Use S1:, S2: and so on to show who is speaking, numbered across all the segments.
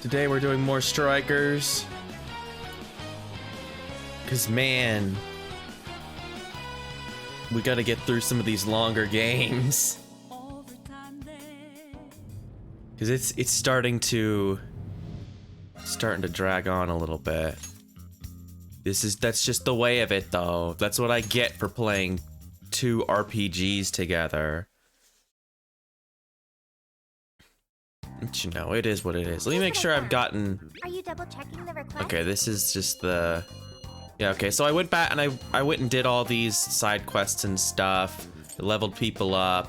S1: Today we're doing more strikers. Cause man, we gotta get through some of these longer games. Cause it's starting to drag on a little bit. That's just the way of it though. That's what I get for playing two RPGs together. But you know, it is what it is. Let me make sure I've gotten...
S2: Are you double checking the request?
S1: Okay, this is just the... Yeah, okay, so I went back and I went and did all these side quests and stuff. Leveled people up.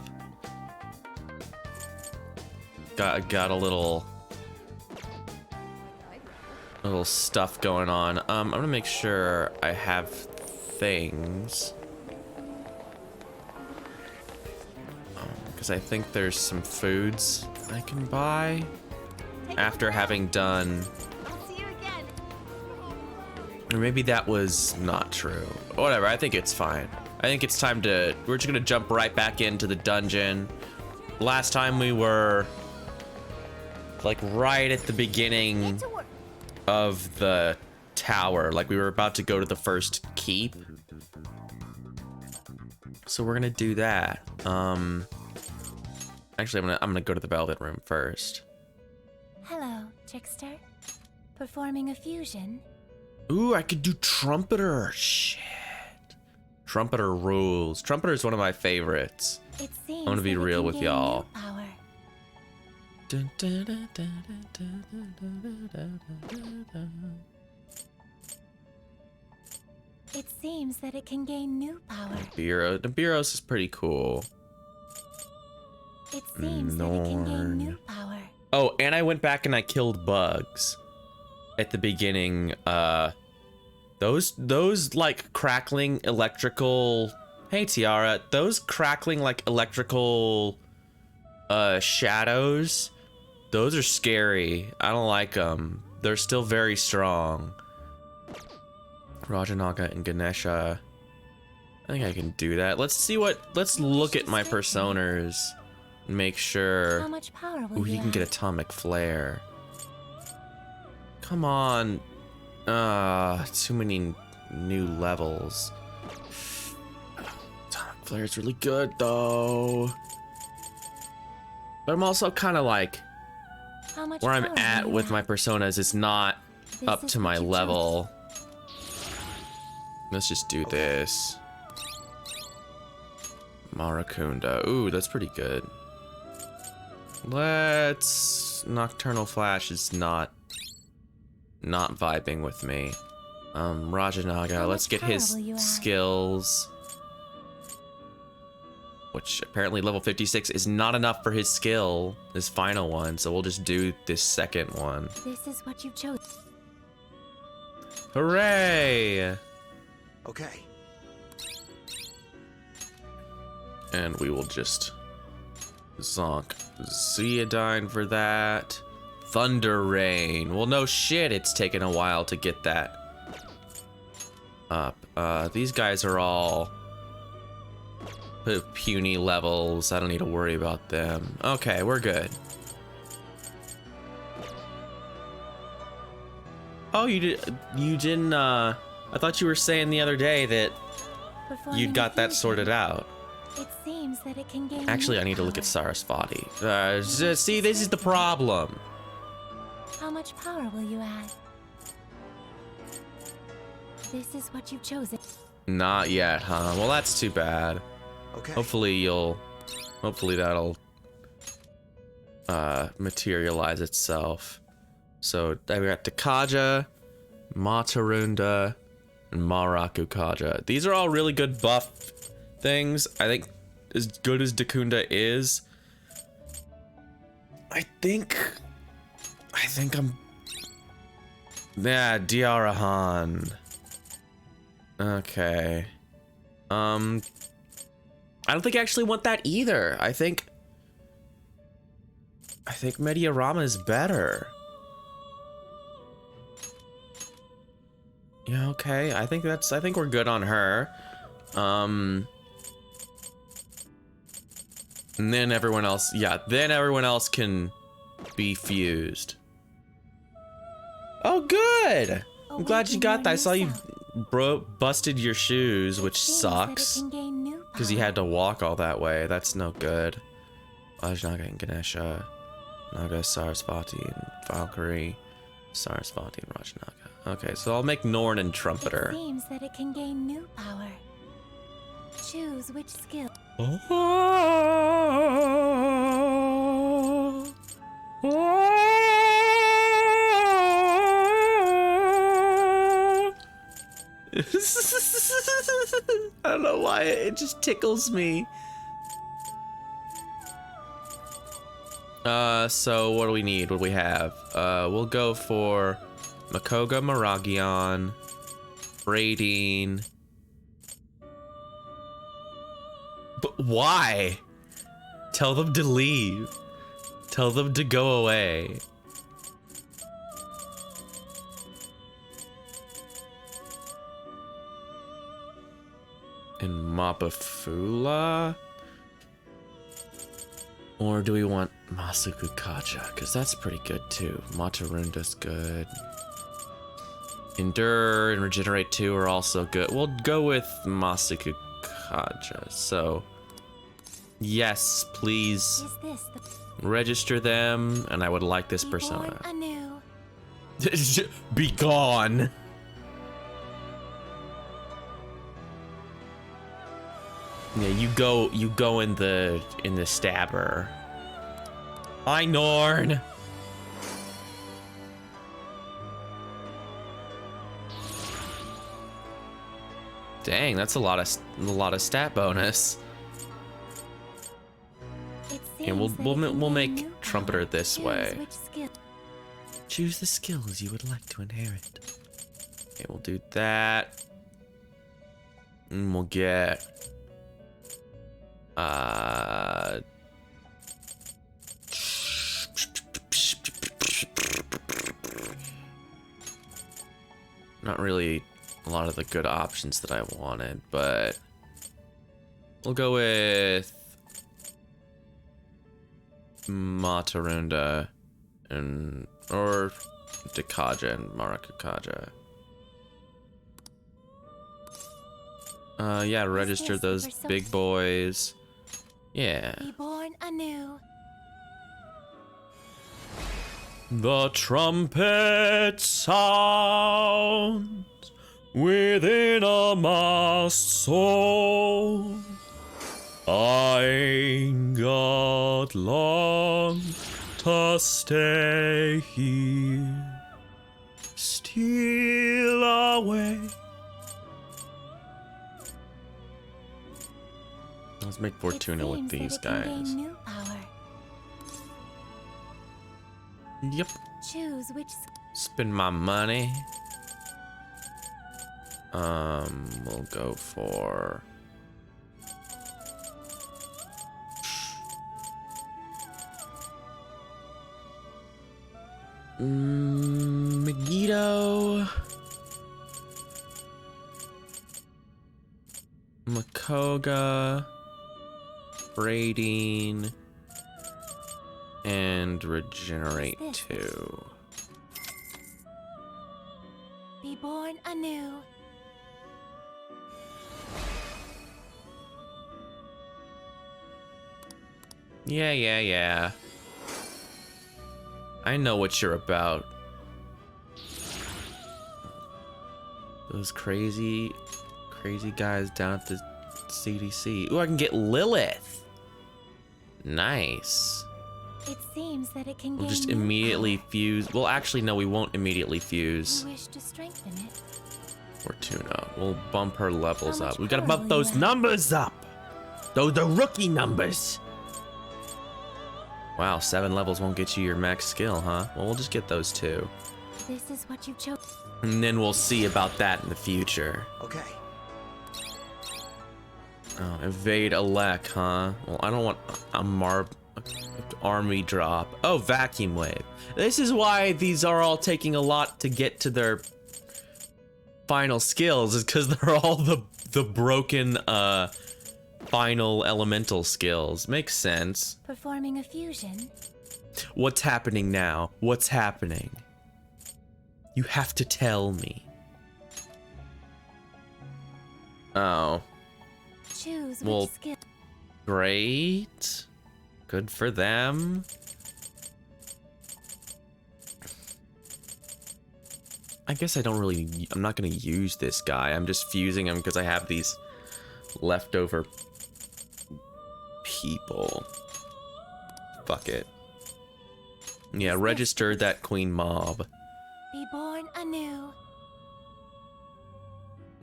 S1: Got a little stuff going on. I'm gonna make sure I have things. Because I think there's some foods I can buy after having done...
S2: I'll see you again.
S1: Or maybe that was not true. Whatever, I think it's fine. I think it's time to... We're just gonna jump right back into the dungeon. Last time we were... like right at the beginning of the tower. Like we were about to go to the first keep. So we're gonna do that. Actually, I'm gonna go to the Velvet Room first.
S2: Hello, Trickster. Performing a fusion.
S1: Ooh, I could do Trumpeter. Shit. Trumpeter rules. Trumpeter is one of my favorites.
S2: It seems
S1: I'm gonna be real with y'all.
S2: It seems that it can gain new power.
S1: Nibiros is pretty cool.
S2: It seems that it can gain new power.
S1: Oh, and I went back and I killed bugs at the beginning. Those like crackling electrical... Hey, Tiara. Those crackling like electrical shadows, those are scary. I don't like them. They're still very strong. Rajanaga and Ganesha. I think I can do that. Let's look at my personas. Make sure.
S2: How much power will
S1: Ooh, he can get Atomic Flare. Come on. Too many new levels. Atomic Flare is really good though. But I'm also kind of like where I'm at with my personas is not up to my level. Let's just do this. Marakunda. Ooh, that's pretty good. Nocturnal Flash is not vibing with me. Rajanaga, let's get his skills. Which apparently level 56 is not enough for his skill, his final one, so we'll just do this second one.
S2: This is what you chose.
S1: Hooray!
S3: Okay.
S1: And we will just zonk Zeodine for that. Thunder Rain. Well, no shit, it's taken a while to get that up. These guys are all puny levels. I don't need to worry about them. Okay, we're good. Oh, you didn't, I thought you were saying the other day that you'd got that sorted out.
S2: It seems that it can gain
S1: Actually, I need to look at Sarasvati. See, this is the problem.
S2: How much power will you add? This is what you've chosen.
S1: Not yet, huh? Well, that's too bad.
S3: Okay.
S1: Hopefully that'll materialize itself. So I got Takaja, Matarunda, and Marakukaja. These are all really good buff things. I think as good as Dakunda is, I think I'm... Yeah, Diarahan. Okay. I don't think I actually want that either. I think Mediarama is better. Yeah, okay. I think we're good on her. And then everyone else, yeah, then everyone else can be fused. Oh, good. I'm glad you got that. I saw you
S2: yourself.
S1: busted your shoes, which
S2: Seems that it
S1: sucks.
S2: can gain new
S1: Because you
S2: power.
S1: had to walk all that way. That's no good. Vajnaga and Ganesha, Naga, Sarasvati, and Valkyrie, Sarasvati, and Rajnaga. Okay, so I'll make Norn and
S2: It
S1: Trumpeter.
S2: seems that it can gain new power. Choose which skill.
S1: I don't know why, it just tickles me. So what do we need? What do we have? We'll go for Makoga, Maragion, Bradine. But why? Tell them to leave. Tell them to go away. And Mapafula? Or do we want Masuku Kaja? Because that's pretty good too. Matarunda's good. Endure and Regenerate 2 are also good. We'll go with Masuku Kaja. So, yes, please
S2: Is this the
S1: register them. And I would like this
S2: Reborn
S1: persona.
S2: anew?
S1: Be gone. Yeah, you go in the stabber. Hi, Norn. Dang, that's a lot of stat bonus.
S2: It
S1: And we'll
S2: seems that
S1: we'll
S2: it
S1: ma-
S2: can
S1: we'll
S2: gain
S1: make
S2: new
S1: Trumpeter
S2: power.
S1: this
S2: Choose
S1: way.
S2: which skill.
S1: Choose the skills you would like to inherit. Okay, we'll do that. And we'll get not really a lot of the good options that I wanted, but we'll go with Matarunda and or Dekaja and Marakakaja. Yeah, register
S2: this
S1: those
S2: for
S1: big boys. Yeah.
S2: Reborn anew.
S1: The trumpet sounds within a masked soul. I ain't got long to stay here. Steal away. Let's make Fortuna
S2: It
S1: with
S2: seems that
S1: these
S2: it can gain
S1: guys.
S2: new power.
S1: Yep.
S2: Choose which
S1: Spend my money. We'll go for Megiddo, Makoga, Bradine, and Regenerate
S2: What's this?
S1: 2.
S2: be born anew.
S1: Yeah. I know what you're about. Those crazy guys down at the CDC. Ooh, I can get Lilith. Nice.
S2: It seems that it can
S1: We'll
S2: gain
S1: just
S2: new
S1: immediately
S2: power.
S1: fuse. Well, actually, no, we won't immediately fuse
S2: You wish to strengthen it.
S1: Fortuna. We'll bump her levels
S2: How much
S1: up. We gotta
S2: power
S1: bump
S2: will
S1: those
S2: you have?
S1: numbers up. Those are rookie numbers. Wow, 7 levels won't get you your max skill, huh? Well, we'll just get those 2.
S2: This is what you chose.
S1: And then we'll see about that in the future.
S3: Okay.
S1: Oh, evade Alec, huh? Well, I don't want a army drop. Oh, vacuum wave. This is why these are all taking a lot to get to their final skills, is because they're all the broken final elemental skills. Makes sense.
S2: Performing a fusion.
S1: What's happening now? What's happening? You have to tell me. Oh.
S2: Choose
S1: Well,
S2: which skill.
S1: great. Good for them. I guess I'm not gonna use this guy. I'm just fusing him because I have these leftover people. Fuck it. Yeah, register that queen mob.
S2: Be born anew.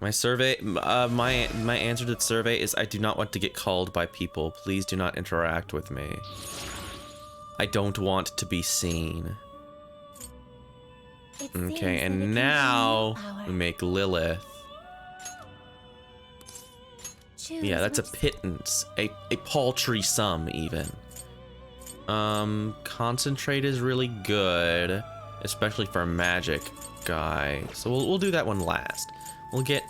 S1: My survey, my answer to the survey is I do not want to get called by people. Please do not interact with me. I don't want to be seen.
S2: It seems
S1: Okay,
S2: that it
S1: and
S2: can
S1: now
S2: gain new power.
S1: we make Lilith.
S2: Choose
S1: Yeah, that's a
S2: which
S1: pittance, a paltry sum even. Concentrate is really good, especially for a magic guy. So we'll do that one last. We'll get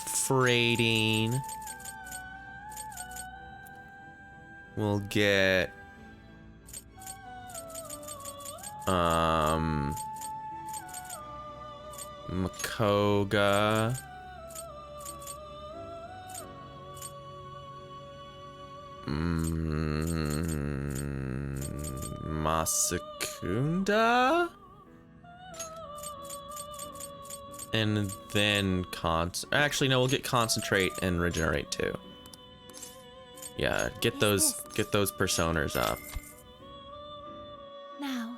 S1: freighting. We'll get Makoga. Masakunda? And then actually no, we'll get concentrate and regenerate too. Yeah, get those personas up.
S2: Now,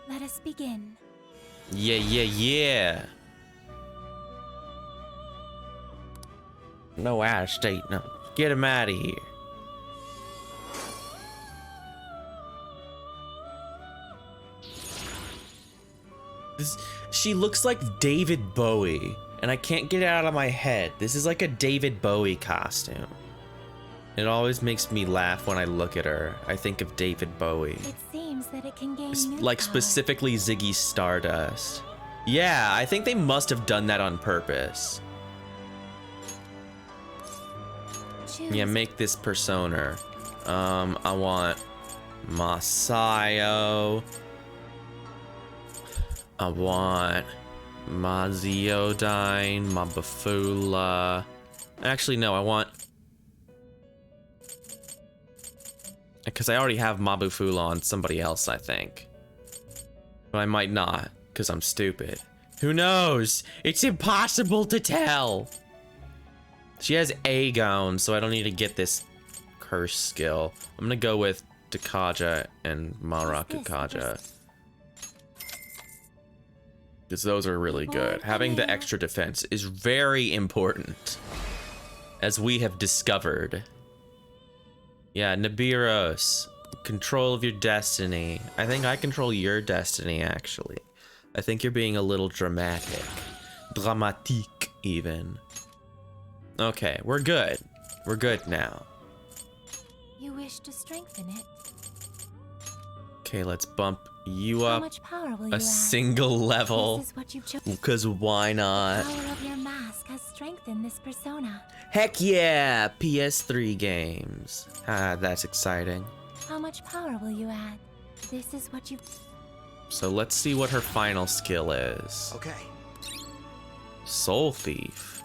S2: let us begin.
S1: Yeah. No out of state, no. Get him out of here. She looks like David Bowie, and I can't get it out of my head. This is like a David Bowie costume. It always makes me laugh when I look at her. I think of David Bowie.
S2: It seems that it can gain new
S1: Like
S2: power.
S1: specifically Ziggy Stardust. Yeah, I think they must have done that on purpose.
S2: Choose
S1: Yeah, make this persona. I want Masayo. I want Maziodine, Mabafula. Actually, no, I want... Because I already have Mabufula on somebody else, I think. But I might not, because I'm stupid. Who knows? It's impossible to tell! She has Aegon, so I don't need to get this curse skill. I'm gonna go with Dakaja and Marakakaja. Because those are really good. Having the extra defense is very important, as we have discovered. Yeah, Nibiros, control of your destiny. I think I control your destiny, actually. I think you're being a little dramatic. Dramatique, even. Okay, we're good. We're good now.
S2: You wish to strengthen it.
S1: Okay, let's bump you
S2: How
S1: up
S2: much power will you
S1: a
S2: add?
S1: single level.
S2: This is what you've chosen.
S1: Because why not?
S2: The power of your mask has strengthened this persona.
S1: Heck yeah! PS3 games. Ah, that's exciting.
S2: How much power will you add? This is what you...
S1: So let's see what her final skill is.
S3: Okay.
S1: Soul Thief.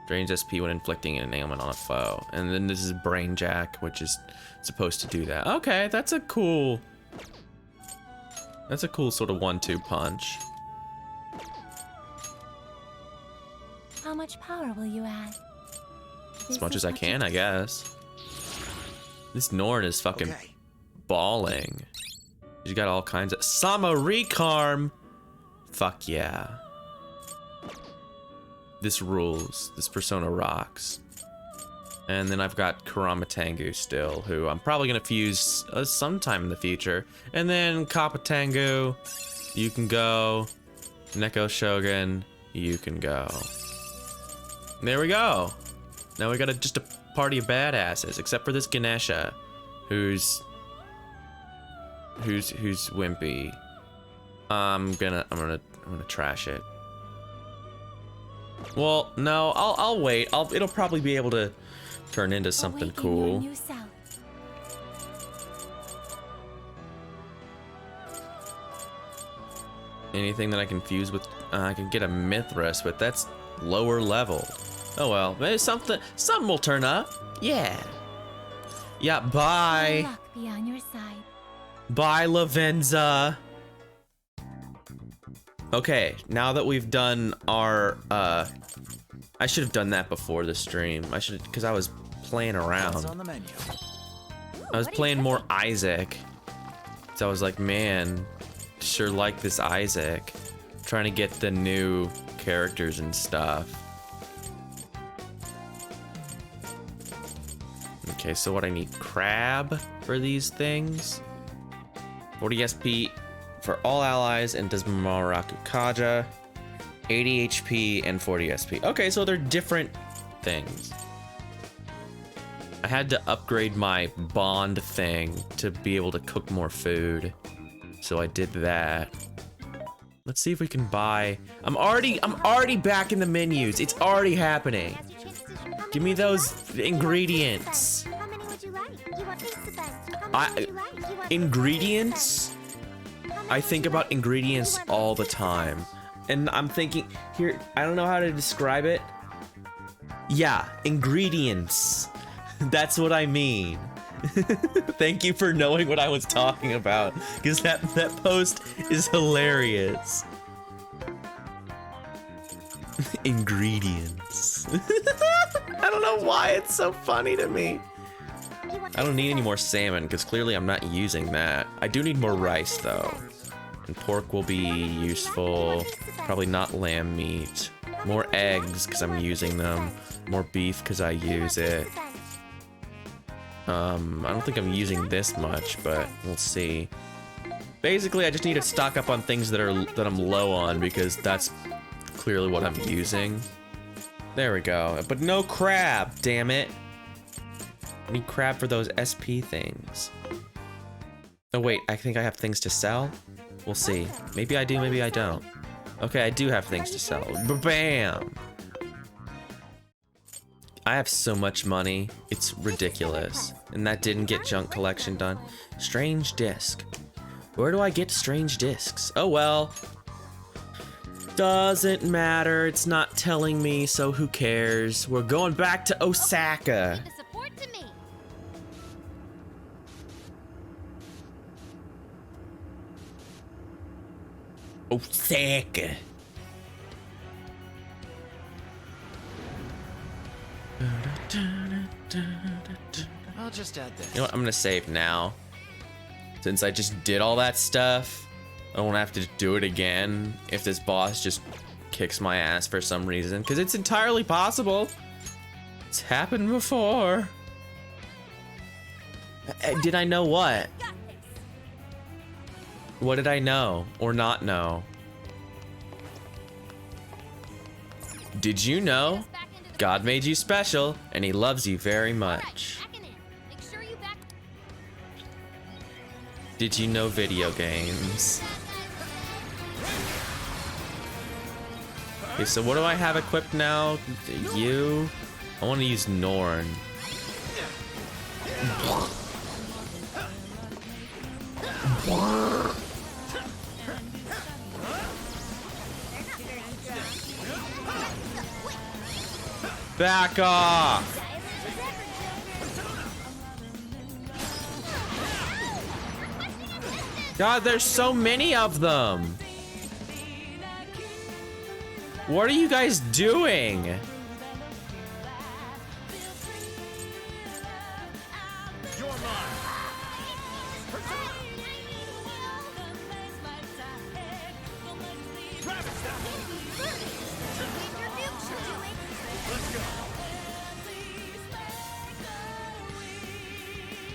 S1: Drains SP when inflicting an ailment on a foe. And then this is Brain Jack, which is supposed to do that. Okay, that's a cool... That's a cool sort of 1-2 punch.
S2: How much power will you add?
S1: As much as I can, I guess. This Norn is fucking bawling. She's got all kinds of... Sama Recarm! Fuck yeah. This rules. This persona rocks. And then I've got Kurama Tengu still, who I'm probably gonna fuse sometime in the future. And then Kappa Tengu, you can go. Neko Shogun, you can go. There we go. Now we got just a party of badasses, except for this Ganesha, who's wimpy. I'm gonna trash it. Well, no, I'll wait. It'll probably be able to turn into something
S2: Awaken your
S1: cool.
S2: new self.
S1: Anything that I can fuse with, I can get a Mithras, but that's lower level. Oh well, maybe something will turn up. Yeah. Yeah, bye.
S2: Luck be on your side.
S1: Bye, Lavenza. Okay, now that we've done our, I should have done that before the stream. Because I was playing around.
S3: On the menu.
S1: I was playing more Isaac. So I was like, man, sure like this Isaac. Trying to get the new characters and stuff. Okay, so what I need, crab for these things. 40 SP for all allies and Desmaraku Kaja. 80 HP and 40 SP. Okay, so they're different things. I had to upgrade my bond thing to be able to cook more food. So I did that. Let's see if we can buy. I'm already back in the menus. It's already happening. Give me those ingredients.
S2: How many would you like? You want pizza best. How many would you like? You want
S1: Ingredients? I think about ingredients all the time. And I'm thinking, here, I don't know how to describe it. Yeah, ingredients. That's what I mean. Thank you for knowing what I was talking about, because that post is hilarious. Ingredients. I don't know why it's so funny to me. I don't need any more salmon, because clearly I'm not using that. I do need more rice, though. And pork will be useful. Probably not lamb meat. More eggs, because I'm using them. More beef, because I use it. I don't think I'm using this much, but we'll see. Basically, I just need to stock up on things that I'm low on, because that's clearly what I'm using. There we go. But no crab, damn it. I need crab for those SP things. Oh wait, I think I have things to sell? We'll see. Maybe I do, maybe I don't. Okay, I do have things to sell. Bam! I have so much money, it's ridiculous. And that didn't get junk collection done. Strange disc. Where do I get strange discs? Oh well. Doesn't matter, it's not telling me, so who cares? We're going back to Osaka.
S2: the support to me.
S1: Osaka.
S3: I'll just add this.
S1: You know what? I'm gonna save now. Since I just did all that stuff, I won't have to do it again if this boss just kicks my ass for some reason. Because it's entirely possible. It's happened before. Did I know what? What did I know or not know? Did you know? God made you special, and he loves you very much. Did you know video games? Okay, so what do I have equipped now? You? I want to use Norn. Back off! God, there's so many of them! What are you guys doing?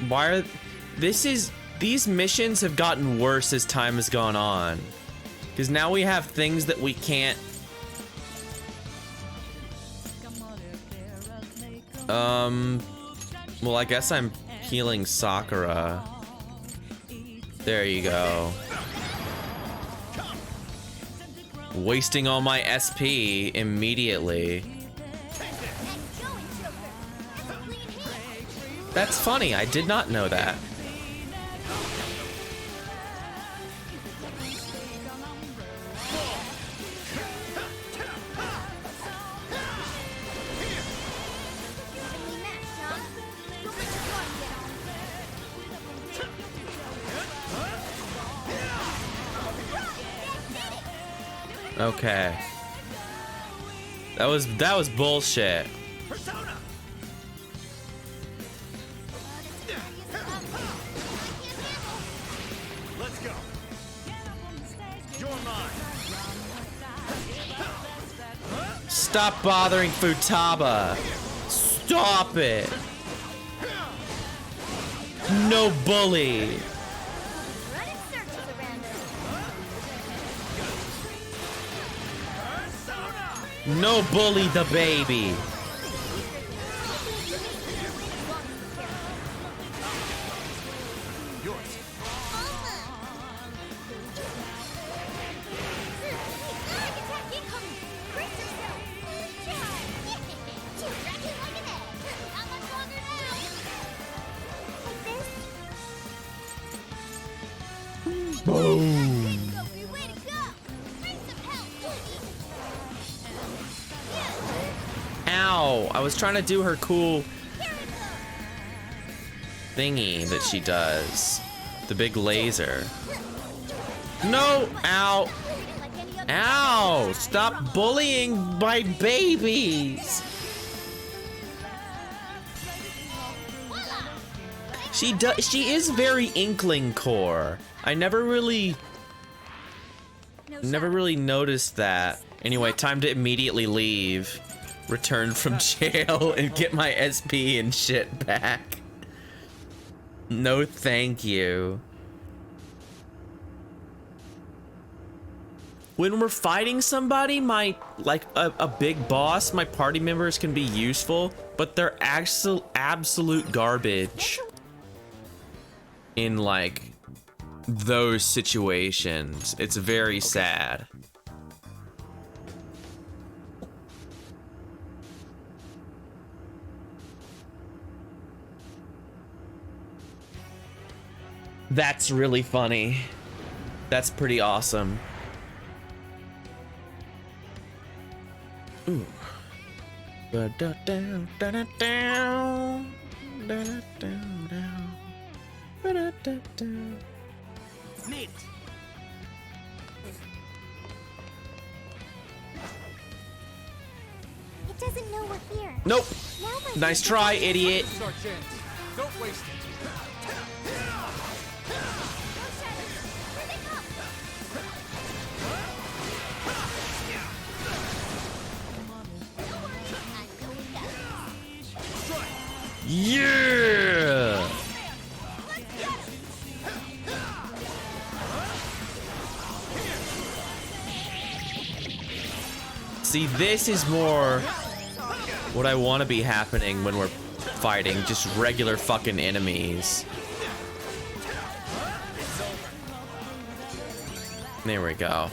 S1: Why are these missions have gotten worse as time has gone on, because now we have things that we can't well, I guess I'm healing Sakura. There you go. Wasting all my SP immediately. That's funny, I did not know that. Okay. That was bullshit.
S3: Persona! Let's go. You're mine.
S1: Stop bothering Futaba. Stop it. No bully.
S2: Run in circles around us.
S1: No bully the baby.
S3: Yours.
S1: Boom. Ow. I was trying to do her cool thingy that she does. The big laser. No. Ow. Ow. Stop bullying my babies. She is very Inkling core. I never really noticed that. Anyway, time to immediately leave. Return from jail and get my SP and shit back. No thank you. When we're fighting somebody, like a big boss, my party members can be useful, but they're absolute garbage in like those situations. It's very sad. That's really funny. That's pretty awesome. Ooh. Ba-da-down, da-da-down, da-da-down, down. Ba-da-da-down.
S3: Neat.
S2: It doesn't know we're here.
S1: Nope.
S2: Now my
S1: Nice try, idiot.
S4: This is our chance. Don't waste it.
S2: Here they come.
S1: Yeah. See, this is more what I want to be happening when we're fighting just regular fucking enemies. There we go.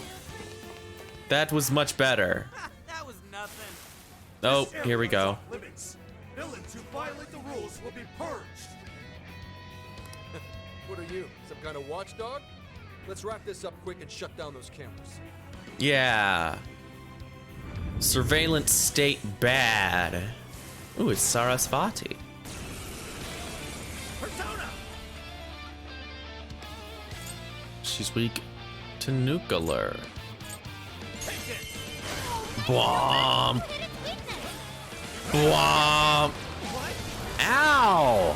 S1: That was much better.
S3: That was nothing.
S1: Oh, here we go.
S4: Limits. Villains who violate the rules will be purged. What are you, some kind of watchdog? Let's wrap this up quick and shut down those cameras.
S1: Yeah. Surveillance state bad. Ooh, it's Sarasvati.
S3: Persona!
S1: She's weak to nuclear.
S3: Take it!
S1: Blom. Blom. Ow.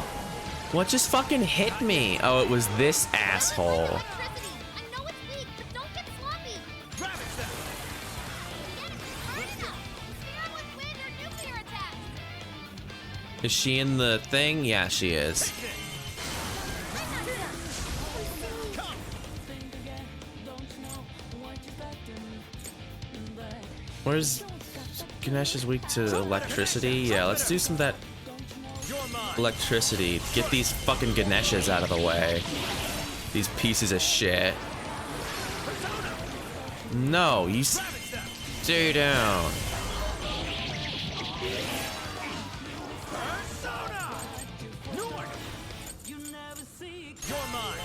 S1: What just fucking hit me? Oh, it was this asshole.
S2: I know it's weak, but don't get sloppy.
S3: Ravage them!
S2: Get it hard enough. Spare with wind or nuclear attacks.
S1: Is she in the thing? Yeah, she is. Where's Ganesh is weak to electricity? Yeah, let's do some of that
S3: You're mine!
S1: electricity. Get these fucking Ganeshas out of the way. These pieces of shit. No, you
S3: Ravage them!
S1: stay down.
S3: Persona! Norn! You're mine!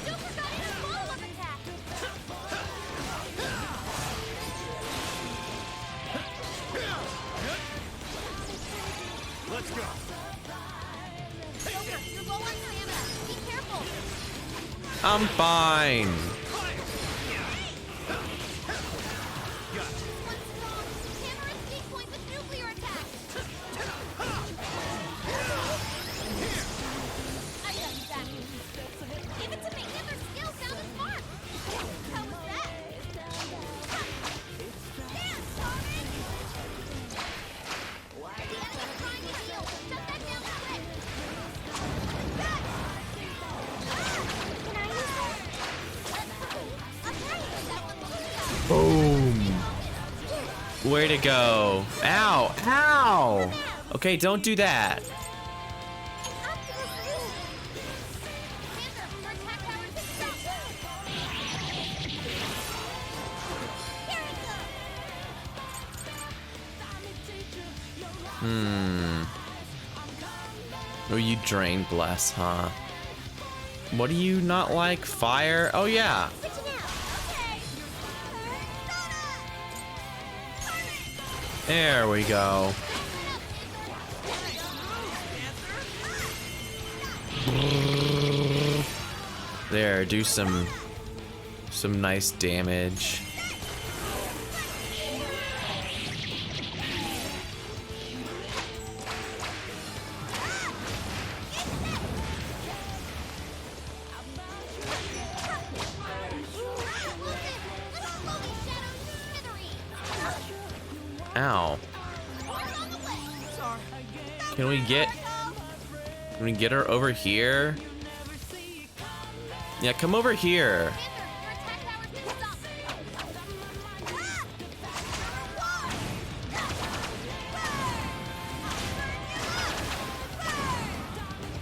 S2: Super got in a follow-up attack.
S3: Let's go!
S2: You're low on stamina. Be careful.
S1: I'm fine.
S3: Fire!
S1: Way to go. Ow, ow. Okay, don't do that.
S2: Optimus Reach! Panther, protect our system! Here it goes!
S1: Oh, you drain bless, huh? What do you not like? Fire? Oh, yeah.
S2: Switching out! Okay!
S1: There we go. There, do some nice damage. Ow. Can we get her over here? Yeah, come over here.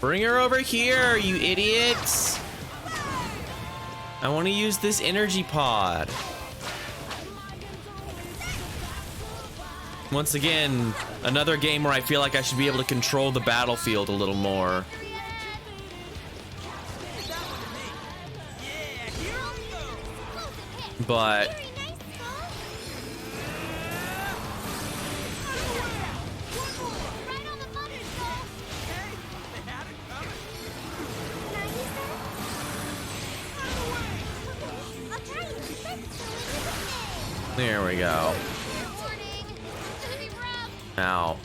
S1: Bring her over here, you idiots. I want to use this energy pod. Once again, another game where I feel like I should be able to control the battlefield a little more. But there we go. Ow.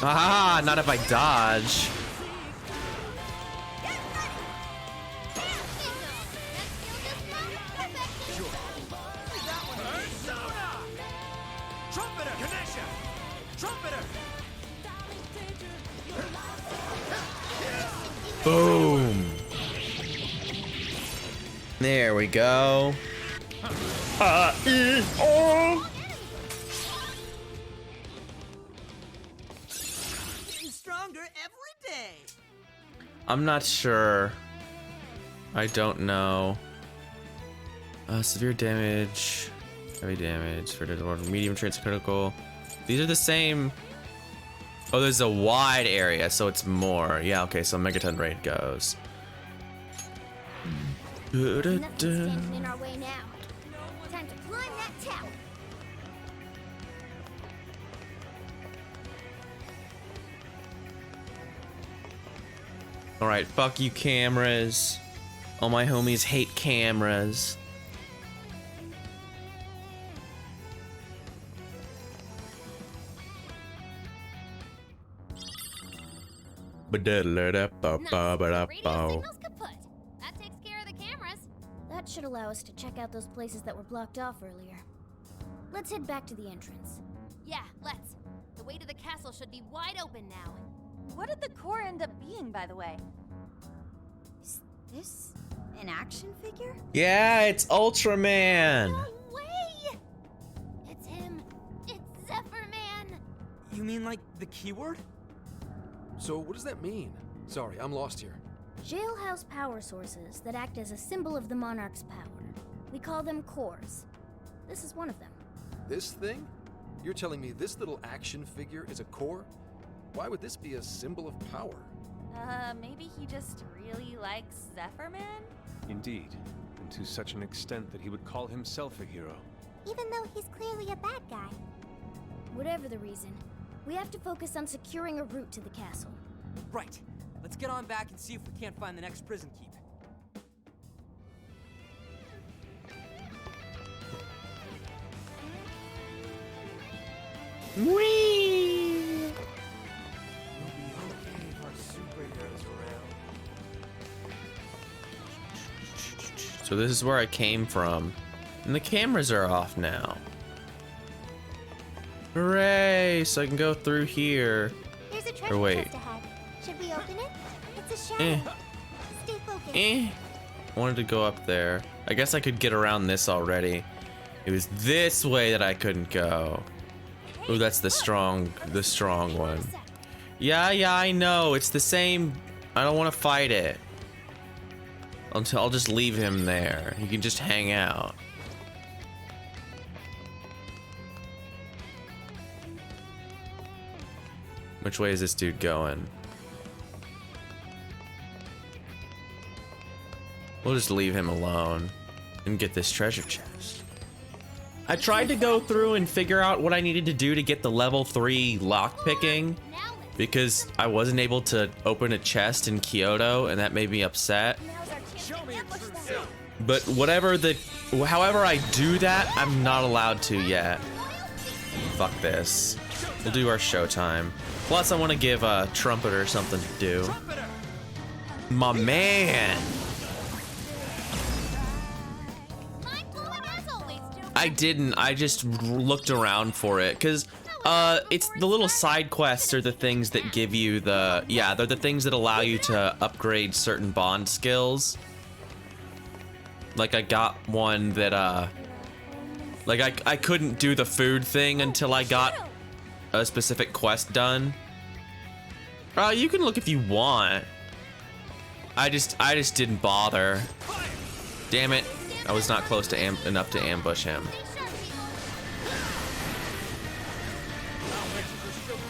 S1: Ah, not if I dodge.
S3: Trumpeter! Ganesha! Trumpeter!
S1: Boom. There we go.
S5: Getting stronger every day.
S1: I'm not sure. I don't know. Severe damage, heavy damage, for medium chance critical. These are the same. Oh, there's a wide area, so it's more. Yeah, okay, so Megaton Raid goes.
S2: Nothing's standing in our way now. Time to climb that tower.
S1: Alright, fuck you, cameras. All my homies hate cameras.
S2: Nice. Radio signal's kaput. That takes care of the cameras.
S6: That should allow us to check out those places that were blocked off earlier. Let's head back to the entrance.
S2: Yeah, let's. The way to the castle should be wide open now.
S7: What did the core end up being, by the way?
S6: Is this an action figure?
S1: Yeah, it's Ultraman.
S2: No way! It's him. It's Zephyr Man.
S5: You mean like the keyword?
S4: So what does that mean? Sorry, I'm lost here.
S6: Jailhouse power sources that act as a symbol of the monarch's power. We call them cores. This is one of them.
S4: This thing? You're telling me this little action figure is a core? Why would this be a symbol of power?
S7: Maybe he just really likes Zephyr Man?
S8: Indeed, and to such an extent that he would call himself a hero.
S2: Even though he's clearly a bad guy.
S6: Whatever the reason, we have to focus on securing a route to the castle.
S5: Right. Let's get on back and see if we can't find the next prison keep.
S1: Whee! So this is where I came from. And the cameras are off now. Hooray! So I can go through here.
S2: There's a treasure
S1: Or wait.
S2: chest ahead. Should we open it? It's a
S1: Eh.
S2: shadow. Stay focused.
S1: I wanted to go up there. I guess I could get around this already. It was this way that I couldn't go. Ooh, that's the strong one. Yeah, I know. It's the same. I don't want to fight it. I'll just leave him there. He can just hang out. Which way is this dude going? We'll just leave him alone and get this treasure chest. I tried to go through and figure out what I needed to do to get the level 3 lockpicking because I wasn't able to open a chest in Kyoto and that made me upset.
S2: Now's our chance to ambush them.
S1: But however I do that, I'm not allowed to yet. Fuck this. We'll do our showtime. Plus, I want to give Trumpeter something to do. My man.
S2: Mind blowing as always, Joker.
S1: I didn't. I just looked around for it because it's the little side quests are the things that give you they're the things that allow you to upgrade certain bond skills. Like I got one that like I couldn't do the food thing until I got a specific quest done. You can look if you want. I just didn't bother. Damn it. I was not close to enough to ambush him.
S2: Stay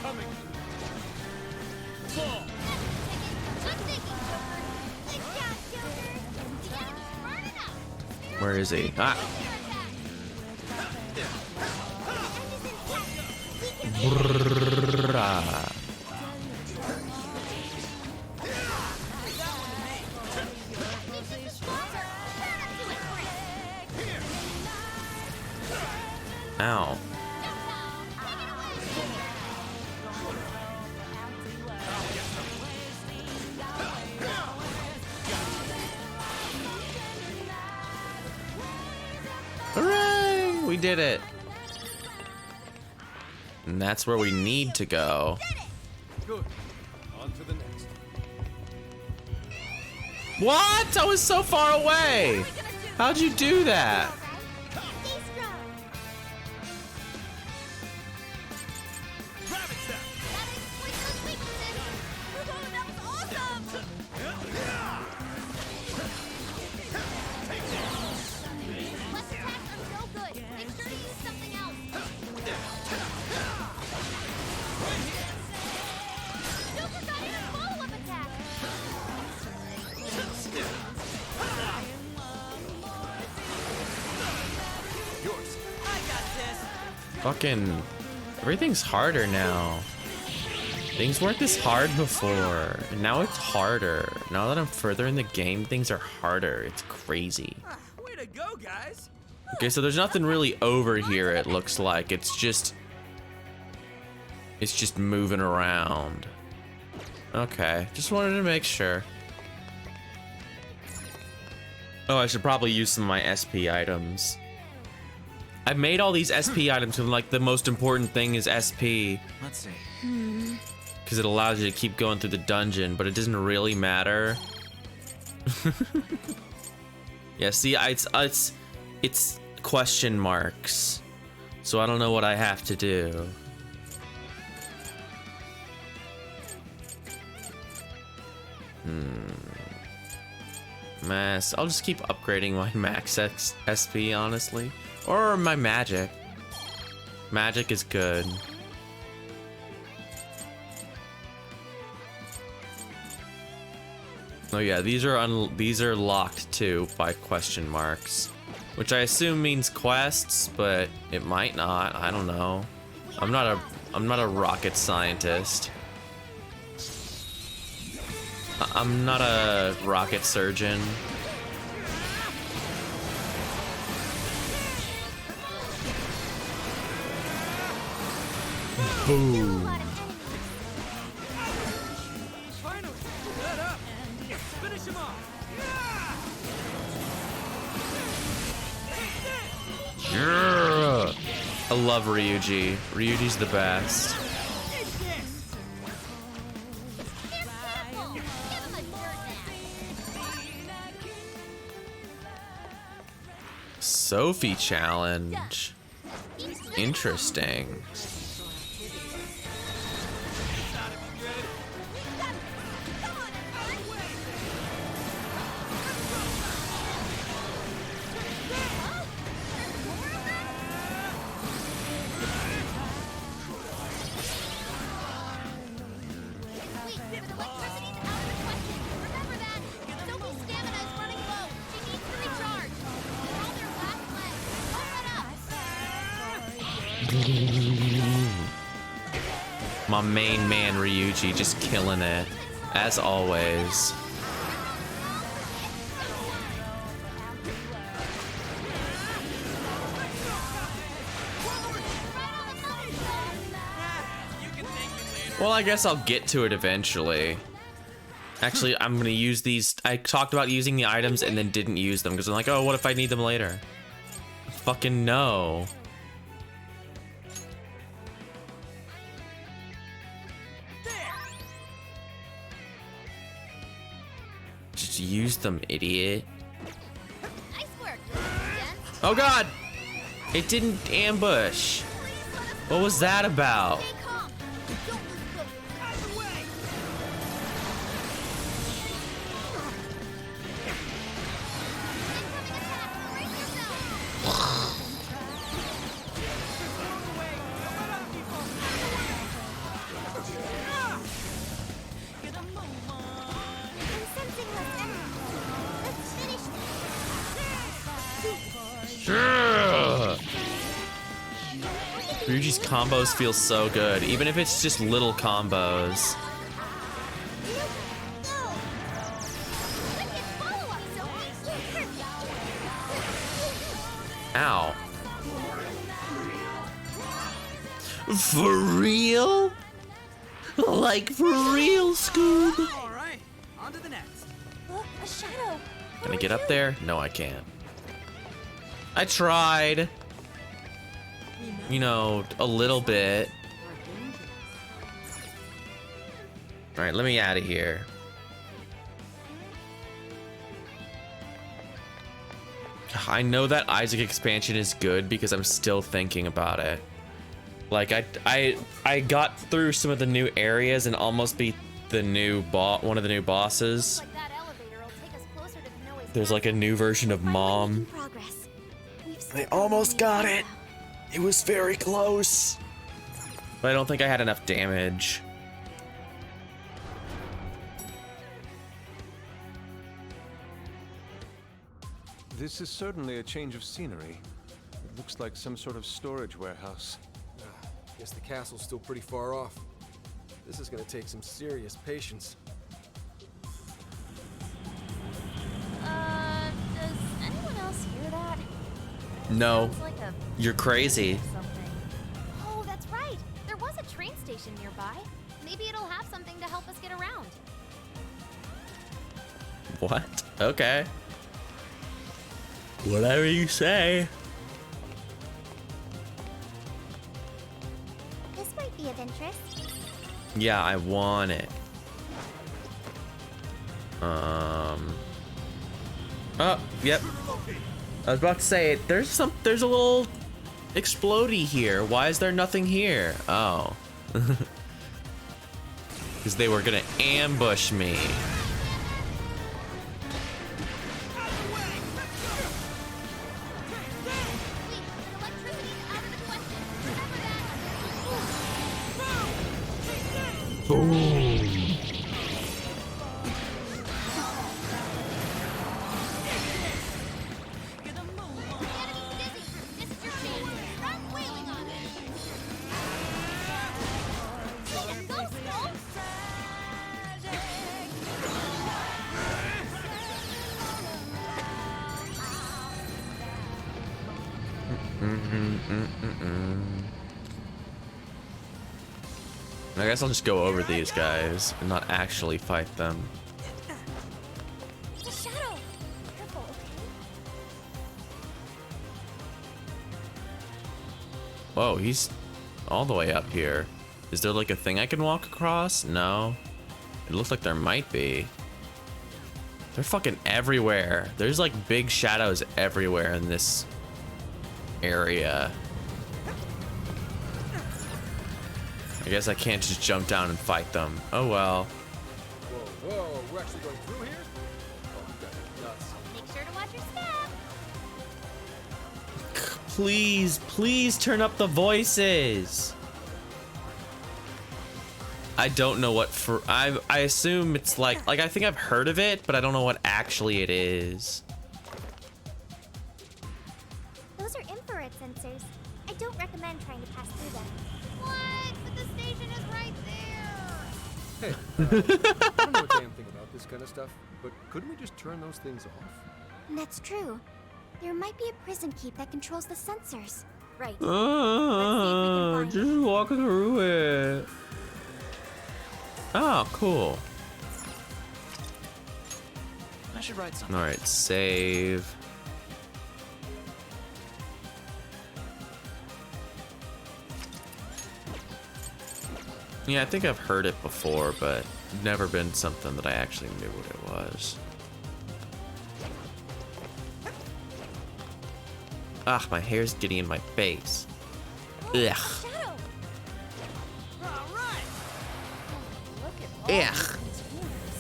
S2: sharp, people. Good thinking, Joker. Good job, Joker. The enemy's smart enough.
S1: Where is he? Ah. Brrrra. Ow. Hooray! We did it. And that's where we need to go.
S8: Good. On to the next.
S1: What? I was so far away. How'd you do that?
S2: Stay strong.
S3: Rabbit step.
S2: Gotta exploit those weaknesses. Oh, that was awesome. Less attacks are no good. Make sure to use something else. Joker got in a follow-up attack.
S3: Yours.
S5: I got this.
S1: Fucking everything's harder now. Things weren't this hard before, and now it's harder. Now that I'm further in the game, things are harder. It's crazy.
S5: Way to go, guys.
S1: Okay, so there's nothing really over here, it looks like. It's just moving around. Okay, just wanted to make sure. Oh, I should probably use some of my SP items. I made all these SP items and like the most important thing is SP.
S5: Let's see.
S1: Because it allows you to keep going through the dungeon, but it doesn't really matter. Yeah, see, it's question marks. So I don't know what I have to do. Mass. I'll just keep upgrading my max SP, honestly. Or my magic. Magic is good. Oh yeah, these are locked too by question marks, which I assume means quests, but it might not. I don't know. I'm not a rocket scientist. I'm not a rocket surgeon. Boom.
S5: Finally, let up. Finish him off.
S1: Yeah. I love Ryuji. Ryuji's the best.
S2: Careful! Give him a dirt nap.
S1: Sophie challenge. Interesting. My main man Ryuji just killing it, as always. Well, I guess I'll get to it eventually. Actually, I'm gonna use these. I talked about using the items and then didn't use them because I'm like, oh, what if I need them later? Fucking no. Just use them, idiot.
S2: Nice work, gents.
S1: Oh god! It didn't ambush. What was that about?
S2: Stay calm. Don't lose focus.
S5: Out of the way.
S2: Incoming attack. Brace yourself. I'm sensing less energy. Let's finish this.
S1: Ryuji's combos feel so good, even if it's just little combos.
S2: No. Wicked follow-up, Sophie.
S1: Ow. For real? Like for real, Scoob?
S5: All right, on to the next.
S2: Look, a shadow.
S1: Can I get up there? No, I can't. I tried. You know, a little bit. Alright, let me out of here. I know that Isaac expansion is good because I'm still thinking about it. Like I got through some of the new areas and almost beat the new one of the new bosses.
S2: Like that elevator will take us closer to the Noah's
S1: There's like a new version of Mom.
S2: progress.
S1: I almost got it. It was very close. But I don't think I had enough damage.
S8: This is certainly a change of scenery. It looks like some sort of storage warehouse.
S4: Guess the castle's still pretty far off. This is gonna take some serious patience.
S7: Does anyone else hear that?
S1: No,
S7: Sounds like a
S1: you're crazy.
S7: or something.
S2: Oh, that's right. There was a train station nearby. Maybe it'll have something to help us get around.
S1: What? Okay. Whatever you say.
S2: This might be of interest.
S1: Yeah, I want it. Oh, yep. I was about to say there's a little explodey here. Why is there nothing here? Oh. Because they were gonna ambush me.
S2: Electricity's out of the question. Remember that.
S1: Boom.
S2: The enemy's busy. This is your chance. Start wailing on it. Way to go, Skull.
S1: I guess I'll just go over these guys and not actually fight them.
S6: It's a shadow. Careful, okay?
S1: Whoa, he's all the way up here. Is there like a thing I can walk across? No. It looks like there might be. They're fucking everywhere. There's like big shadows everywhere in this area. I guess I can't just jump down and fight them. Oh well.
S4: Whoa, whoa, we're actually going through here? Oh, you guys are nuts.
S2: Make sure to watch your step.
S1: Please, please turn up the voices. I don't know what for. I assume it's like I think I've heard of it, but I don't know what actually it is.
S6: Those are infrared sensors. I don't recommend trying to pass through them.
S2: What? But the station is right there.
S4: Hey, I don't know a damn thing about this kind of stuff, but couldn't we just turn those things off?
S6: That's true. There might be a prison keep that controls the sensors. Right.
S1: Just walk through it. Oh, cool.
S3: I should write something.
S1: All right, save. Yeah, I think I've heard it before, but never been something that I actually knew what it was. Ah, my hair's getting in my face. Ugh.
S6: Shadow!
S3: All right.
S7: Look at all
S1: Ugh.
S7: these containers.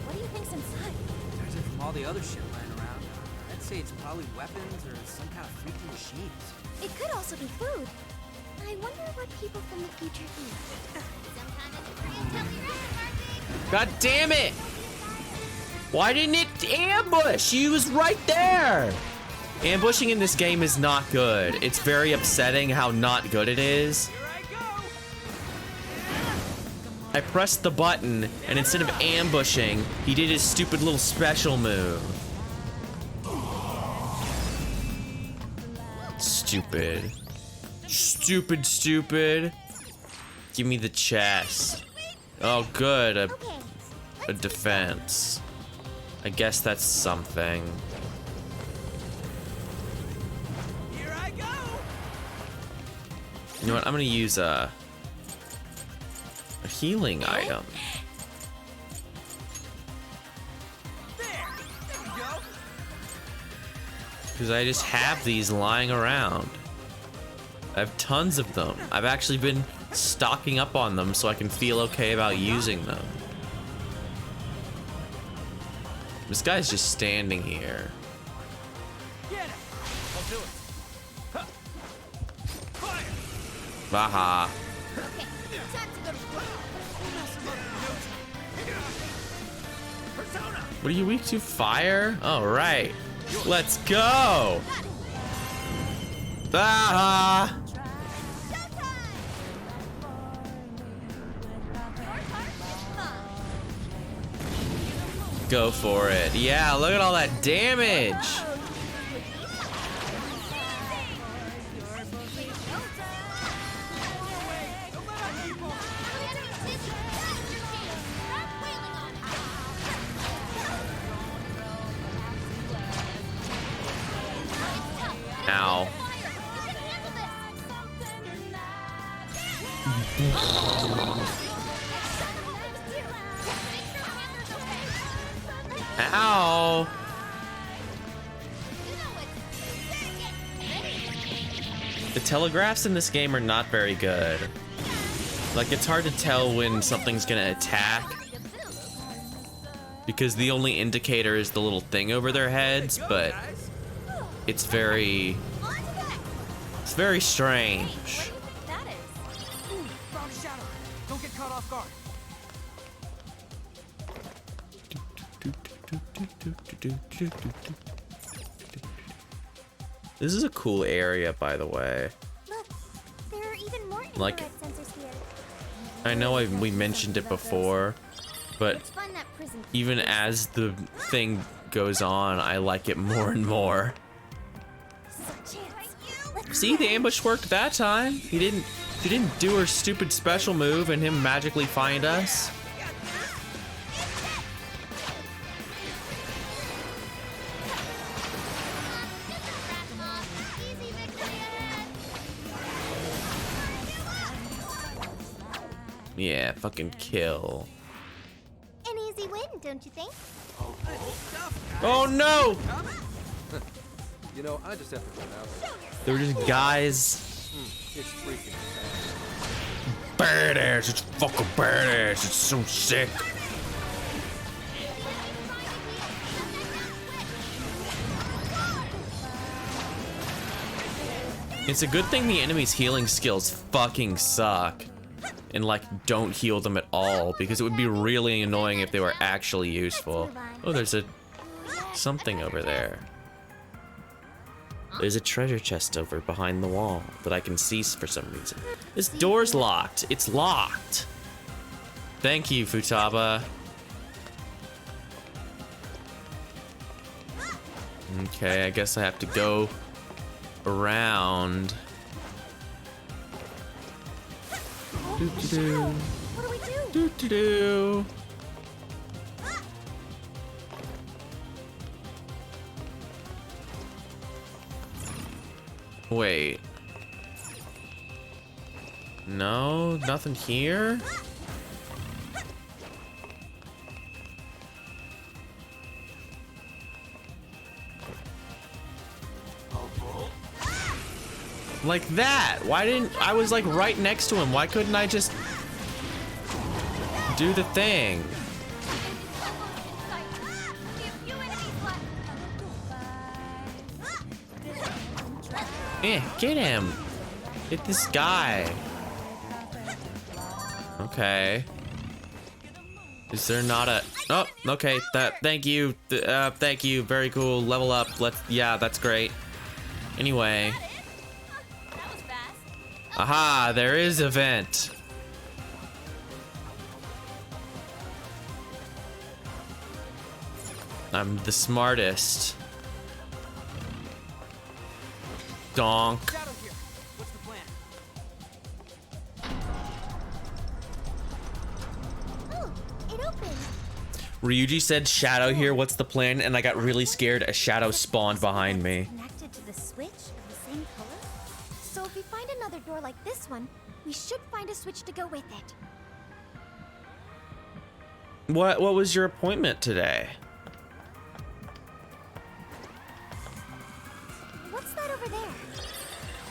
S7: What do you think's inside?
S5: Judging from all the other shit lying around, I'd say it's probably weapons or some kind of freaky machines.
S6: It could also be food. I wonder what people from the future eat.
S2: Some kind of debris until we recognize it.
S1: God damn it! Why didn't it ambush? He was right there! Ambushing in this game is not good. It's very upsetting how not good it is.
S3: Here I go.
S1: I pressed the button, and instead of ambushing, he did his stupid little special move. Stupid. Stupid, stupid. Give me the chest. Oh, good.
S6: Okay.
S1: A defense. I guess that's something.
S3: Here I go.
S1: You know what? I'm gonna use a healing item.
S3: There we go.
S1: Because I just have these lying around. I have tons of them. I've actually been stocking up on them so I can feel okay about using them. This guy's just standing here.
S3: Get it. I'll do it. Huh. Fire.
S1: Baha.
S2: Okay, time to go to work.
S3: Persona.
S1: What are you weak to? Fire? All right. Let's go. Baha. Go for it. Yeah, look at all that damage. Ow. Ow. The telegraphs in this game are not very good. Like, it's hard to tell when something's gonna attack because the only indicator is the little thing over their heads, but it's very strange.
S7: That is.
S5: Ooh, found a shadow. Don't get caught off guard.
S1: This is a cool area, by the way.
S6: Look, there are even more infrared
S1: Like-
S6: sensors here.
S1: I know we mentioned it before, but
S6: It's fun that prison keep
S1: even as the thing goes on, I like it more and more.
S6: is a chance. Let's
S1: See, the ambush worked that time. He didn't She didn't do her stupid special move and him magically find us.
S2: Easy victory ahead.
S1: Yeah, fucking kill.
S2: An easy win, don't you think?
S1: Oh no!
S4: You know, I just have to run out.
S1: They were just guys.
S4: It's freaking
S1: Badass, it's fucking badass, it's so sick. It's a good thing the enemy's healing skills fucking suck. And like, don't heal them at all, because it would be really annoying if they were actually useful. Oh, there's a something over there. There's a treasure chest over behind the wall that I can see for some reason. This door's locked. It's locked. Thank you, Futaba. Okay, I guess I have to go around. Doo-doo-doo.
S2: What do we do?
S1: Doo-doo-doo. Wait. No, nothing here? Like that. Why didn't I was like right next to him. Why couldn't I just do the thing? Get him. Get this guy. Okay. Is there not a... Oh, okay. Thank you. Thank you. Very cool. Level up. Yeah, that's great. Anyway.
S2: That was fast.
S1: Aha, there is a vent. I'm the smartest. Donk.
S5: Shadow here. What's the plan?
S2: Oh, it opened.
S1: Ryuji said shadow here, what's the plan? And I got really scared. A shadow spawned behind me.
S2: Connected to the switch of the same color? So if we find another door like this one, we should find a switch to go with it.
S1: What was your appointment today?
S2: What's that over there?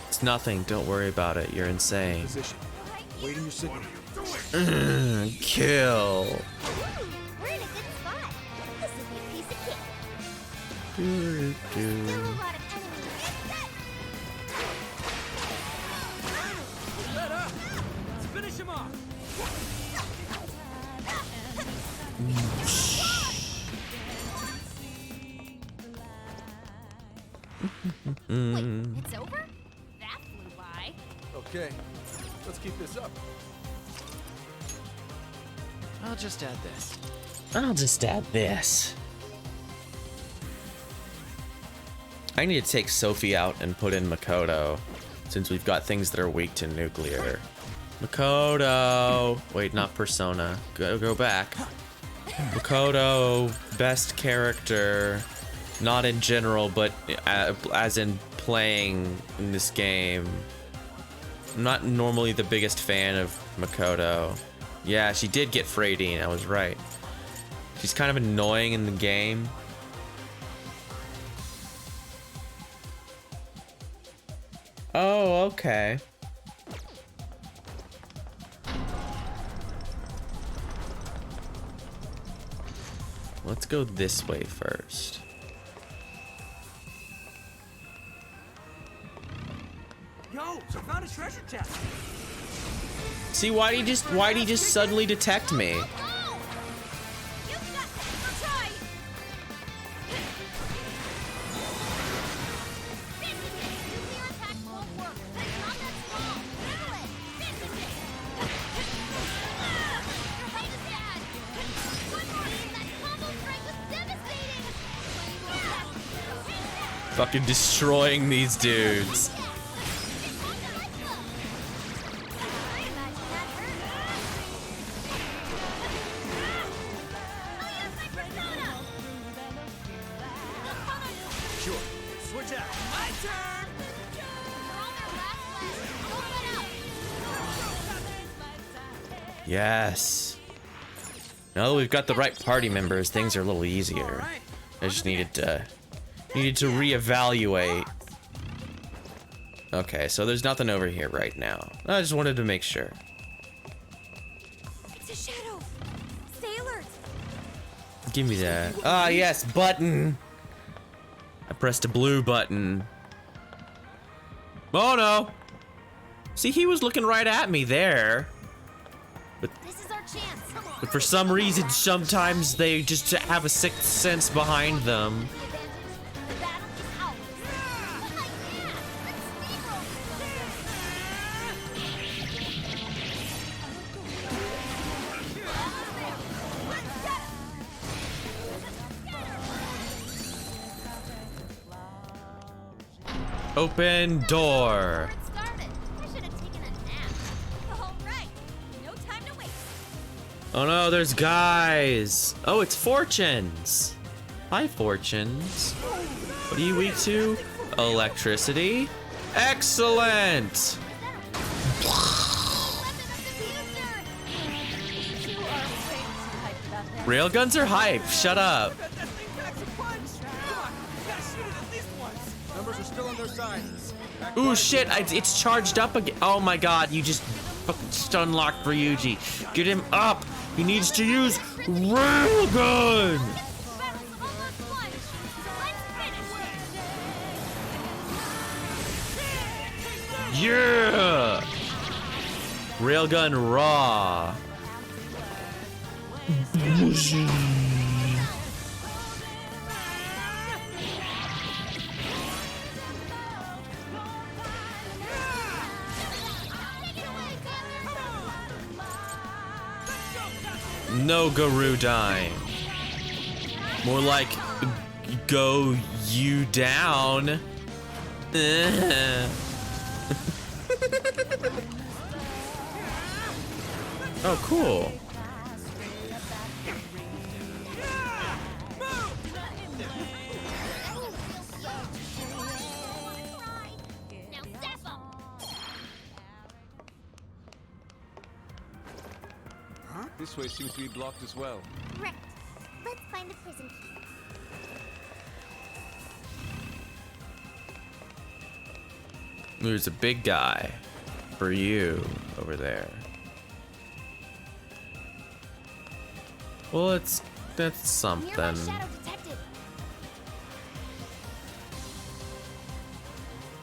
S1: It's nothing. Don't worry about it. You're insane.
S4: position. Waiting your signal.
S1: Kill.
S2: Ooh, we're in a good spot. This will be a piece of cake. Still a lot of enemies.
S3: Let up! Let's finish him off!
S2: Wait, it's over? That flew by.
S4: Okay, let's keep this up.
S3: I'll just add this.
S1: I'll just add this. I need to take Sophie out and put in Makoto, since we've got things that are weak to nuclear. Makoto. Wait, not Persona. Go back. Makoto, best character. Not in general, but as in playing in this game. I'm not normally the biggest fan of Makoto. Yeah, she did get Freydine, I was right. She's kind of annoying in the game. Oh, okay. Let's go this way first.
S5: Yo, I found a treasure chest.
S1: See, why'd he just suddenly detect me?
S2: Oh! You got this. I'll try. This is it. Nuclear attacks won't work. It's not that small. Handle it. This is it. Your height is bad. One more. That combo strike was devastating.
S1: Fucking destroying these dudes.
S3: turn!
S2: We're on their last leg. Don't let up.
S1: Yes. Now that we've got the right party members, things are a little easier. I just needed to reevaluate. Okay, so there's nothing over here right now. I just wanted to make sure.
S2: It's a shadow. Stay alert.
S1: Give me that. Ah, yes, button. I pressed a blue button. Oh no. See, he was looking right at me there.
S2: This is our chance. Come on.
S1: But for some reason, sometimes they just have a sixth sense behind them.
S2: The battle is ours. Yeah, let's steamroll
S1: Open door.
S2: Let's start it. I should have taken a nap.
S7: All right. No time to waste.
S1: Oh no, there's guys. Oh, it's Fortunes. Hi, Fortunes. What are you weak to? Electricity. Excellent.
S2: Weapon of the future.
S7: You are way too hyped about that.
S1: Railguns are hype. Shut up.
S3: That thing packs a punch! Come on, we gotta shoot it at least once!
S4: Numbers are still on their side. Back
S1: Ooh,
S4: by-
S1: shit. It's charged up again. Oh my god, you just fucking stun locked Ryuji. Get him up. He needs to use Railgun.
S2: This battle's almost won. So let's finish it.
S1: Yeah. Railgun raw. No Guru dying. More like go you down. Oh, cool.
S2: Now step up.
S8: This way seems to be blocked as well.
S2: Right. Let's find the prison key.
S1: There's a big guy for you over there. Well, that's
S2: Nearby
S1: something.
S2: shadow detected.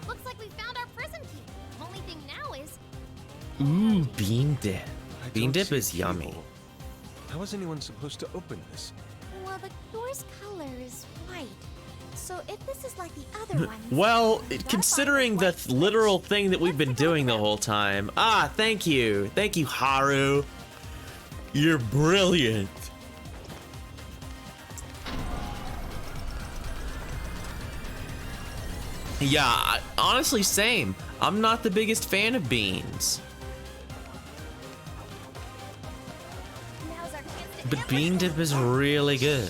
S2: Looks like we found our prison key. Only thing now is
S1: Ooh, bean dip.
S8: I
S1: Bean
S8: don't
S1: dip
S8: see a
S1: is yummy.
S8: keyhole. How is anyone supposed to open this?
S2: well, the door's color is white. So if this is like the other ones,
S1: Well, considering the literal thing that we've been doing the whole time. Ah, thank you. Thank you, Haru. You're brilliant. Yeah, honestly, same. I'm not the biggest fan of beans.
S2: now's our chance to
S1: But
S2: get
S1: bean
S2: what's
S1: dip is really good.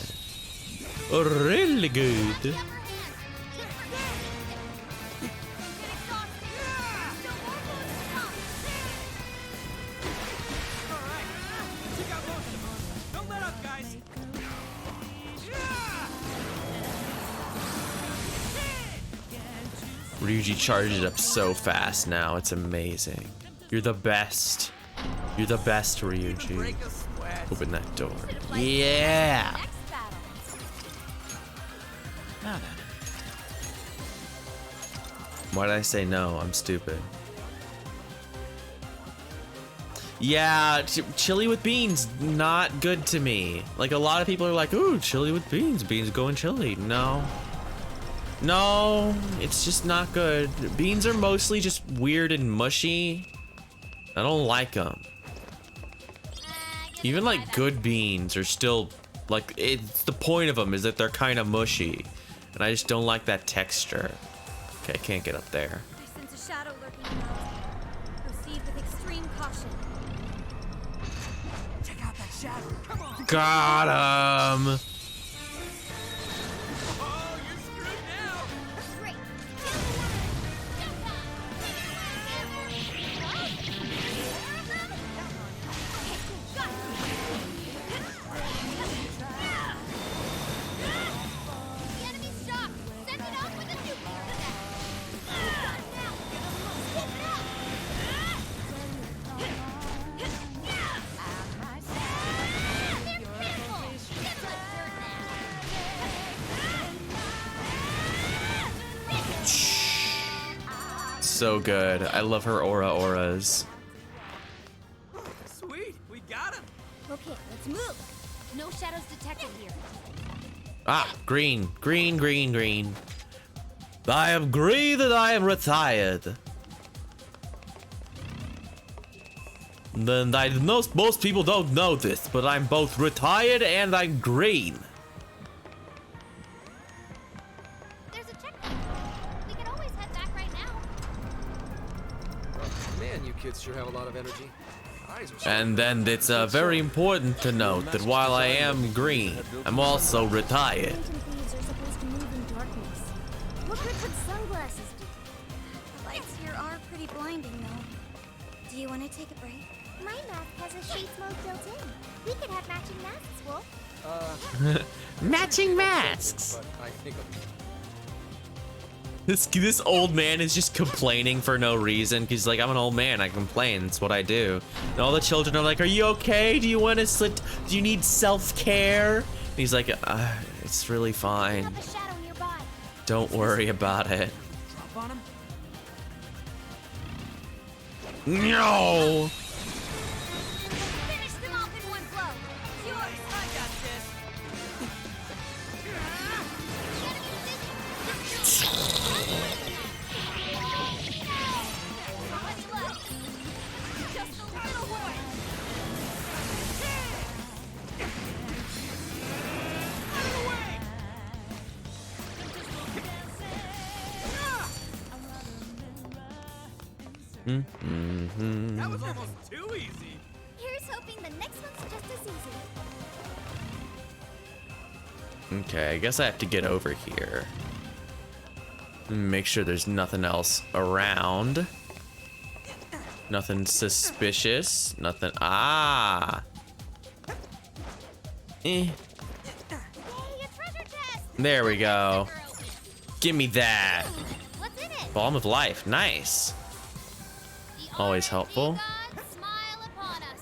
S1: Really good.
S2: the upper hand. Get exhausted. Still more moves to come.
S3: Alright, took out most of them. Don't let up, guys!
S1: Ryuji charges up so fast now. It's amazing. You're the best. You're the best, Ryuji.
S3: Break a sweat.
S1: Open that door. Yeah.
S2: Next battle.
S1: Why did I say no? I'm stupid. Yeah, chili with beans, not good to me. Like, a lot of people are like, ooh, chili with beans. Beans go in chili. No. No, it's just not good. Beans are mostly just weird and mushy. I don't like them. Even like good beans are still like, it's the point of them is that they're kind of mushy, and I just don't like that texture. Okay, I can't get up there.
S2: I sense a shadow lurking around. Proceed with extreme caution.
S3: Check out that shadow. Come on!
S1: Got him.
S3: Oh, you're screwed now!
S2: Great.
S1: so good. I love her auras.
S5: Sweet, we got him.
S2: Okay, let's move. No shadows detected here.
S1: Ah, green. I agree that I am retired. Then I know most people don't know this, but I'm both retired and I'm green.
S2: There's a checkpoint. We could always head back right now.
S4: Man, you kids sure have a lot of energy. Eyes are
S1: And then it's very important to note that while I am green, I'm also retired.
S6: Phantom thieves are supposed to move in darkness. What good would sunglasses do?
S2: The lights here are pretty blinding, though. Do you want to take a break? My mask has a shades mode built in. We could have matching masks, Wolf.
S1: Matching masks.
S4: but I think
S1: This old man is just complaining for no reason. He's like, I'm an old man. I complain. It's what I do. And all the children are like, are you okay? Do you want to slit? Do you need self-care? And he's like, it's really fine.
S2: Up a shadow nearby.
S1: Don't worry about it.
S5: Drop on him.
S1: No.
S2: Finish them off in one blow. It's yours.
S5: I got this.
S2: Just a little more.
S5: That was almost too easy.
S2: Here's hoping the next one's just as easy.
S1: Okay, I guess I have to get over here. Make sure there's nothing else around. Nothing suspicious. Nothing. Ah. Eh.
S2: Yay, a treasure chest!
S1: There we go. Give me that.
S2: What's in it?
S1: Balm of life. Nice.
S2: The
S1: Always
S2: RNG
S1: helpful.
S2: gods smile upon us.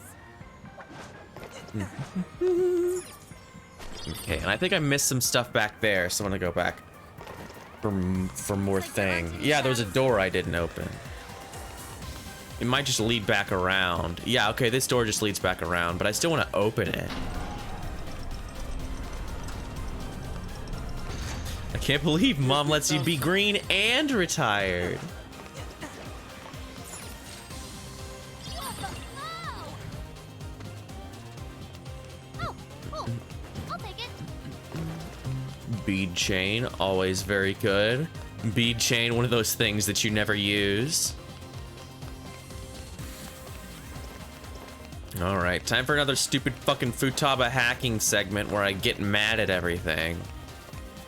S1: Okay, and I think I missed some stuff back there, so I'm gonna go back for more thing. Yeah, there was a door I didn't open. It might just lead back around. Yeah, okay, this door just leads back around, but I still want to open it. I can't believe Mom lets you be green and retired.
S2: Oh, cool. I'll take it.
S1: Bead chain, always very good. Bead chain, one of those things that you never use. All right, time for another stupid fucking Futaba hacking segment where I get mad at everything.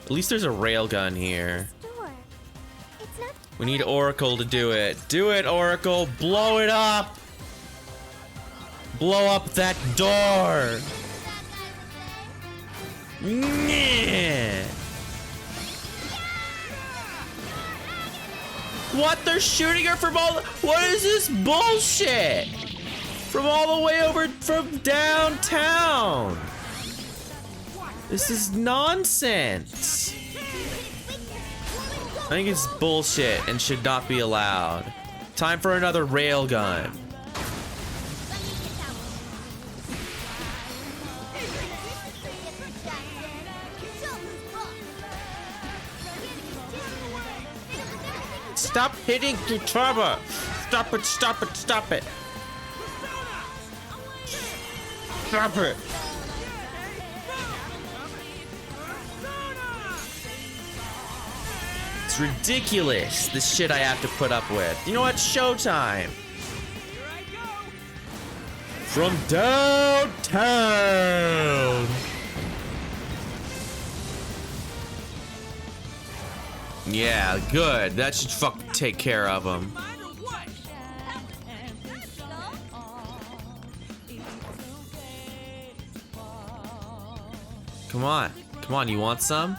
S1: At least there's a railgun here.
S2: Door. It's not.
S1: We need Oracle to do it. Do it, Oracle. Blow it up. Blow up that door. Yeah. What? They're shooting her from all. What is this bullshit? From all the way over from downtown. This is nonsense. I think it's bullshit and should not be allowed. Time for another railgun. Stop hitting Futaba. Stop it, stop it, stop it. Stop it. It's ridiculous, this shit I have to put up with. You know what? Showtime. From downtown. Yeah, good. That should fucking take care of them. Come on. Come on, you want some?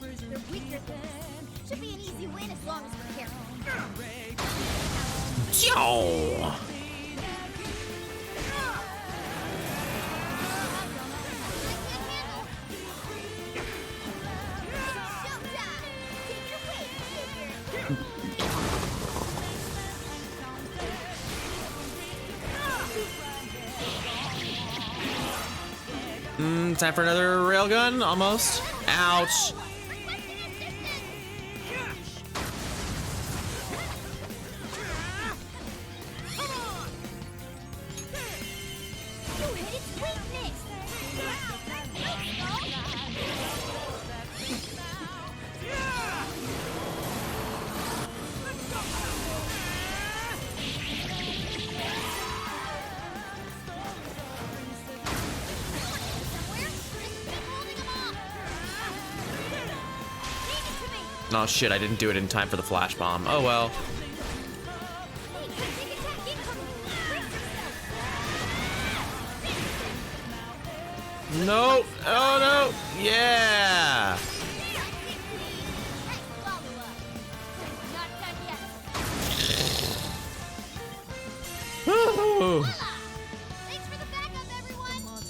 S2: They're weaker things. Should be an easy win as long as we're careful.
S1: Yo! Time for another railgun, almost. Ouch. Oh shit, I didn't do it in time for the flash bomb. Oh well. No! Oh no! Yeah! Woo-hoo.
S2: Thanks for the backup, everyone.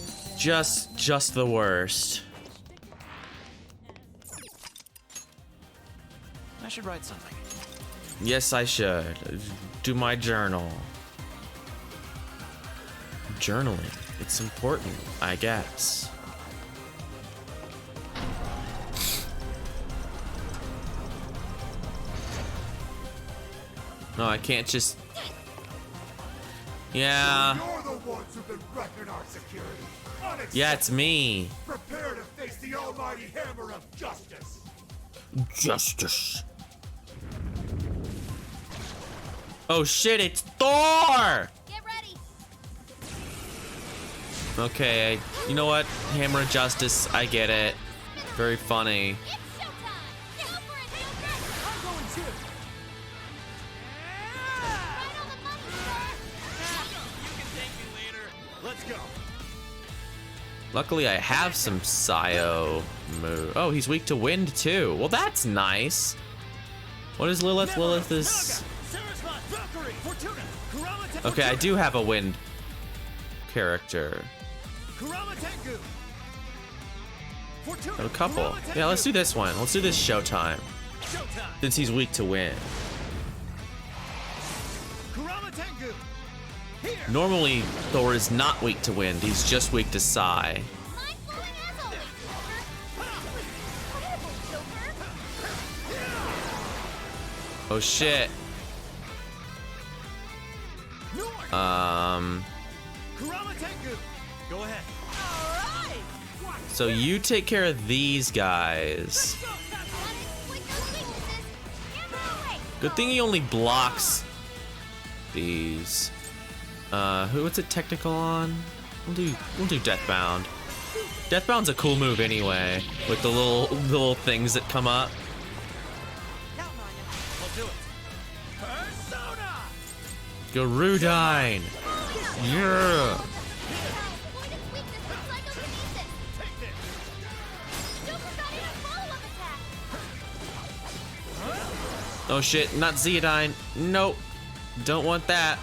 S1: Just the worst.
S3: I should write something.
S1: Yes, I should. Do my journal. Journaling. It's important, I guess. No, I can't just... Yeah.
S9: You're the ones who've been wrecking our security.
S1: Yeah, it's me.
S9: Prepare to face the almighty hammer of justice.
S1: Justice. Oh shit, it's Thor!
S2: Get ready.
S1: Okay, you know what? Hammer of Justice, I get it. Very funny.
S2: It's showtime. Go for it, Joker.
S5: I'm going too.
S2: Right on the money,
S3: You can thank me later. Let's go.
S1: Luckily, I have some Sio move. Oh, he's weak to wind too. Well, that's nice. What is Lilith? Lilith is... Okay, I do have a wind character. I have a couple. Yeah, let's do this one. Let's do this Showtime. Since he's weak to wind. Normally, Thor is not weak to wind. He's just weak to Psy.
S2: mind blowing as always, Joker. Incredible, Joker.
S1: Oh shit.
S3: Go ahead.
S1: So you take care of these guys. Good thing he only blocks these. What's it technical on? We'll do Deathbound. Deathbound's a cool move anyway, with the little things that come up.
S3: I'll do it. Persona!
S1: Garudine! Yeah! Oh shit, not Zeodine. Nope. Don't want that.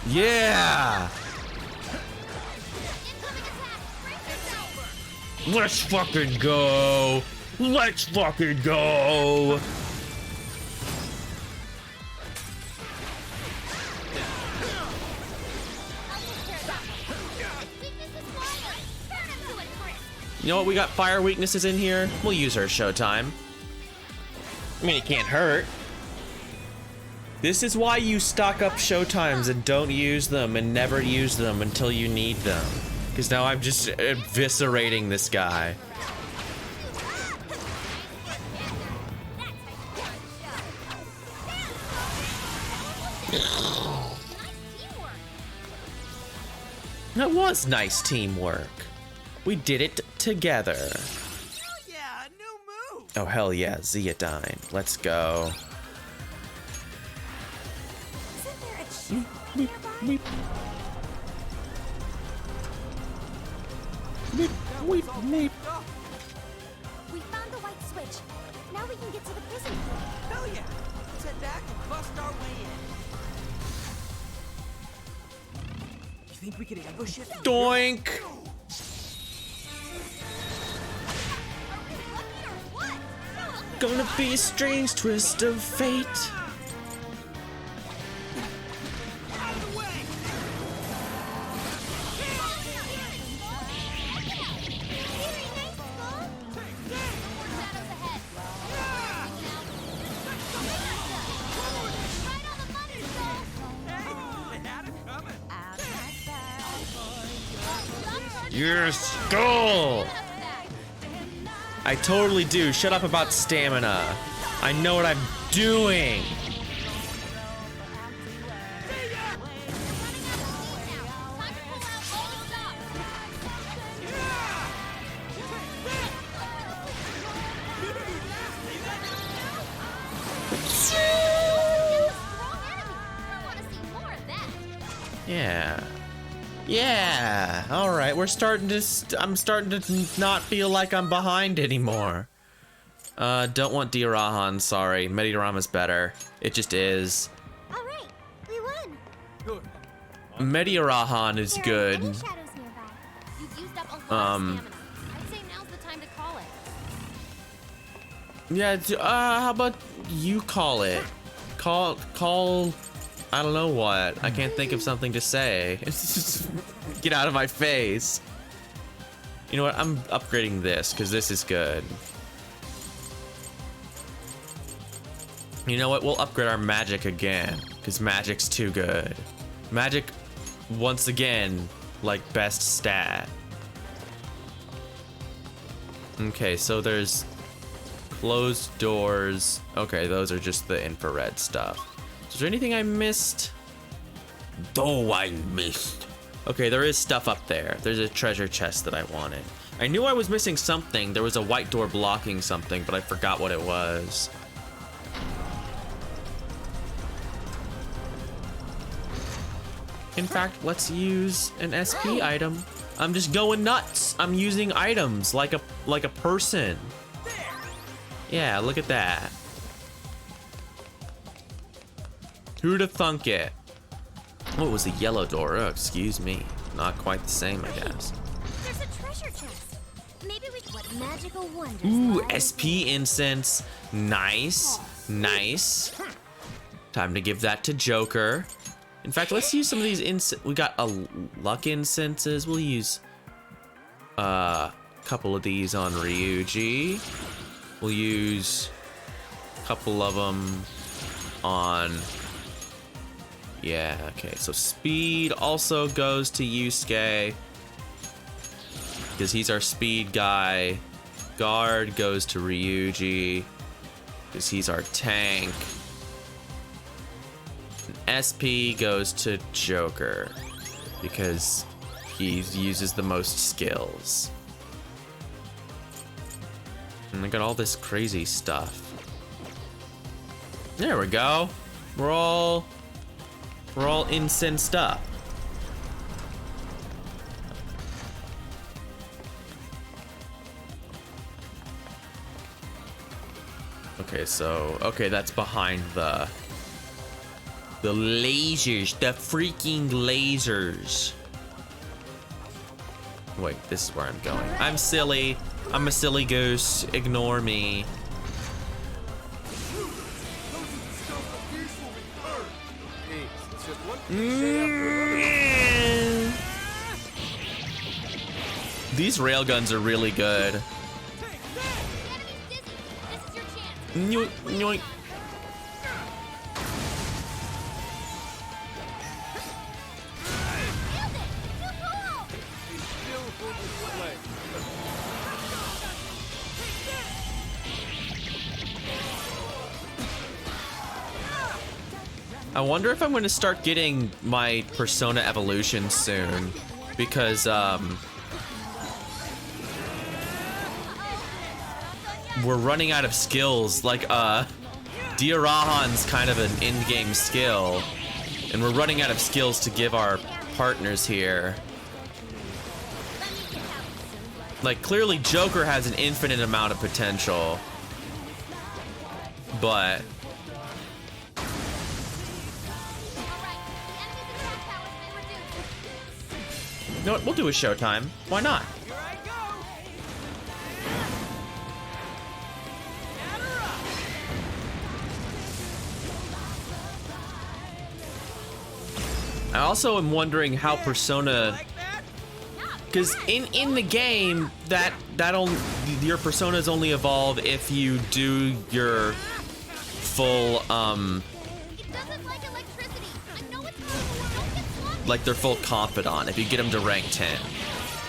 S1: Yeah! Let's fucking go! Let's fucking go! You know what? We got fire weaknesses in here. We'll use her Showtime. I mean, it can't hurt. This is why you stock up Showtimes and don't use them and never use them until you need them. Because now I'm just eviscerating this guy. That was nice teamwork. We did it together.
S3: Hell yeah, a new move.
S1: Oh hell yeah, Zeodine. Let's go.
S2: Isn't there a ship nearby? We found the white switch. Now we can get to the prison.
S5: Hell yeah. Let's head back and bust our way in. You think we could ambush it?
S1: Doink! Gonna be a strange twist of fate. Your skull! I totally do. Shut up about stamina. I know what I'm doing. Yeah. Yeah. All right. We're starting to. I'm starting to not feel like I'm behind anymore. Don't want Dirahan. Sorry. Mediorama's better. It just is.
S2: All right, we won.
S4: Good.
S1: Mediorahan is
S2: There
S1: good.
S2: aren't any shadows nearby.
S7: You've used up a lot of stamina. I'd say now's the time to call it.
S1: Yeah. How about you call it? Call. I don't know what. I can't think of something to say. Get out of my face. You know what? I'm upgrading this because this is good. You know what? We'll upgrade our magic again because magic's too good. Magic, once again, like best stat. Okay, so there's closed doors. Okay, those are just the infrared stuff. Is there anything I missed? I missed. Okay, there is stuff up there. There's a treasure chest that I wanted. I knew I was missing something. There was a white door blocking something, but I forgot what it was. In fact, let's use an SP item. I'm just going nuts. I'm using items like a person. Yeah, look at that. Who'd have thunk it? Oh, it was a yellow door. Oh, excuse me. Not quite the same, I guess.
S2: There's a treasure chest. Maybe we what magical wonders.
S1: Ooh,
S2: lie
S1: SP incense. Nice. Nice. Time to give that to Joker. In fact, let's use some of these incense. We got a luck incenses. We'll use a couple of these on Ryuji. We'll use a couple of them on... Yeah, okay. So speed also goes to Yusuke because he's our speed guy. Guard goes to Ryuji because he's our tank. And SP goes to Joker because he uses the most skills. And I got all this crazy stuff. There we go. We're all incensed up. Okay, so that's behind the lasers, the freaking lasers. Wait, this is where I'm going. I'm silly. I'm a silly goose. Ignore me. These railguns are really good. Yoink. I wonder if I'm going to start getting my Persona evolution soon, because we're running out of skills. Like Dirahan's kind of an in-game skill, and we're running out of skills to give our partners here. Like, clearly Joker has an infinite amount of potential, but you know what? We'll do a showtime. Why not? I also am wondering how Persona, because in the game your personas only evolve if you do your full like their full confidant, if you get them to rank 10.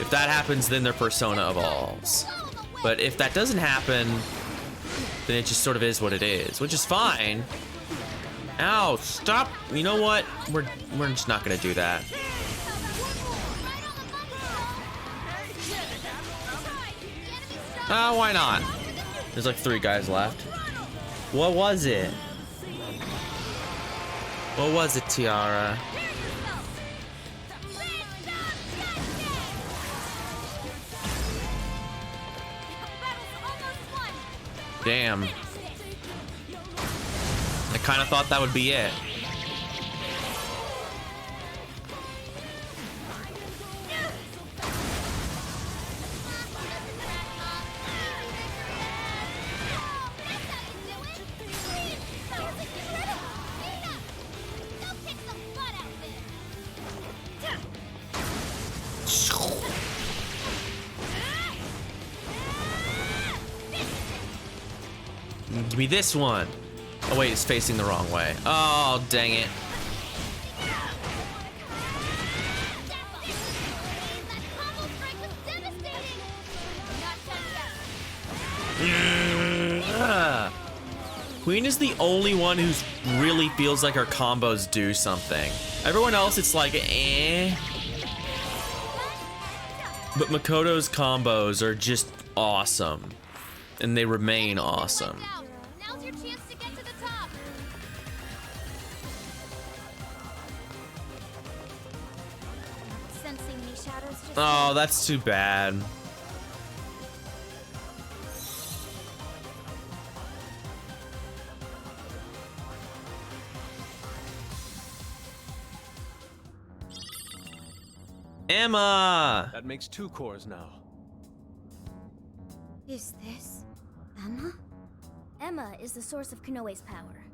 S1: If that happens, then their Persona evolves. But if that doesn't happen, then it just sort of is what it is, which is fine. Ow, stop. You know what? We're just not gonna do that. Why not? There's like 3 guys left. What was it? What was it, Tiara? Damn. I kind of thought that would be it. Give me this one. Oh wait, it's facing the wrong way. Oh, dang it. Queen is the only one who really feels like her combos do something. Everyone else, it's like, eh. But Makoto's combos are just awesome. And they remain awesome.
S2: Now's your chance to get to the top. Sensing any shadows just
S1: Oh, that's too bad. Emma!
S8: That makes 2 cores now.
S2: Is this Emma?
S6: Emma is the source of Konoe's power.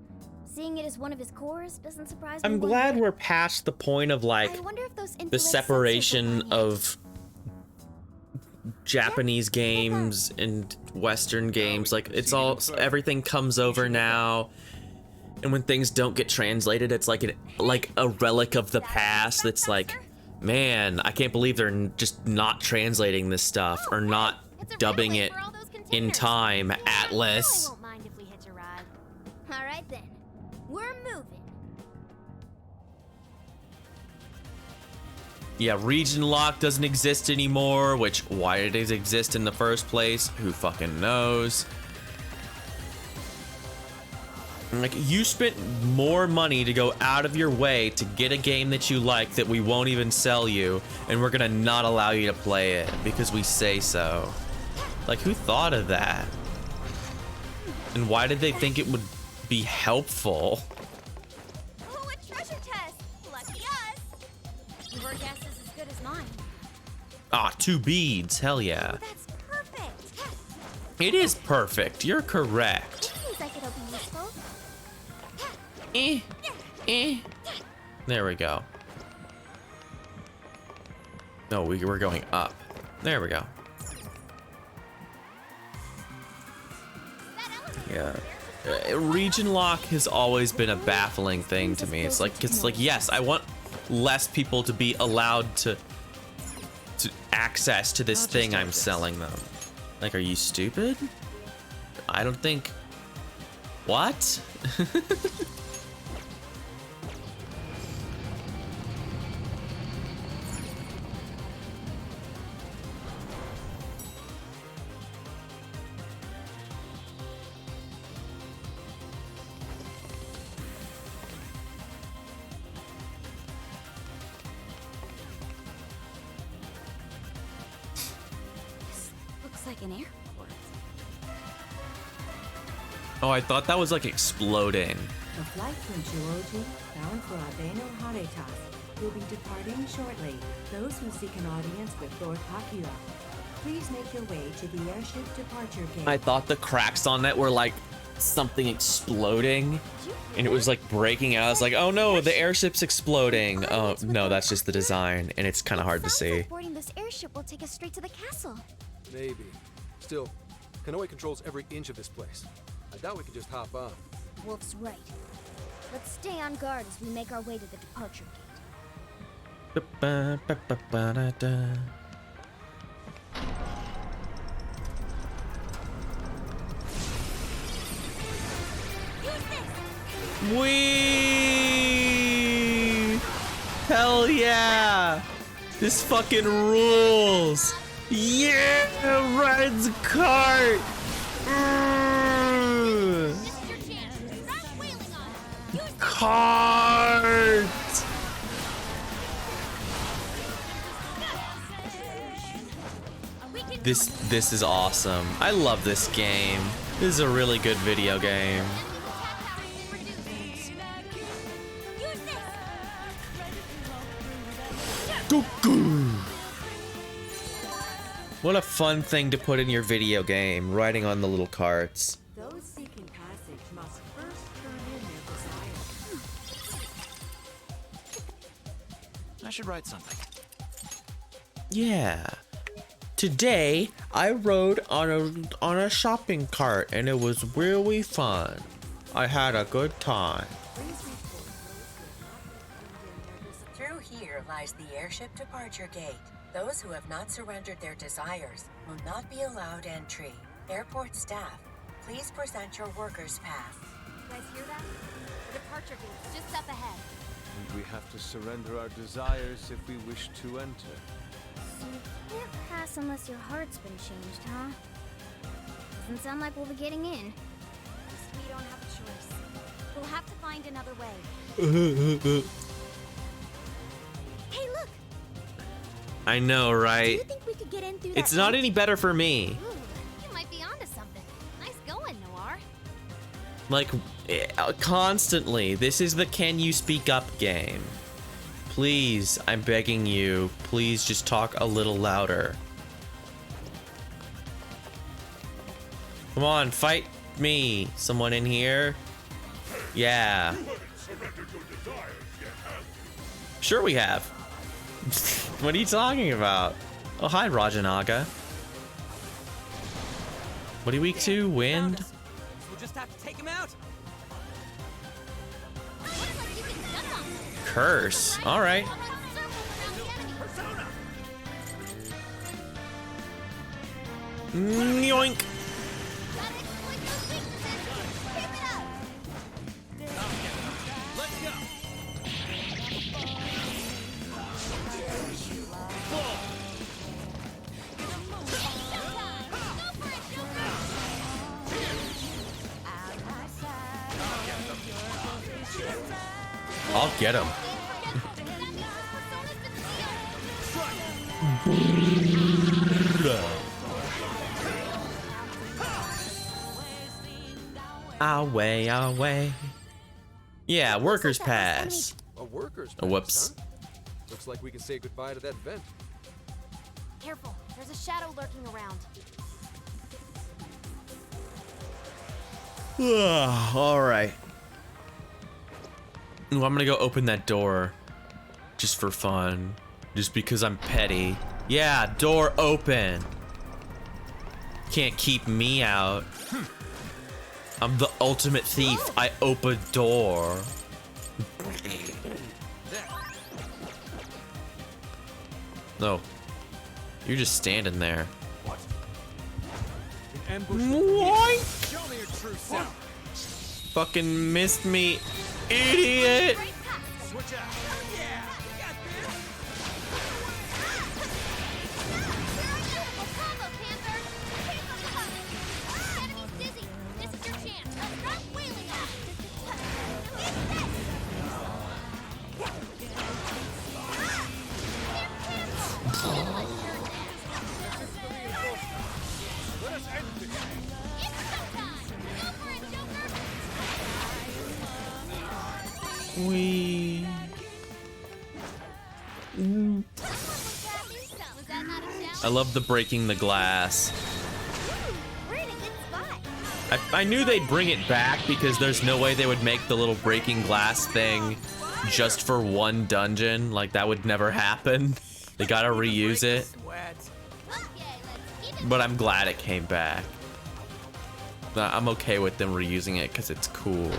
S6: Seeing it as one of his cores doesn't surprise me.
S1: I'm
S6: one
S1: glad
S6: bit.
S1: we're past the point of like
S2: I wonder if those
S1: the
S2: infrared
S1: separation
S2: sensors will
S1: of Japanese games and Western games. Like it's all, everything comes over now. And when things don't get translated, it's like a relic of the past that's like, man, I can't believe they're just not translating this stuff or not dubbing it in time, Atlas.
S2: I won't mind if we hitch a ride.
S6: All right then, we're moving.
S1: Yeah, region lock doesn't exist anymore, which why did it exist in the first place? Who fucking knows? Like, you spent more money to go out of your way to get a game that you like that we won't even sell you, and we're gonna not allow you to play it because we say so. Like, who thought of that? And why did they think it would be helpful?
S2: Oh, a treasure chest! Lucky us!
S6: Your guess is as good as mine.
S1: Ah, 2 beads, hell yeah.
S2: That's perfect!
S1: It is perfect, you're correct.
S2: Seems like it'll be useful.
S1: There we go. No, we're going up. There we go. Yeah. Region lock has always been a baffling thing to me. It's like, yes, I want less people to be allowed to access to this thing I'm selling them. Like, are you stupid? I don't think. What?
S2: Looks like an airport.
S1: Oh, I thought that was like exploding.
S10: The flight from Chuoji, bound for Abeno Haretas, will be departing shortly. Those who seek an audience with Lord Hakira, please make your way to the airship departure gate.
S1: I thought the cracks on it were like something exploding, and it was like breaking out. I was like, oh no, the airship's exploding. Oh no, that's just the design, and it's kind of hard to
S2: Sounds
S1: see.
S2: like boarding this airship will take us straight to the castle.
S4: Maybe. Still, Konoe controls every inch of this place. I doubt we can just hop on.
S6: Wolf's right. Let's stay on guard as we make our way to the departure gate.
S1: Wee! Hell yeah! This fucking rules! Yeah! Red's cart! Cart! This is awesome. I love this game. This is a really good video game. What a fun thing to put in your video game, riding on the little carts.
S10: Those seeking passage must first turn in their desire.
S4: I should write something.
S1: Yeah. Today, I rode on a shopping cart and it was really fun. I had a good time.
S10: Through here lies the airship departure gate. Those who have not surrendered their desires will not be allowed entry. Airport staff, please present your workers' pass.
S2: You guys hear that? The departure gate's just up ahead.
S8: And we have to surrender our desires if we wish to enter.
S6: So you can't pass unless your heart's been changed, huh? Doesn't sound like we'll be getting in.
S2: We don't have a choice. We'll have to find another way. Hey, look!
S1: I know,
S2: Do
S1: right?
S2: you think we could get in through that
S1: It's not
S2: gate?
S1: any better for me.
S2: Ooh, you might be onto something. Nice going, Noir.
S1: Like, constantly. This is the Can You Speak Up game. Please, I'm begging you, please just talk a little louder. Come on, fight me. Someone in here? Yeah. Sure we have. What are you talking about? Oh, hi, Rajanaga. What are you weak to? Wind?
S5: We'll just have to take him out.
S1: Curse. All right. Yoink. I'll get him. Away, away. Yeah, workers pass.
S4: A worker's
S1: Oh, whoops.
S4: pass, huh? Looks like we can say goodbye to that vent.
S2: Careful, there's a shadow lurking around.
S1: All right. Ooh, I'm gonna go open that door, just for fun, just because I'm petty. Yeah, door open. Can't keep me out. I'm the ultimate thief. I open door. No, you're just standing there. What?
S3: Show me your true self.
S1: Fucking missed me, idiot.
S3: Switch out. Yeah. Got this. Let us end this.
S1: We. I love the breaking the glass. I knew they'd bring it back because there's no way they would make the little breaking glass thing just for one dungeon. Like, that would never happen. They gotta reuse it. But I'm glad it came back. I'm okay with them reusing it because it's cool.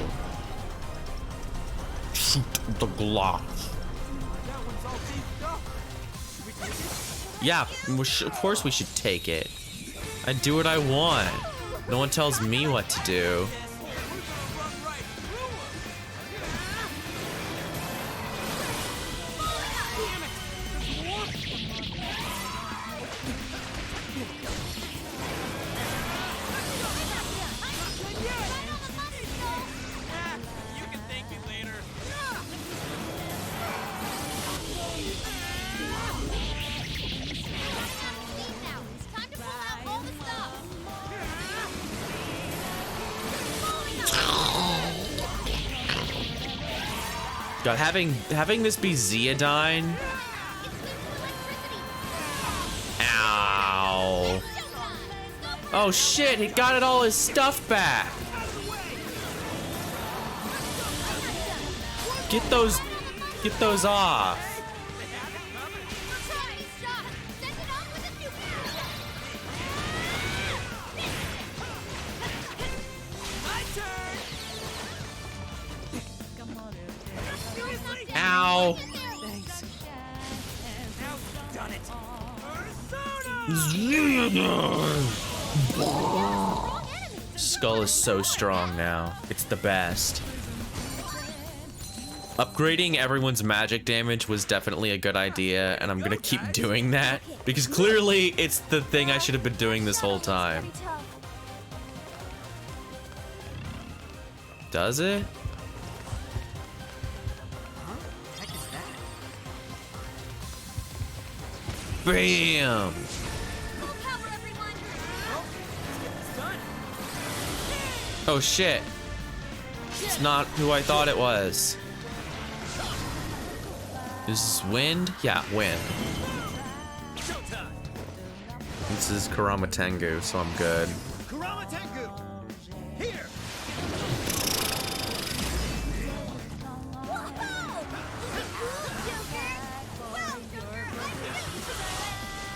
S1: Shoot the glass. Yeah, of course we should take it. I do what I want. No one tells me what to do. God, having this be Zeodyne. Ow. Oh shit, he got all his stuff back. Get those off. Ow.
S5: Thanks. Now done it.
S1: Skull is so strong now. It's the best. Upgrading everyone's magic damage was definitely a good idea, and I'm gonna keep doing that because clearly it's the thing I should have been doing this whole time. Does it?
S5: Heck is that?
S1: Bam! Oh shit. It's not who I thought it was. This is wind? Yeah, wind. This is Kurama Tengu, so I'm good.
S3: Kurama Tengu! Here!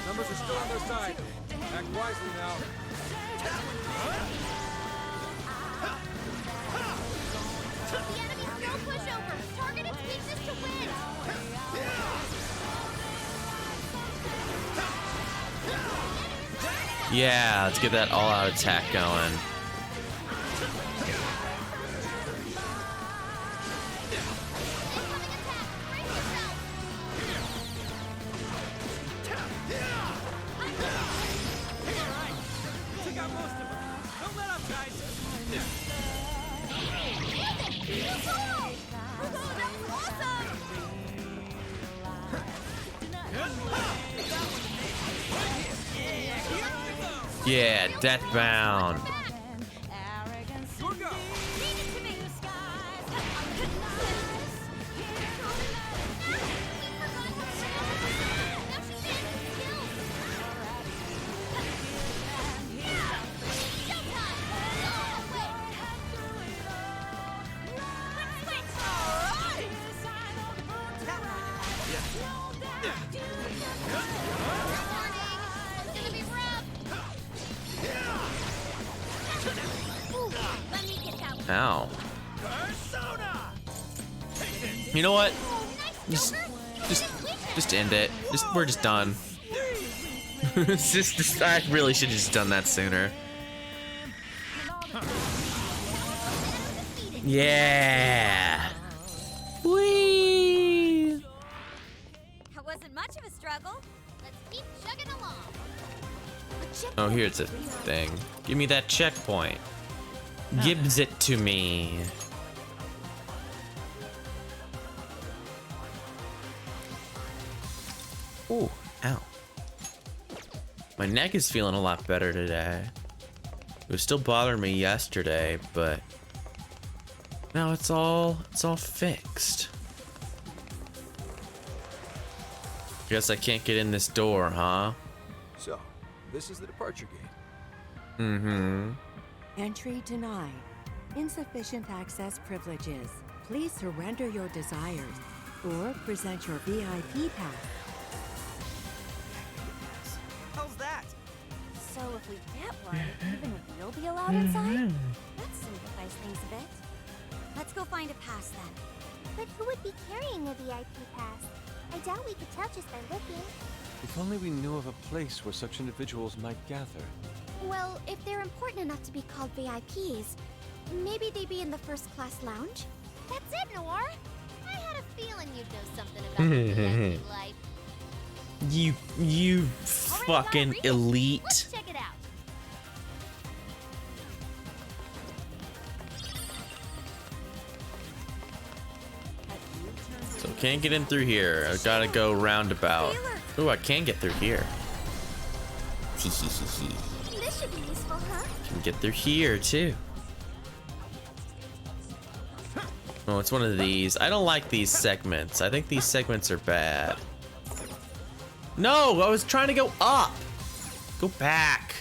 S4: Numbers are still on their side. Act wisely now.
S2: The enemy's no pushover. Target its weakness to win.
S1: Yeah, let's get that all-out attack going.
S5: Took out most of them. Don't let up, guys.
S1: Yeah, Deathbound. Ow. You know what? Just end it. We're just done. I really should have just done that sooner. Yeah. Whee.
S2: That wasn't much of a struggle. Let's keep chugging along.
S1: Oh, here's a thing. Give me that checkpoint. Gives it to me. Ooh, ow. My neck is feeling a lot better today. It was still bothering me yesterday, but now it's all fixed. Guess I can't get in this door, huh?
S4: So, this is the departure gate.
S1: Mm-hmm.
S10: Entry denied. Insufficient access privileges. Please surrender your desires or present your VIP pass.
S5: How's that?
S2: So if we get one, even we'll be allowed inside? That simplifies things a bit. Let's go find a pass then.
S11: But who would be carrying a VIP pass? I doubt we could tell just by looking.
S8: If only we knew of a place where such individuals might gather.
S11: Well, if they're important enough to be called VIPs, maybe they'd be in the first class lounge?
S2: That's it, Noir. I had a feeling you'd know something about the VIP life.
S1: You fucking
S2: Alright,
S1: elite.
S2: Let's check it out.
S1: So can't get in through here. I've got to go roundabout. Ooh, I can get through here.
S11: This should be useful, huh?
S1: Can get through here too. Oh, it's one of these. I don't like these segments. I think these segments are bad. No, I was trying to go up. Go back.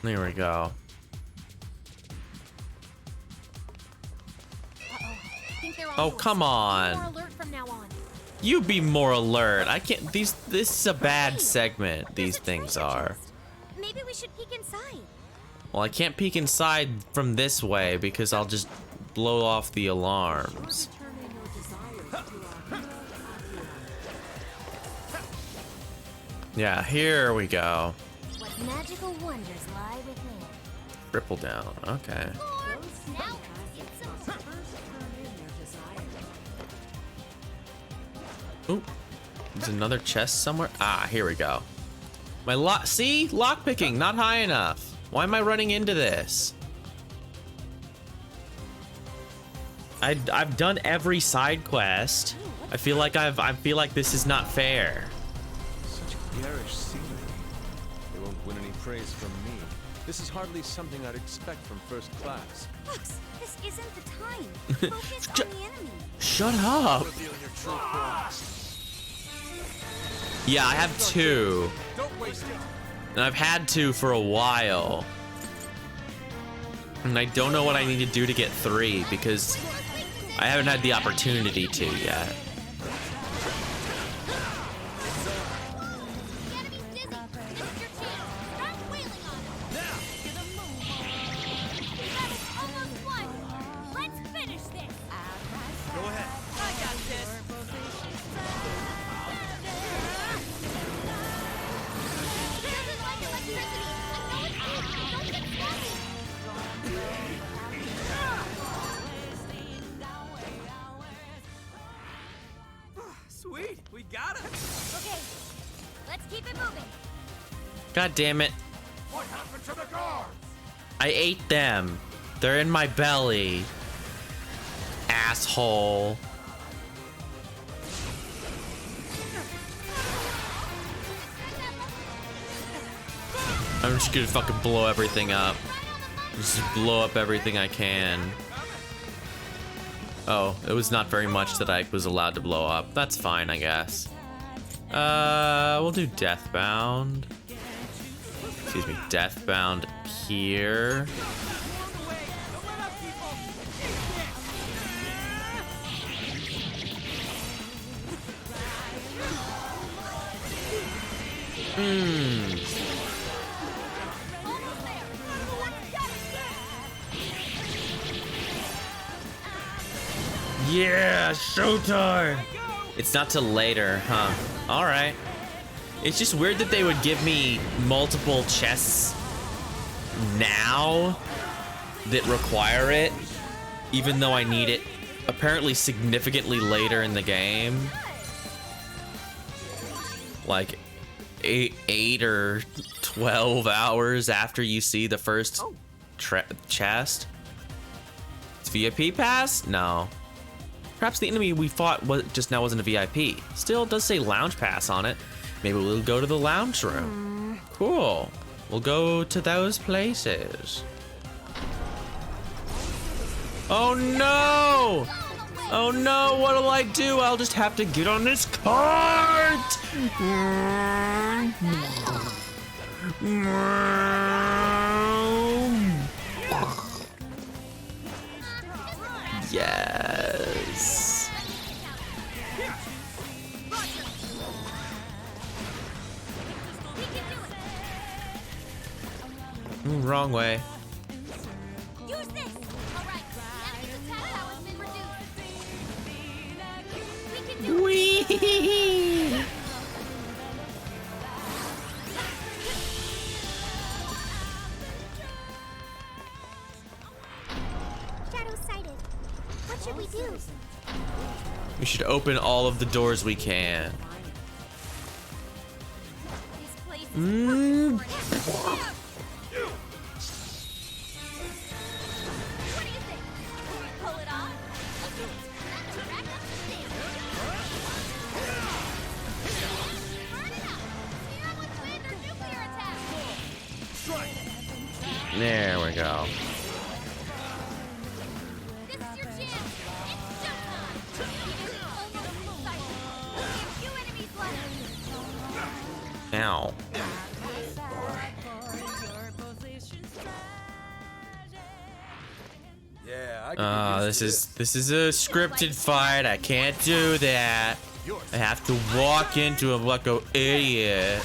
S1: There we go. Oh, come on. You be more alert. I can't. This is a bad segment. These things are.
S2: Maybe we should peek inside.
S1: Well, I can't peek inside from this way because I'll just blow off the alarms. Yeah, here we go.
S6: What magical wonders lie within?
S1: Ripple down. Okay.
S6: Now,
S1: Oop. There's another chest somewhere. Ah, here we go. My lock. See? Lock picking, not high enough. Why am I running into this? I've done every side quest. I feel like I feel like this is not fair.
S8: Such garish scenery. They won't win any praise from me. This is hardly something I'd expect from first class.
S2: Fox, this isn't the time. Focus on the enemy.
S1: Shut up. Yeah, I have 2.
S4: Don't waste it.
S1: And I've had 2 for a while. And I don't know what I need to do to get 3 because I haven't had the opportunity to yet.
S5: Sweet, we got it.
S2: Okay, let's keep it moving.
S1: God damn it.
S9: What happened to the guards?
S1: I ate them. They're in my belly. Asshole. I'm just gonna fucking blow everything up. Just blow up everything I can. Oh, it was not very much that I was allowed to blow up. That's fine, I guess. We'll do Deathbound. Excuse me, Deathbound here. Yeah, showtime! It's not till later, huh? Alright. It's just weird that they would give me multiple chests now that require it, even though I need it apparently significantly later in the game. Like 8 or 12 hours after you see the first chest. It's VIP pass? No. Perhaps the enemy we fought just now wasn't a VIP. Still, it does say lounge pass on it. Maybe we'll go to the lounge room. Cool. We'll go to those places. Oh no! Oh no, what'll I do? I'll just have to get on this cart! Yes. Wrong way.
S2: Use this. All right. The enemy's attack power's been reduced. We can do
S1: Whee!
S2: Shadow sighted. What should we do?
S1: We should open all of the doors we can.
S2: This place is perfect for it. What do you think? Can we pull it off? Let's do it. Rack up the stairs. Burn it up. Serum with wind or nuclear attack.
S1: There we go.
S2: This is your chance. It's showtime. It's almost decided. Only a few enemies left.
S1: Ow.
S4: Yeah, I can
S1: This is a scripted fight. I can't do that. I have to walk into him like an idiot.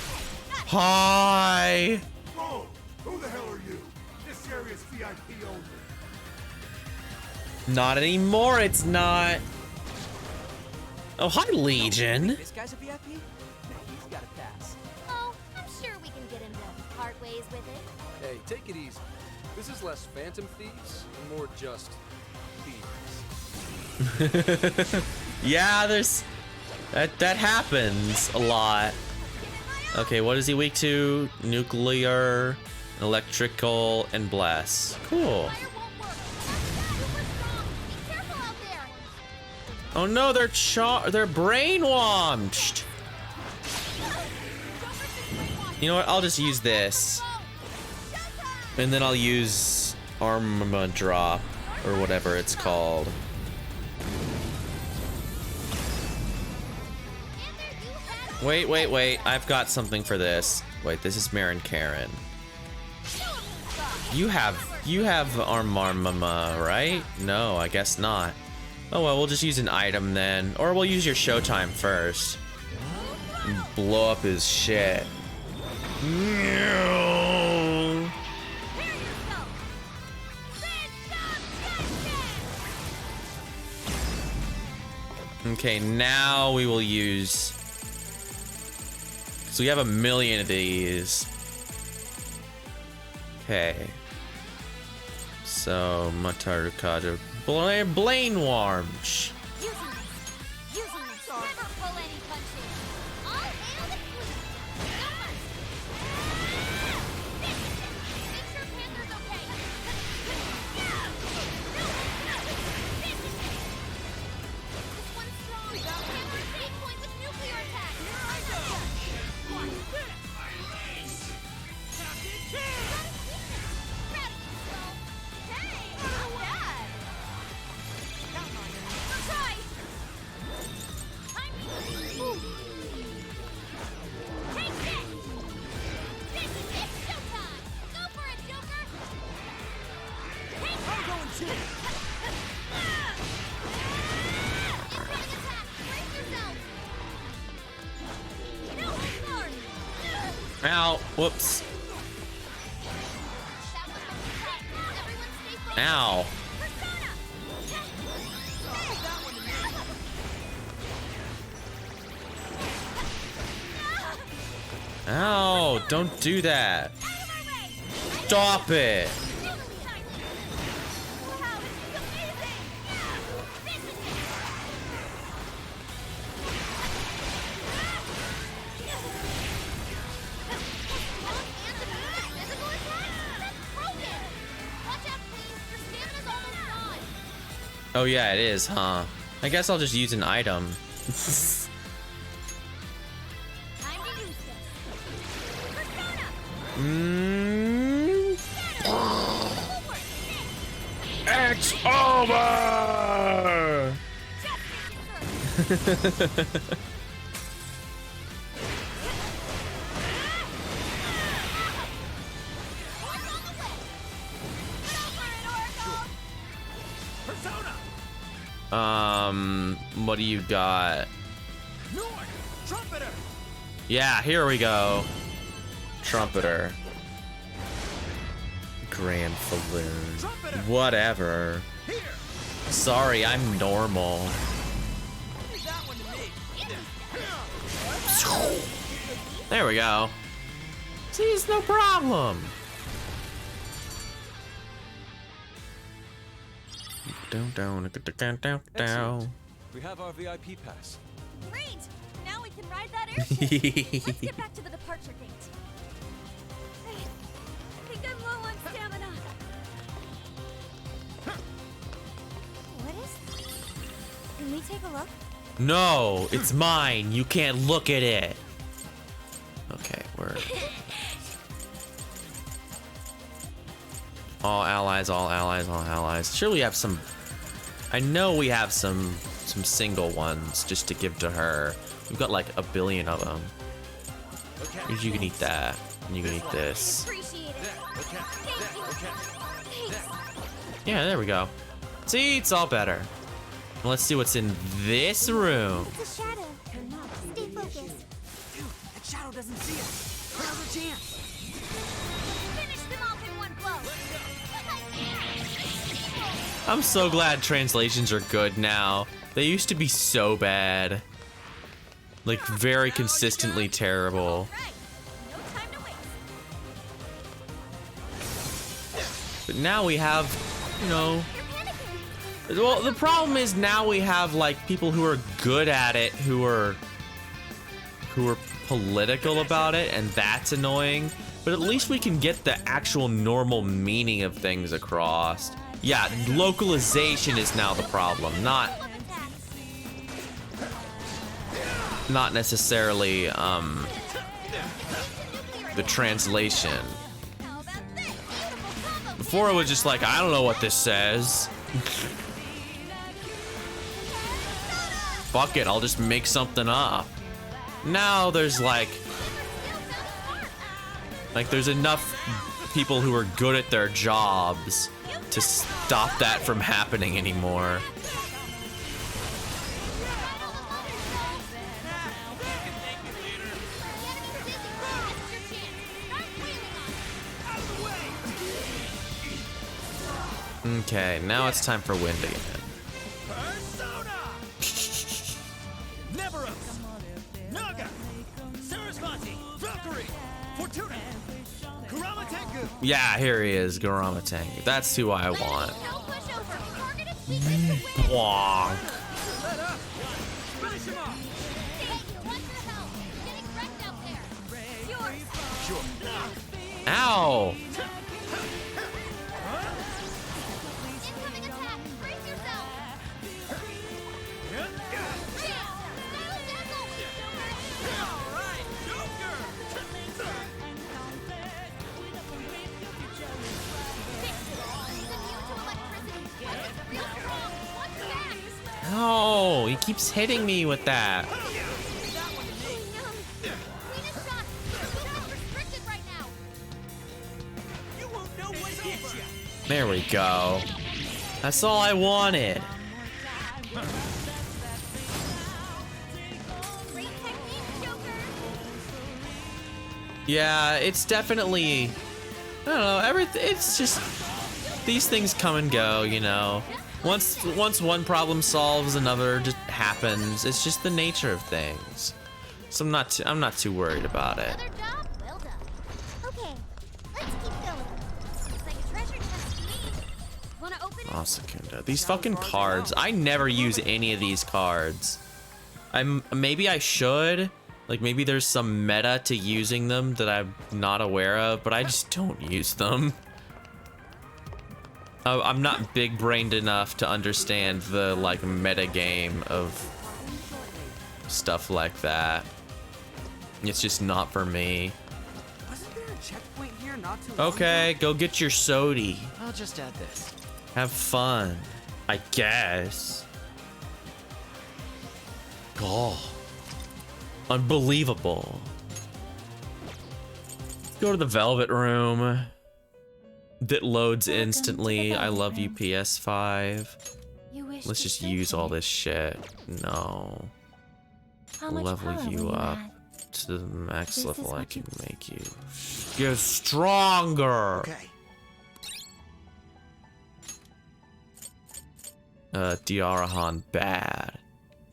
S1: Hi.
S9: Whoa! Who the hell are you? This area's VIP only.
S1: Not anymore. It's not. Oh, hi, Legion.
S5: This guy's a VIP? Nah, he's got a pass.
S2: Oh, I'm sure we can get him to part ways with it.
S4: Hey, take it easy. This is less Phantom Thieves and more just thieves.
S1: Yeah, there's that happens a lot. Okay, what is he weak to? Nuclear, electrical, and bless. Cool.
S2: Fire won't work. That's super strong. Be careful out there.
S1: Oh no, they're brainwashed. You know what? I'll just use this, and then I'll use Arma Drop or whatever it's called. Wait. I've got something for this. Wait, this is Marin Karen. You have Armama, right? No, I guess not. Oh well, we'll just use an item then. Or we'll use your Showtime first. And blow up his shit. Okay, now we will use... So we have 1,000,000 of these. Okay. So, Matarukada. Blaine Warmch.
S2: Using this. Never pull any punches. All hail the queen. This is it. Make sure Panther's okay. This is it. This one's strong. Panther's safe point with nuclear attack. Watch this. Gravity slow. Hey, not bad. Surprise! Take this! This is it, showtime! Go for it, Joker! Take that! I'm going to! Incoming attack! Brace yourself! No hold guard!
S1: Ow. Whoops.
S2: That was from the top. Everyone stay focused!
S1: Ow.
S2: Persona!
S1: Ow. Don't do that.
S2: Out of my way!
S1: Stop it.
S2: Wow, this is amazing! This is it! Physical attack? That's broken! Watch out, please! Your stamina's almost gone!
S1: Oh yeah, it is, huh? I guess I'll just use an item.
S2: Time to use this! Persona!
S1: It's over! What do you got?
S5: Trumpeter!
S1: Yeah, here we go. Trumpeter. Grand Falloon. Whatever. Sorry, I'm normal.
S5: Leave that one to me.
S1: There we go. See, it's no problem. Down.
S8: Excellent. We have our VIP pass.
S2: Great! Now we can ride that airship! Let's get back to the departure gate. I think I'm low on stamina. What is this? Can we take a look?
S1: No, it's mine. You can't look at it. Okay, we're all allies. Sure, we have some I know we have some single ones just to give to her. We've got like a billion of them. You can eat that, and you can eat this.
S2: Appreciate it. Thanks.
S1: Yeah, there we go. See, it's all better. Let's see what's in this room.
S2: It's a shadow. Stay focused.
S5: Dude, that shadow doesn't see us. Now's our chance.
S2: Finish them off in one blow.
S1: I'm so glad translations are good now. They used to be so bad. Like, very consistently terrible.
S2: Right. No time to waste.
S1: But now we have, you know...
S2: You're panicking.
S1: Well, the problem is now we have, like, people who are good at it, who are political about it, and that's annoying. But at least we can get the actual normal meaning of things across. Yeah, localization is now the problem, not necessarily the translation. Before it was just like, I don't know what this says. Fuck it, I'll just make something up. Now there's like there's enough people who are good at their jobs to stop that from happening anymore. Okay, now it's time for wind again.
S3: Never Naga, Sarasvati, Valkyrie, Fortuna, Kurama Tengu.
S1: Yeah, here he is, Garama Tengu. That's who I want.
S2: No push over. Targeted weakness to win.
S1: Bonk.
S3: Let up. Finish him off.
S2: Thank you. What's your help? Getting wrecked out there. Yours.
S3: Sure.
S1: Ow!
S2: Incoming attack. Brace yourself.
S1: No, he keeps hitting me with that. There we go. That's all I wanted. Yeah, it's definitely, I don't know, everything, it's just, these things come and go, you know. Once one problem solves, another just happens. It's just the nature of things. So I'm not too worried about it.
S2: Another job well done. Okay, let's keep going. Looks like a treasure chest to me. Wanna open it?
S1: Oh, Secunda. These fucking cards. I never use any of these cards. Maybe I should. Like, maybe there's some meta to using them that I'm not aware of, but I just don't use them. I'm not big-brained enough to understand the, like, meta game of stuff like that. It's just not for me.
S5: Wasn't there a checkpoint here not too long
S1: Okay,
S5: ago?
S1: go get your sody.
S5: I'll just add this.
S1: Have fun, I guess. Oh, unbelievable. Go to the Velvet Room. That loads instantly. I love you, PS5. Let's just use all this shit. No. Level you up to the max level I can make you. Get stronger.
S5: Okay.
S1: Diarahan bad.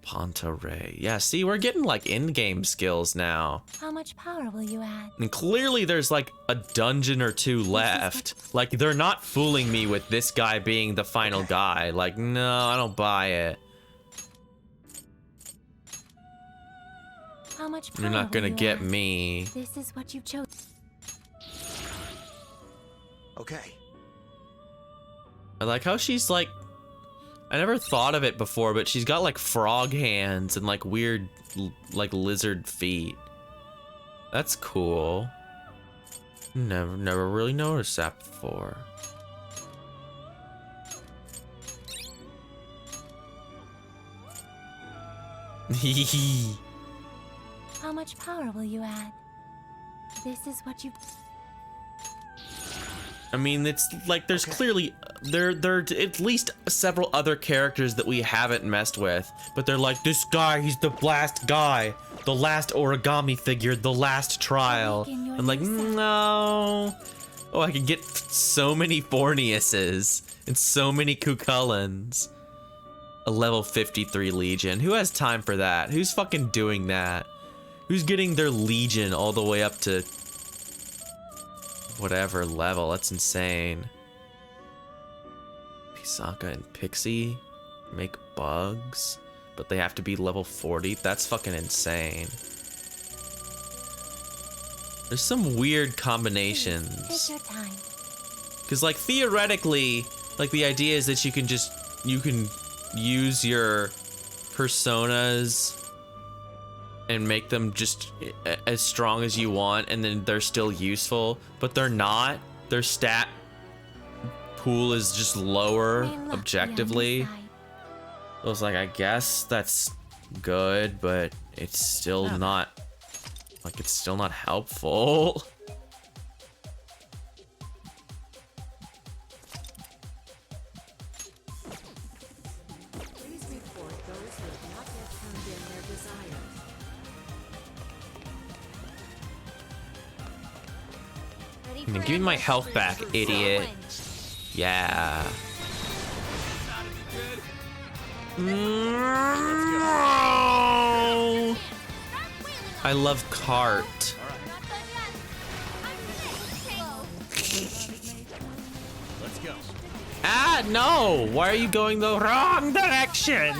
S1: Ponta-Ray. Yeah, see, we're getting like in-game skills now.
S11: How much power will you add?
S1: And clearly there's like a dungeon or two left. Like, they're not fooling me with this guy being the final guy. Like, no, I don't buy it.
S11: How much power
S1: You're not gonna
S11: will you
S1: get
S11: add?
S1: me.
S11: This is what you've chosen.
S5: Okay.
S1: I like how she's like, I never thought of it before, but she's got like frog hands and like weird like lizard feet. That's cool. Never really noticed that before.
S7: How much power will you add? This is what you...
S1: I mean, it's like there's clearly there are at least several other characters that we haven't messed with, but they're like, this guy, he's the last guy, the last origami figure, the last trial. I'm like, no. Oh, I can get so many Forniuses and so many Cucullins. A level 53 Legion. Who has time for that? Who's fucking doing that? Who's getting their Legion all the way up to whatever level? That's insane. Pisaka and Pixie make bugs, but they have to be level 40. That's fucking insane. There's some weird combinations.
S7: Take your time.
S1: Cause like theoretically, like the idea is that you can use your personas and make them just as strong as you want, and then they're still useful, but they're not. Their stat pool is just lower objectively. I was like, I guess that's good, but it's still not, like, it's still not helpful.
S10: Please report those who have not yet turned in their desires.
S1: I mean, give me my health back, idiot. Yeah. No! I love cart.
S8: Let's go.
S1: Ah, no! Why are you going the wrong direction?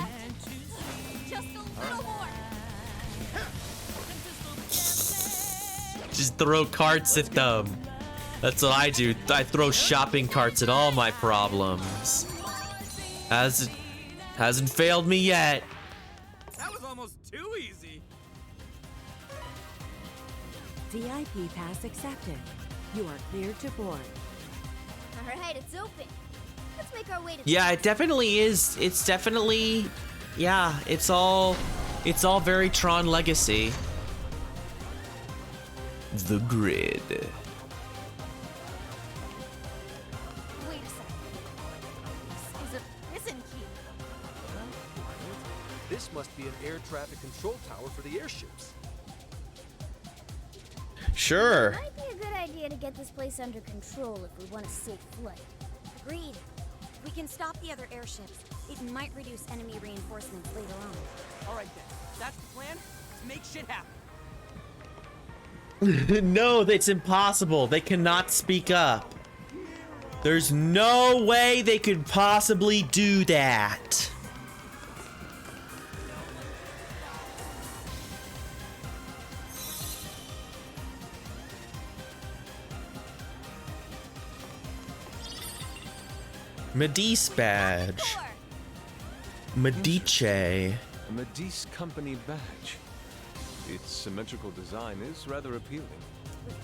S1: Just throw carts at them. That's what I do. I throw shopping carts at all my problems. Hasn't failed me yet.
S5: That was almost too easy.
S10: VIP pass accepted. You are cleared to board.
S6: Alright, it's open. Let's make our way to
S1: Yeah, it definitely is. It's definitely, yeah, it's all very Tron Legacy. The grid.
S2: Wait a second.
S7: This is a prison key.
S4: This must be an air traffic control tower for the airships.
S1: Sure.
S6: Might be a good idea to get this place under control if we want a safe flight.
S2: Agreed. We can stop the other airships. It might reduce enemy reinforcements later on.
S5: All right then. That's the plan. Let's make shit happen.
S1: No, that's impossible. They cannot speak up. There's no way they could possibly do that. Medice badge. Medice.
S8: A Medice company badge. Its symmetrical design is rather appealing.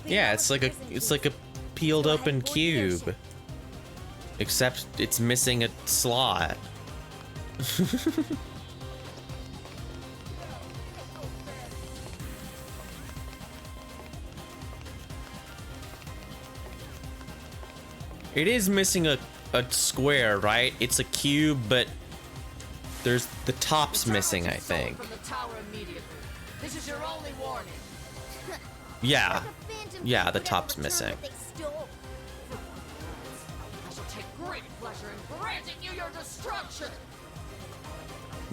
S1: Yeah, it's like a peeled open cube. Except it's missing a slot. It is missing a square, right? It's a cube, but there's the top's missing, I think.
S3: This is your only warning.
S1: Yeah. Yeah, the top's missing.
S3: I shall take great pleasure in granting you your destruction.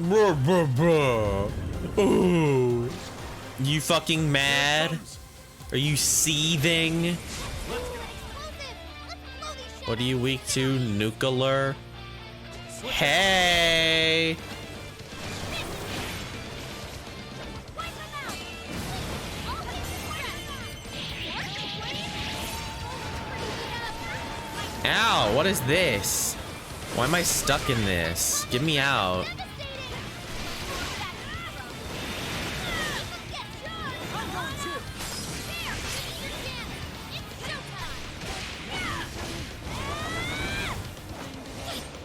S1: Bruh, bruh, bruh. Ooh. You fucking mad? Are you seething? What are you weak to? Nuclear? Hey! Ow, what is this? Why am I stuck in this? Get me out.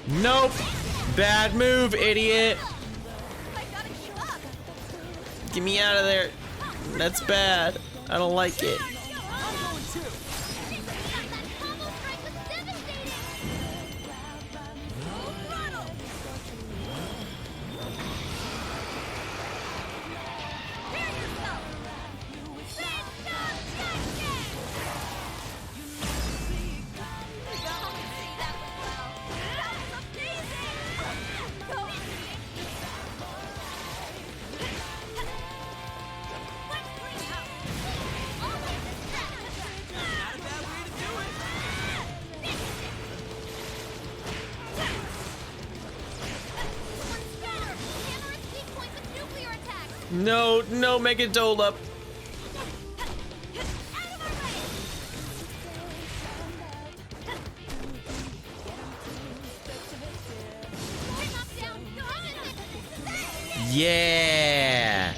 S1: Nope. Bad move, idiot. Get me out of there. That's bad. I don't like it. No, no, Megadola. Yeah.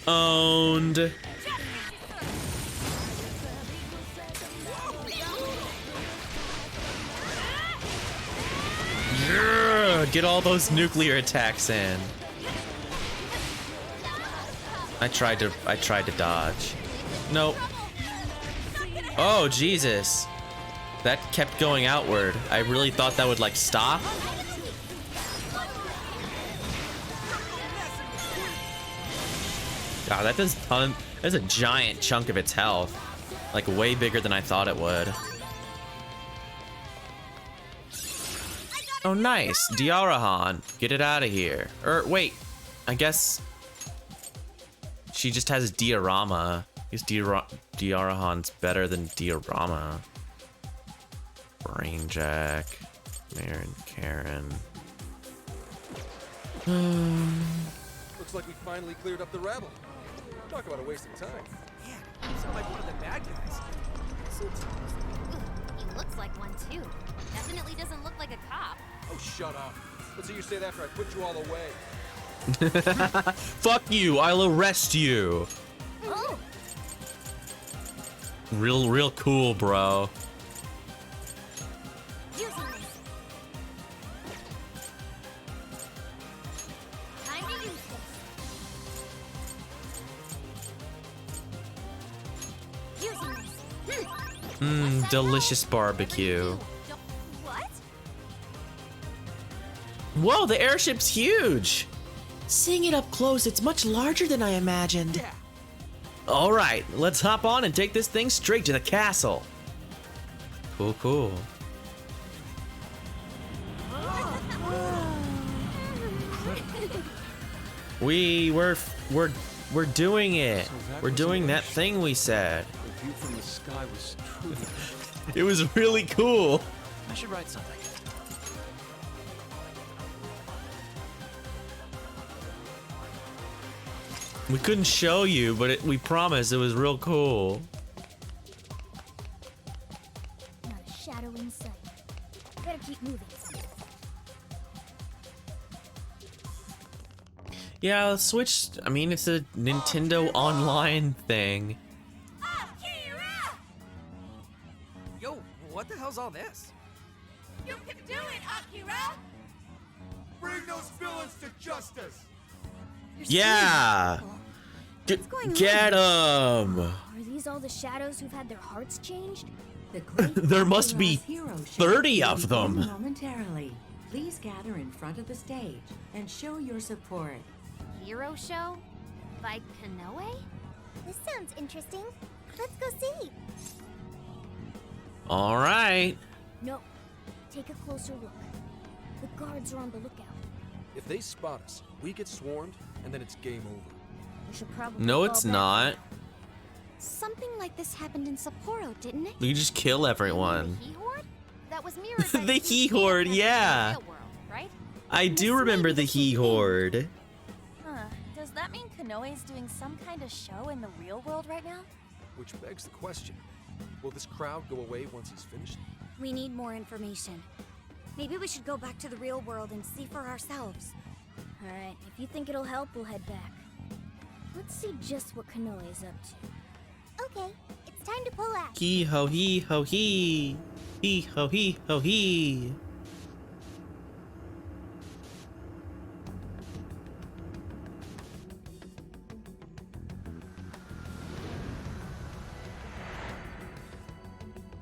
S1: Owned. Yeah. Get all those nuclear attacks in. I tried to dodge. Nope. Oh, Jesus. That kept going outward. I really thought that would like stop. God, that does ton. That's a giant chunk of its health. Like way bigger than I thought it would. Oh, nice. Diarahan. Get it out of here. Or wait, I guess she just has diorama. I guess Diarahan's better than diorama. Brainjack. Marin, Karen.
S4: Looks like we finally cleared up the rabble. Talk about a waste of time.
S5: Yeah, you sound like one of the bad guys.
S11: He looks like one too. Definitely doesn't look like a cop.
S4: Oh, shut up. Let's hear you say that after I put you all away.
S1: Fuck you, I'll arrest you.
S11: Oh.
S1: Real cool, bro.
S11: Using this. Time to use this. Using this.
S1: Delicious barbecue.
S11: What?
S1: Whoa, the airship's huge. Seeing it up close, it's much larger than I imagined.
S5: Yeah.
S1: All right, let's hop on and take this thing straight to the castle. Cool, cool. We're doing it.
S8: So that
S1: We're
S8: was
S1: doing
S8: an
S1: that
S8: airship.
S1: thing we said.
S8: The view from the sky was truly.
S1: It was really cool.
S5: I should write something.
S1: We couldn't show you, but we promised it was real cool.
S6: Not a shadow in sight. Better keep moving.
S1: Yeah, Switch, I mean, it's a Nintendo Online thing.
S5: Yo, what the hell's all this?
S3: You can do it, Akira!
S9: Bring those villains to justice!
S1: Yeah! Get 'em!
S6: Are these all the shadows who've had their hearts changed?
S10: The great
S1: There must be
S10: Akira's hero show
S1: 30
S10: will
S1: of
S10: begin
S1: them.
S10: Momentarily. Please gather in front of the stage and show your support.
S11: Hero show? By Kanoe?
S2: This sounds interesting. Let's go see.
S1: All right.
S6: No. Take a closer look. The guards are on the lookout.
S4: If they spot us, we get swarmed, and then it's game over.
S6: We should probably
S1: No,
S6: fall
S1: it's
S6: back.
S1: not.
S11: Something like this happened in Sapporo, didn't it?
S1: We just kill everyone.
S11: The He Horde? That was mirrored by
S1: The He Horde, yeah.
S11: in the real world, right?
S1: I do remember the He Horde.
S7: Huh. Does that mean Kanoe's doing some kind of show in the real world right now?
S4: Which begs the question, will this crowd go away once he's finished?
S2: We need more information. Maybe we should go back to the real world and see for ourselves.
S6: Alright, if you think it'll help, we'll head back. Let's see just what Kanoe is up to.
S2: Okay, it's time to pull out.
S1: Hee ho hee ho hee. Hee ho hee ho hee.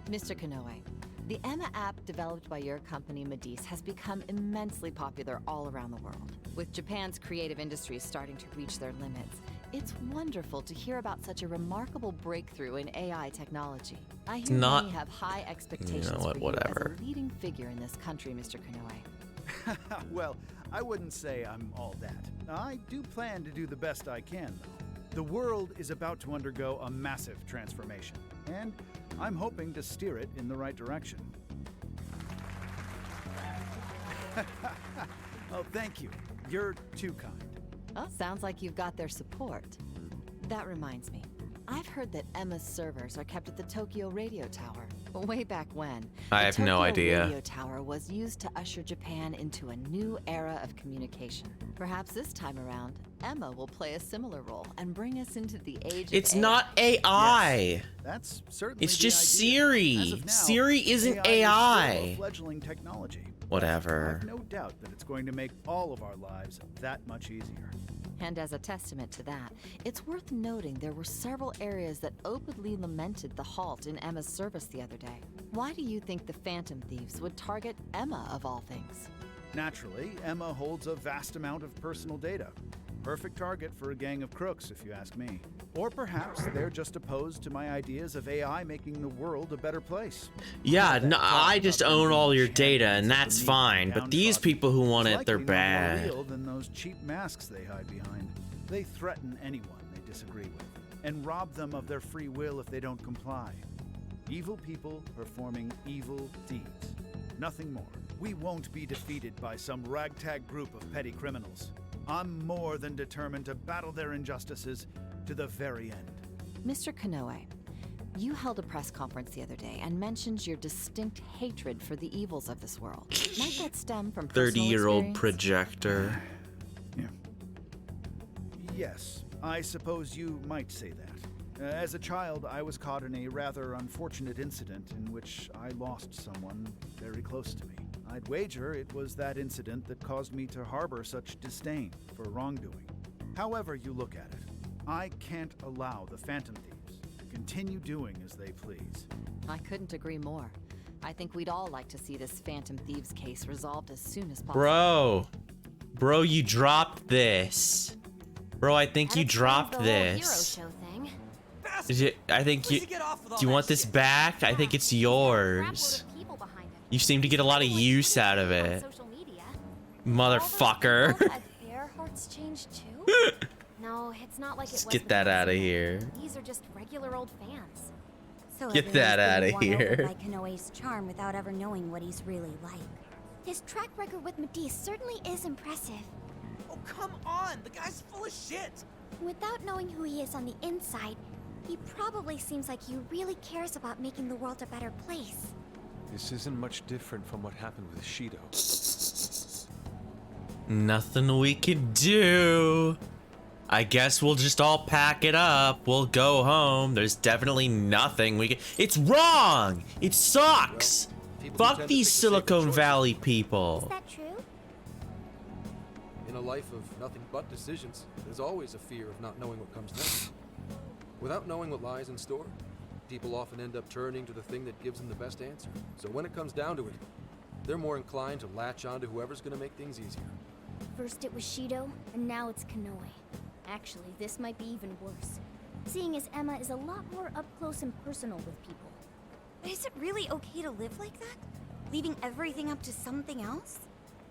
S12: Mr. Konoe, the Emma app developed by your company Medice has become immensely popular all around the world. With Japan's creative industries starting to reach their limits, it's wonderful to hear about such a remarkable breakthrough in AI technology. I hear
S1: not-
S12: many have high expectations
S1: You know what,
S12: for you
S1: whatever.
S12: as a leading figure in this country, Mr. Konoe.
S13: Well, I wouldn't say I'm all that. I do plan to do the best I can, though. The world is about to undergo a massive transformation, and I'm hoping to steer it in the right direction. Oh, thank you. You're too kind.
S12: Well, sounds like you've got their support. That reminds me. I've heard that Emma's servers are kept at the Tokyo Radio Tower. Way back when,
S1: I
S12: the
S1: have no
S12: Tokyo
S1: idea.
S12: Radio Tower was used to usher Japan into a new era of communication. Perhaps this time around, Emma will play a similar role and bring us into the age
S1: It's
S12: of
S1: not AI.
S13: That's certainly
S1: It's
S13: the
S1: just
S13: idea.
S1: Siri.
S13: As of now,
S1: Siri isn't
S13: AI. Is still
S1: AI.
S13: a fledgling technology.
S1: Whatever.
S13: I've no doubt that it's going to make all of our lives that much easier.
S12: And as a testament to that, it's worth noting there were several areas that openly lamented the halt in Emma's service the other day. Why do you think the Phantom Thieves would target Emma of all things?
S13: Naturally, Emma holds a vast amount of personal data. Perfect target for a gang of crooks, if you ask me. Or perhaps they're just opposed to my ideas of AI making the world a better place.
S1: Yeah, no, I just own all your data, and that's fine. But these people who want it, they're
S13: Likely no more
S1: bad.
S13: real than those cheap masks they hide behind. They threaten anyone they disagree with, and rob them of their free will if they don't comply. Evil people performing evil deeds. Nothing more. We won't be defeated by some ragtag group of petty criminals. I'm more than determined to battle their injustices to the very end.
S12: Mr. Konoe, you held a press conference the other day and mentioned your distinct hatred for the evils of this world. Might that stem from personal
S1: 30-year-old
S12: experience?
S1: projector.
S13: Yes, I suppose you might say that. As a child, I was caught in a rather unfortunate incident in which I lost someone very close to me. I'd wager it was that incident that caused me to harbor such disdain for wrongdoing. However you look at it, I can't allow the Phantom Thieves to continue doing as they please.
S12: I couldn't agree more. I think we'd all like to see this Phantom Thieves case resolved as soon as possible.
S1: Bro, you dropped this. Bro, I think you dropped this.
S11: Hero show thing.
S1: I think you. Do you want this back? I think it's yours. You seem to get a lot of use out of it, motherfucker.
S11: Their hearts changed too? No, it's not like it was.
S1: Just get that out of here.
S11: These are just regular old fans.
S2: So
S1: Get that
S2: everyone's
S1: outta
S2: being won over
S1: here.
S2: by Konoe's charm without ever knowing what he's really like.
S11: His track record with Medice certainly is impressive.
S5: Oh, come on! The guy's full of shit!
S11: Without knowing who he is on the inside, he probably seems like he really cares about making the world a better place.
S8: This isn't much different from what happened with Shido.
S1: Nothing we can do. I guess we'll just all pack it up. We'll go home. There's definitely nothing we can. It's wrong. It sucks.
S4: People
S1: Fuck
S4: tend to
S1: these
S4: make the safer
S1: Silicon
S4: choices.
S1: Valley people.
S11: Is that true?
S4: In a life of nothing but decisions, there's always a fear of not knowing what comes next. Without knowing what lies in store, people often end up turning to the thing that gives them the best answer. So when it comes down to it, they're more inclined to latch on to whoever's gonna make things easier.
S6: First it was Shido, and now it's Konoe. Actually, this might be even worse, seeing as Emma is a lot more up close and personal with people.
S2: But is it really okay to live like that? Leaving everything up to something else?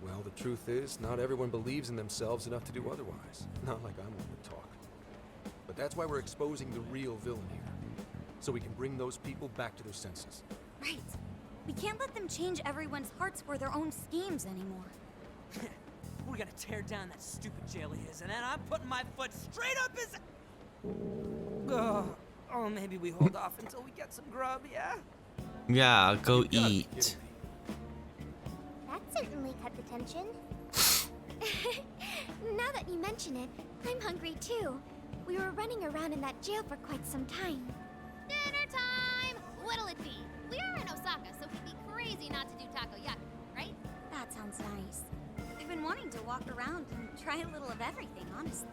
S4: Well, the truth is, not everyone believes in themselves enough to do otherwise. Not like I'm one to talk. But that's why we're exposing the real villain here. So we can bring those people back to their senses.
S2: Right. We can't let them change everyone's hearts for their own schemes anymore.
S5: We're gonna tear down that stupid jail he is, and then I'm putting my foot straight up his... Oh, maybe we hold off until we get some grub, yeah?
S1: Yeah, go
S4: You gotta be
S1: eat.
S4: kidding me.
S11: That certainly cut the tension. Now that you mention it, I'm hungry too. We were running around in that jail for quite some time.
S2: Dinner time! What'll it be? We are in Osaka, so it'd be crazy not to do takoyaki, right?
S11: That sounds nice.
S2: I've been wanting to walk around and try a little of everything, honestly.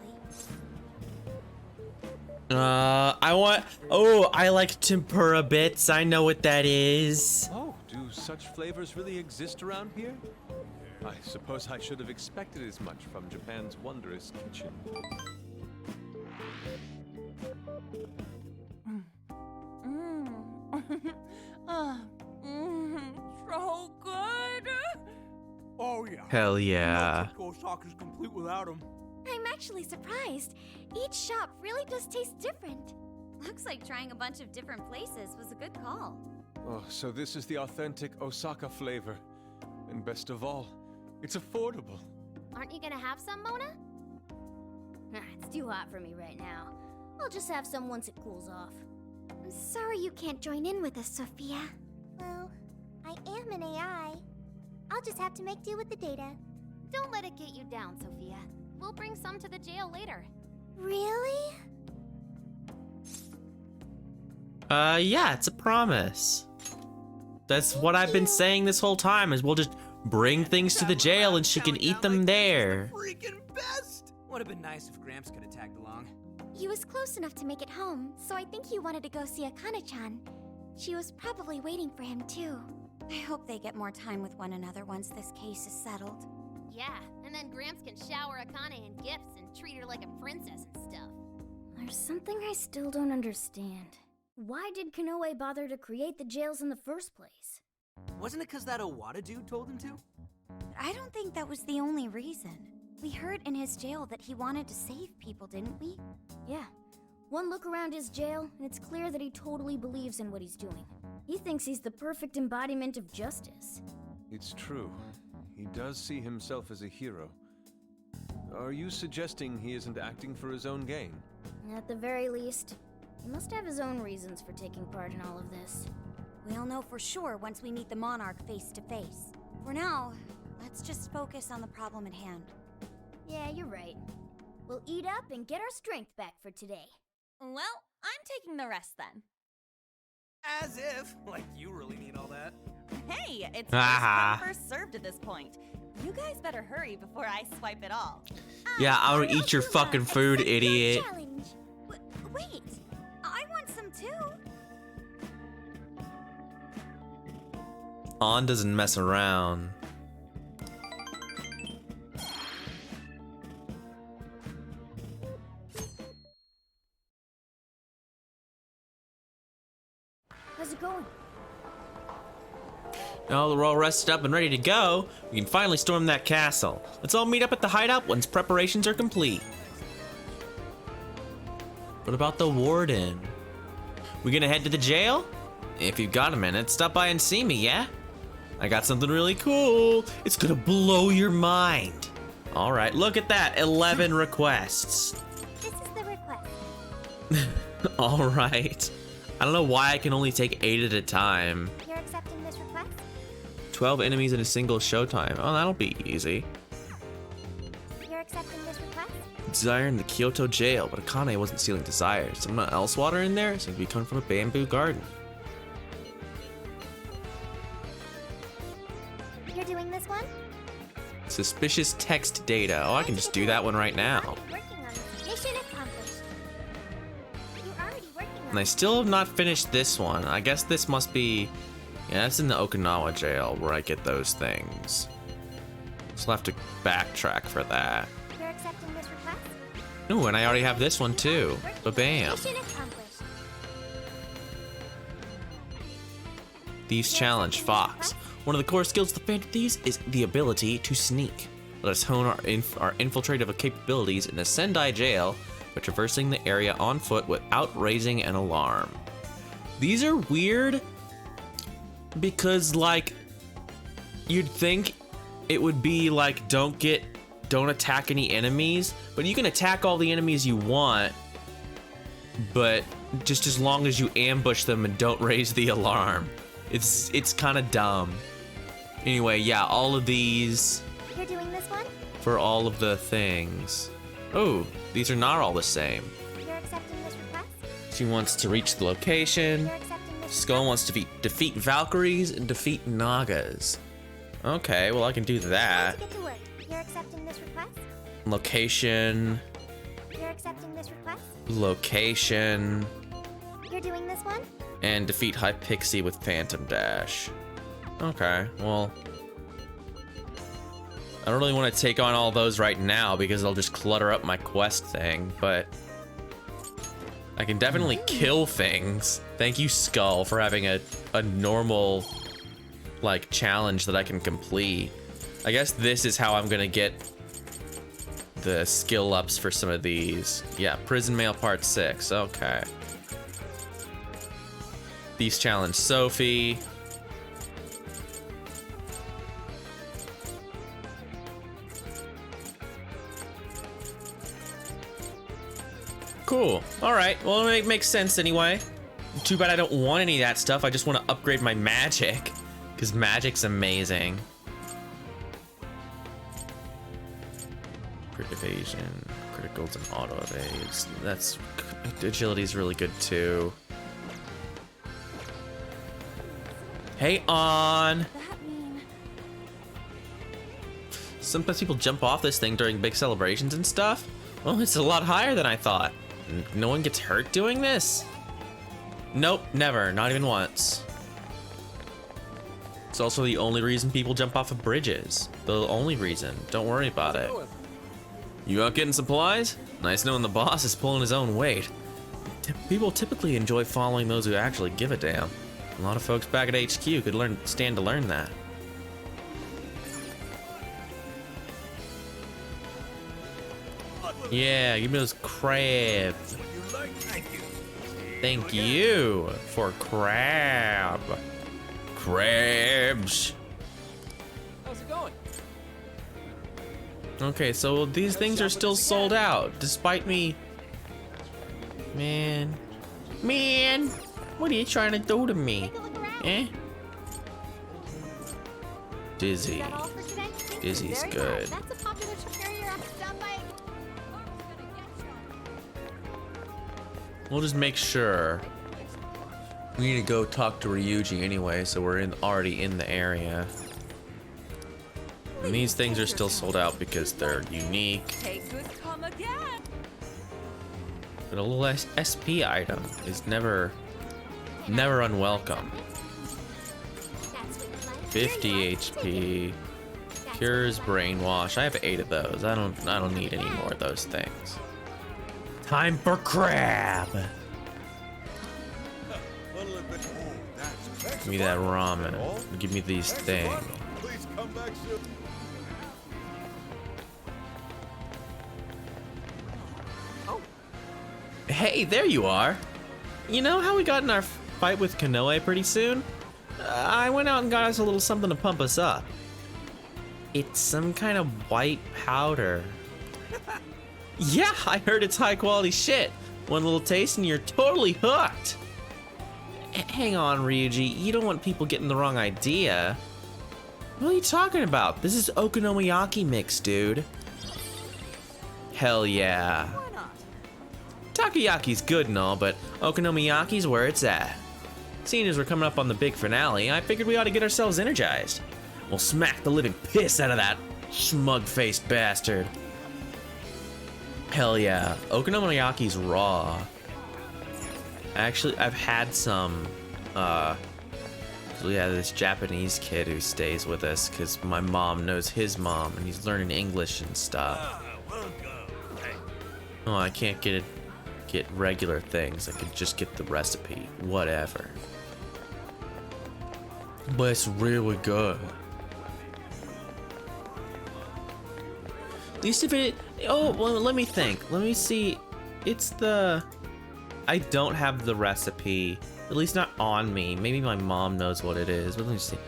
S1: I like tempura bits. I know what that is.
S8: Oh, do such flavors really exist around here? I suppose I should have expected as much from Japan's wondrous kitchen.
S3: So good. Oh yeah.
S1: Hell yeah.
S3: Osaka's complete without him.
S11: I'm actually surprised. Each shop really does taste different.
S2: Looks like trying a bunch of different places was a good call.
S8: Oh, so this is the authentic Osaka flavor. And best of all, it's affordable.
S6: Aren't you gonna have some, Mona? It's too hot for me right now. I'll just have some once it cools off.
S11: I'm sorry you can't join in with us, Sophia. Well, I am an AI. I'll just have to make do with the data.
S6: Don't let it get you down, Sophia. We'll bring some to the jail later.
S11: Really?
S1: Yeah, it's a promise. That's what I've been saying this whole time, is we'll just bring things to the jail and she can eat them there.
S5: Freaking best! Would have been nice if Gramps could have tagged along.
S11: He was close enough to make it home, so I think he wanted to go see Akane-chan. She was probably waiting for him too.
S2: I hope they get more time with one another once this case is settled.
S6: Yeah, and then Gramps can shower Akane in gifts and treat her like a princess and stuff. There's something I still don't understand. Why did Konoe bother to create the jails in the first place?
S5: Wasn't it because that Owada dude told him to?
S2: I don't think that was the only reason. We heard in his jail that he wanted to save people, didn't we?
S6: Yeah. One look around his jail, and it's clear that he totally believes in what he's doing. He thinks he's the perfect embodiment of justice.
S8: It's true. He does see himself as a hero. Are you suggesting he isn't acting for his own gain?
S6: At the very least, he must have his own reasons for taking part in all of this.
S2: We'll know for sure once we meet the Monarch face to face. For now, let's just focus on the problem at hand.
S6: Yeah, you're right. We'll eat up and get our strength back for today.
S7: Well, I'm taking the rest then.
S5: As if. Like, you really need all that.
S7: Hey, it's first come, first served at this point. You guys better hurry before I swipe it all.
S1: Yeah, I'll eat your fucking food, idiot.
S2: Challenge. Wait, I want some too.
S1: On doesn't mess around.
S6: How's it going?
S1: Now that we're all rested up and ready to go, we can finally storm that castle. Let's all meet up at the hideout once preparations are complete. What about the warden? We gonna head to the jail? If you've got a minute, stop by and see me, yeah? I got something really cool. It's gonna blow your mind. All right, look at that, 11 requests.
S11: This is the request.
S1: All right. I don't know why I can only take 8 at a time.
S11: You're accepting this request?
S1: 12 enemies in a single showtime. Oh, that'll be easy.
S11: You're accepting this request?
S1: Desire in the Kyoto jail, but Akane wasn't stealing desires. Someone else water in there? Seems to be coming from a bamboo garden.
S11: You're doing this one?
S1: Suspicious text data. Oh, I can just do that one right now.
S11: Working on this. Mission accomplished. You're already working on
S1: And I still have not finished this one. I guess this must be... Yeah, that's in the Okinawa jail where I get those things. So I'll have to backtrack for that.
S11: You're accepting this request?
S1: Ooh, and I already have this one too. Ba-bam.
S11: Mission accomplished.
S1: Thieves Challenge, Fox. One of the core skills of the Phantom Thieves is the ability to sneak. Let us hone our infiltrative capabilities in the Sendai jail by traversing the area on foot without raising an alarm. These are weird because, like, you'd think it would be like don't attack any enemies, but you can attack all the enemies you want, but just as long as you ambush them and don't raise the alarm. It's kind of dumb. Anyway, yeah, all of these
S11: You're doing this one?
S1: for all of the things. Oh, these are not all the same.
S11: You're accepting this request?
S1: She wants to reach the location.
S11: You're accepting this
S1: Skull wants to defeat Valkyries and defeat Nagas. Okay, well I can do that.
S11: Let's get to work. You're accepting this request?
S1: Location.
S11: You're accepting this request?
S1: Location.
S11: You're doing this one?
S1: And defeat Hypixie with Phantom Dash. Okay, well. I don't really want to take on all those right now because it'll just clutter up my quest thing, but I can definitely kill things. Thank you, Skull, for having a normal, like, challenge that I can complete. I guess this is how I'm gonna get the skill ups for some of these. Yeah, Prison Mail Part 6, okay. These challenge Sophie. Cool. Alright, well, it makes sense anyway. Too bad I don't want any of that stuff. I just want to upgrade my magic, because magic's amazing. Crit evasion, criticals, and auto evades. That's agility's really good too. Hey, On. Sometimes people jump off this thing during big celebrations and stuff. Well, it's a lot higher than I thought. No one gets hurt doing this? Nope, never, not even once. It's also the only reason people jump off of bridges. The only reason. Don't worry about it. You out getting supplies? Nice knowing the boss is pulling his own weight. People typically enjoy following those who actually give a damn. A lot of folks back at HQ could stand to learn that. Yeah, give me those crabs. Thank you for crab. Crabs.
S5: How's it going?
S1: Okay, so these things are still sold out, despite me. Man, what are you trying to do to me? Eh? Dizzy. Dizzy's good.
S11: That's a popular carrier up Sunlight.
S1: We'll just make sure. We need to go talk to Ryuji anyway, so we're already in the area. And these things are still sold out because they're unique. But a little SP item is never unwelcome. 50 HP. Cures brainwash. I have 8 of those. I don't need any more of those things. Time for crab. Give me that ramen. Give me these things. Hey, there you are. You know how we got in our fight with Konoe pretty soon? I went out and got us a little something to pump us up. It's some kind of white powder. Yeah, I heard it's high quality shit. One little taste and you're totally hooked. Hang on, Ryuji, you don't want people getting the wrong idea. What are you talking about? This is okonomiyaki mix, dude. Hell yeah. Takoyaki's good and all, but okonomiyaki's where it's at. Seeing as we're coming up on the big finale, I figured we ought to get ourselves energized. We'll smack the living piss out of that smug-faced bastard. Hell yeah, okonomiyaki's raw. Actually, I've had some, so yeah, this Japanese kid who stays with us because my mom knows his mom and he's learning English and stuff. Oh, I can't get regular things. I could just get the recipe, whatever. But it's really good. At least if it, oh, well, let me think. Let me see. It's the, I don't have the recipe, at least not on me. Maybe my mom knows what it is, but let me see.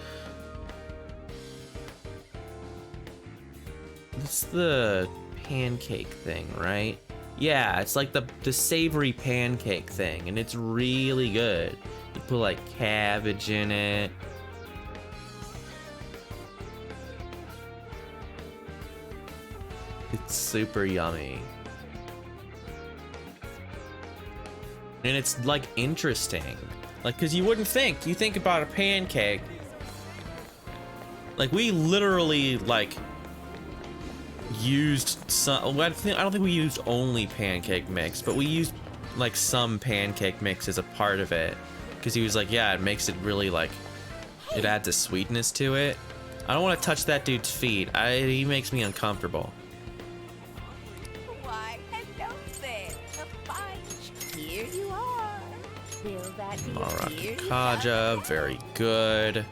S1: It's the pancake thing, right? Yeah, it's like the savory pancake thing, and it's really good. You put like cabbage in it. It's super yummy. And it's like interesting. Like, cause you wouldn't think, you think about a pancake. Like we literally like used some. I don't think we used only pancake mix, but we used like some pancake mix as a part of it, because he was like, yeah, it makes it really like, it adds a sweetness to it. I don't want to touch that dude's feet. He makes me uncomfortable.
S7: Why, hello there. Here you are. Feel that
S1: Maracutaja, very good.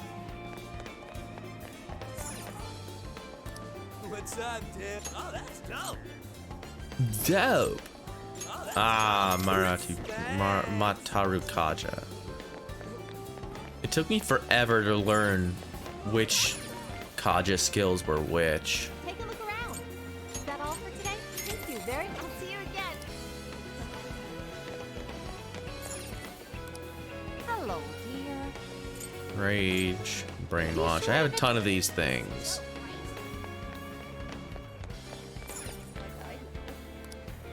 S3: What's up, dude? Oh, that's dope.
S1: Dope. Matarukaja. It took me forever to learn which Kaja skills were which.
S7: Take a look around. Is that all for today? Thank you very much. I'll see you again. Hello, dear.
S1: Rage, brainwash. I have a ton of these things.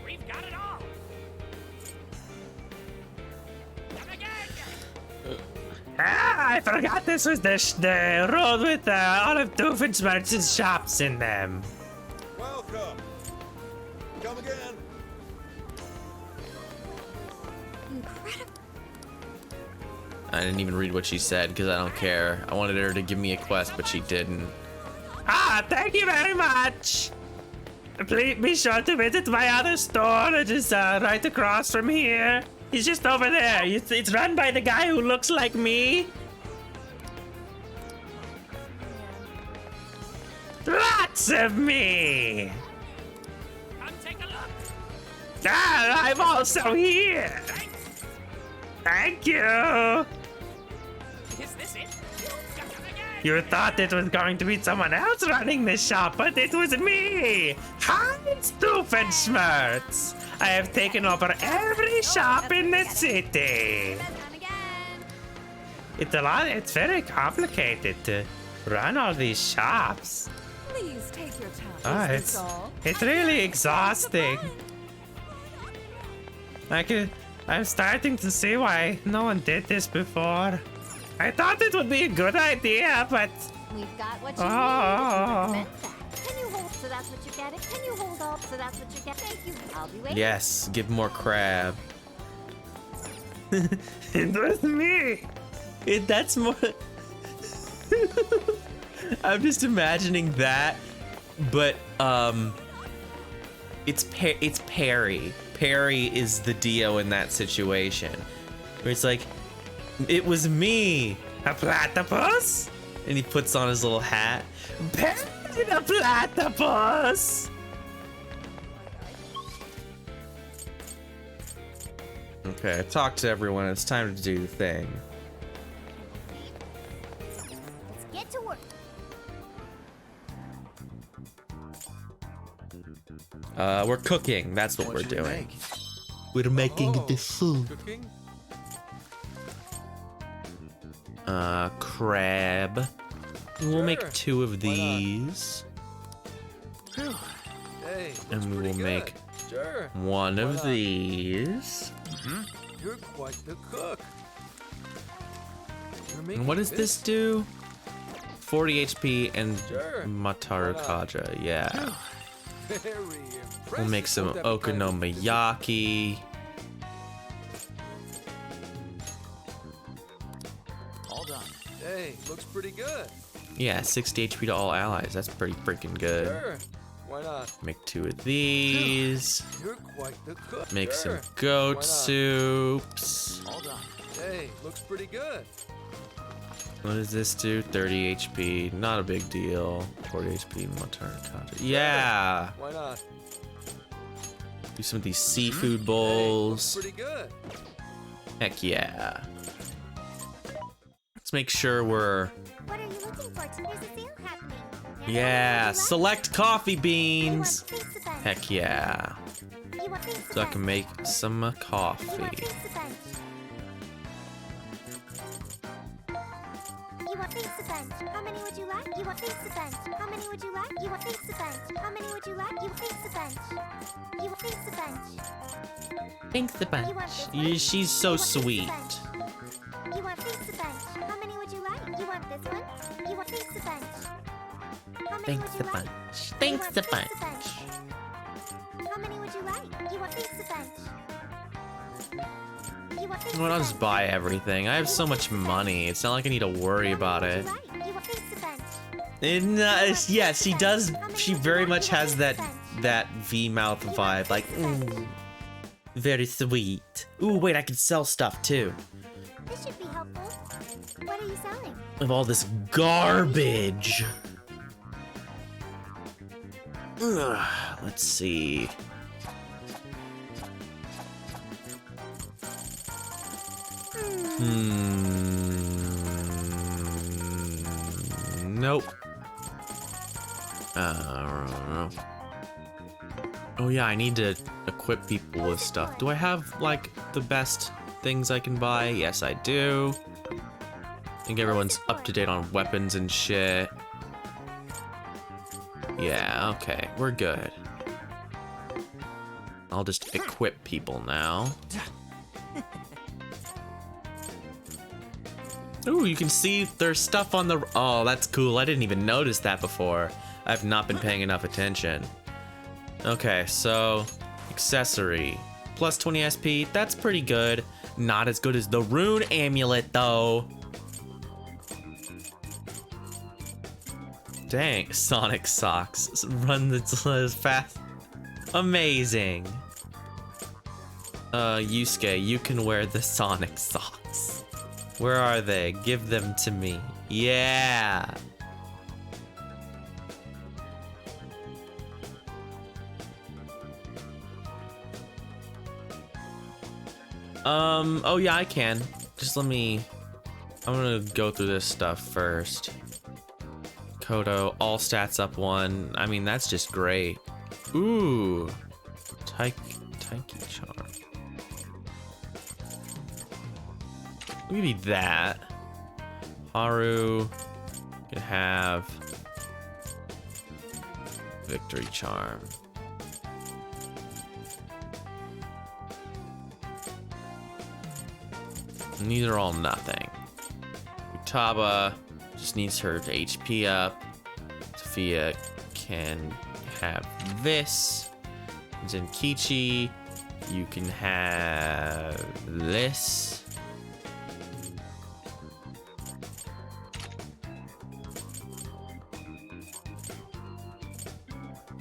S3: We've got it all.
S14: I forgot this was the road with all of Doofenshmirtz's shops in them.
S8: Welcome. Come again.
S1: I didn't even read what she said because I don't care. I wanted her to give me a quest, but she didn't.
S14: Thank you very much. Please be sure to visit my other store. It is right across from here. He's just over there. It's run by the guy who looks like me. Lots of me.
S3: Come take a look.
S14: I'm also here. Thank you.
S3: Is this it?
S14: You thought it was going to be someone else running the shop, but it was me, Hans Doofenshmirtz. I have taken over every shop in the city. It's very complicated to run all these shops.
S7: Please take your time.
S14: It's really exhausting. I'm starting to see why no one did this before. I thought it would be a good idea, but
S7: We've got what you need. Can you hold so that's what you get? Can you hold up so that's what you get? Thank you. I'll be waiting.
S1: Yes, give more crab.
S14: It was me.
S1: That's more. I'm just imagining that, but it's Perry. Perry is the Dio in that situation, where it's like, it was me,
S14: a platypus,
S1: and he puts on his little hat.
S14: Perry the platypus.
S1: Okay, I talked to everyone. It's time to do the thing.
S2: Let's get to work.
S1: We're cooking. That's what we're doing. We're making the food.
S4: Cooking?
S1: Crab. We'll make 2 of these.
S4: Hey,
S1: And we will
S4: good.
S1: make
S4: Sure.
S1: 1
S4: Why
S1: of
S4: not?
S1: these.
S4: You're quite the cook.
S1: And what does this do? 40 HP and
S4: Sure.
S1: Mataru Kaja. Yeah.
S4: Very
S1: We'll make some
S4: impressive.
S1: okonomiyaki.
S3: All done.
S4: Hey, looks pretty good.
S1: Yeah, 60 HP to all allies. That's pretty freaking good.
S4: Sure. Why not?
S1: Make 2 of these.
S4: You're quite the cook.
S1: Make
S4: Sure.
S1: some goat
S4: Why not?
S1: soups.
S3: All done.
S4: Hey, looks pretty good.
S1: What does this do? 30 HP. Not a big deal. 40 HP. Mataru Kaja. Yeah.
S4: Why not?
S1: Do some of these seafood
S4: Hey,
S1: bowls.
S4: looks pretty good.
S1: Heck yeah. Let's make sure we're.
S2: What are you looking for? There's a sale happening.
S1: Yeah. Select coffee
S2: You want
S1: beans.
S2: pizza bunch?
S1: Heck yeah.
S2: You want pizza
S1: So I can
S2: bunch?
S1: make some
S2: You want
S1: coffee.
S2: pizza bunch? You want pizza bunch? How many would you like? You want pizza bunch? How many would you like? You want pizza bunch? How many would you like? You want pizza bunch? You want pizza bunch?
S1: Thanks the
S2: You want
S1: bunch.
S2: this one?
S1: She's so
S2: You want pizza
S1: sweet.
S2: bunch? You want pizza bunch? How many would you like? You want this one? You want pizza bunch? How many
S1: Thanks
S2: would
S1: the
S2: you like?
S1: bunch.
S2: You
S1: Thanks
S2: Pizza bunch. How many would you like? You want pizza bunch? You want pizza
S1: Well, I'll just buy everything. I have so much money. It's not like I need to worry about it.
S2: You want pizza bunch?
S1: Yeah, she does. She very much has that V-mouth vibe. Like, ooh, very sweet. Ooh, wait, I can sell stuff too.
S2: This should be helpful. What are you selling?
S1: Of all this garbage. Ugh, let's see. Nope. I don't know. Oh yeah, I need to equip people with stuff. Do I have like the best things I can buy? Yes, I do. I think everyone's up to date on weapons and shit. Yeah, okay, we're good. I'll just equip people now. Ooh, you can see there's stuff on the... Oh, that's cool. I didn't even notice that before. I've not been paying enough attention. Okay, so... accessory. Plus 20 SP. That's pretty good. Not as good as the rune amulet, though. Dang, Sonic socks. Run as fast. Amazing. Yusuke, you can wear the Sonic socks. Where are they? Give them to me. Yeah. Oh yeah, I can. Just let me... I'm gonna go through this stuff first. Kodo, all stats up 1. I mean, that's just great. Ooh. Taiki charm. Give me that. Haru can have victory charm. And these are all nothing. Utaba just needs her HP up. Sophia can have this. Zenkichi, you can have this.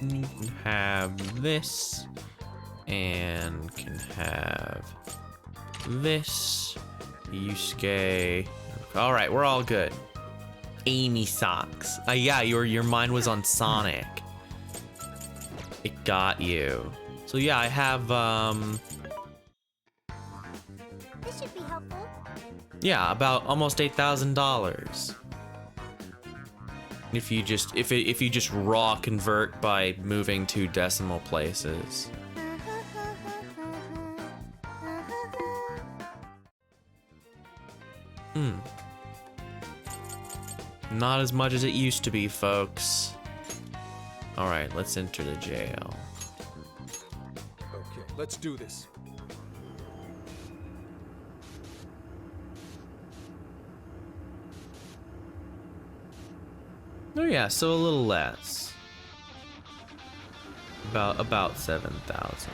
S1: You can have this, and can have this. Yusuke. All right, we're all good. Amy socks. Yeah, your mind was on Sonic. It got you. So yeah, I have
S2: This should be helpful.
S1: yeah, about almost $8,000. If you just raw convert by moving 2 decimal places. Not as much as it used to be, folks. All right, let's enter the jail.
S4: Okay, let's do this.
S1: Oh yeah, so a little less. About 7,000.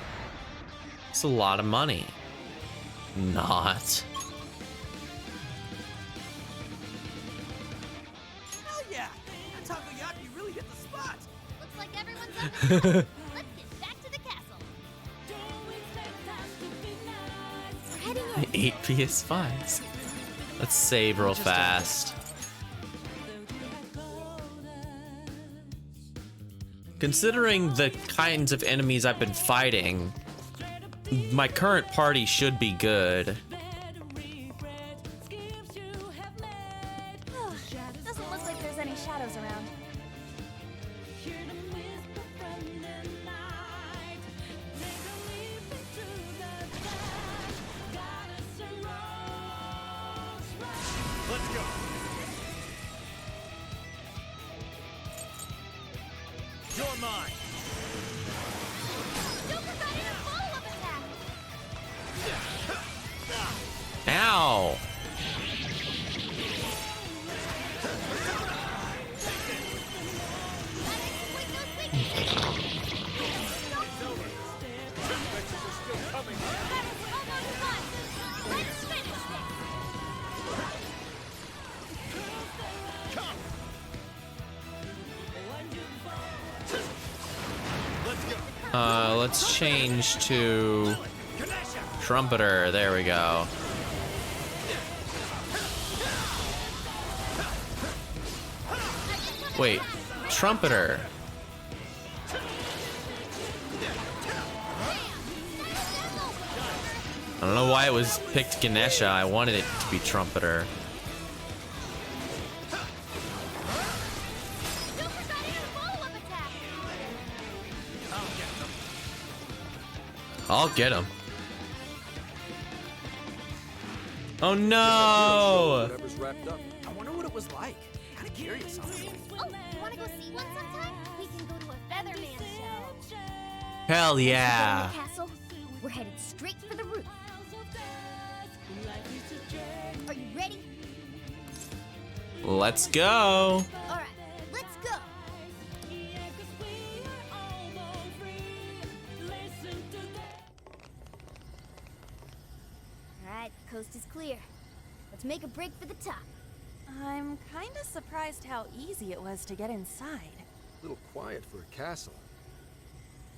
S1: It's a lot of money. Not.
S5: Hell yeah! That takoyaki really hit the spot!
S6: Looks like everyone's up to the Let's get back to the castle.
S2: We're heading in.
S1: 8 PS5s. Let's save real fast. Considering the kinds of enemies I've been fighting, my current party should be good.
S2: Doesn't look like there's any shadows around.
S9: Let's go. You're mine.
S6: Super Rider follow-up attack.
S1: Let's change to Trumpeter. There we go. Wait, Trumpeter. I don't know why it was picked Ganesha. I wanted it to be Trumpeter. I'll get him. Oh no!
S4: Whatever's wrapped up.
S5: I wonder what it was like. Kind of curious, honestly.
S2: Oh, you want to go see one sometime? We can go to a Featherman show.
S1: Hell yeah!
S6: Castle, we're headed straight for the roof. Are you ready?
S1: Let's go!
S6: All right, let's go. All right, the coast is clear. Let's make a break for the top.
S7: I'm kind of surprised how easy it was to get inside.
S4: A little quiet for a castle.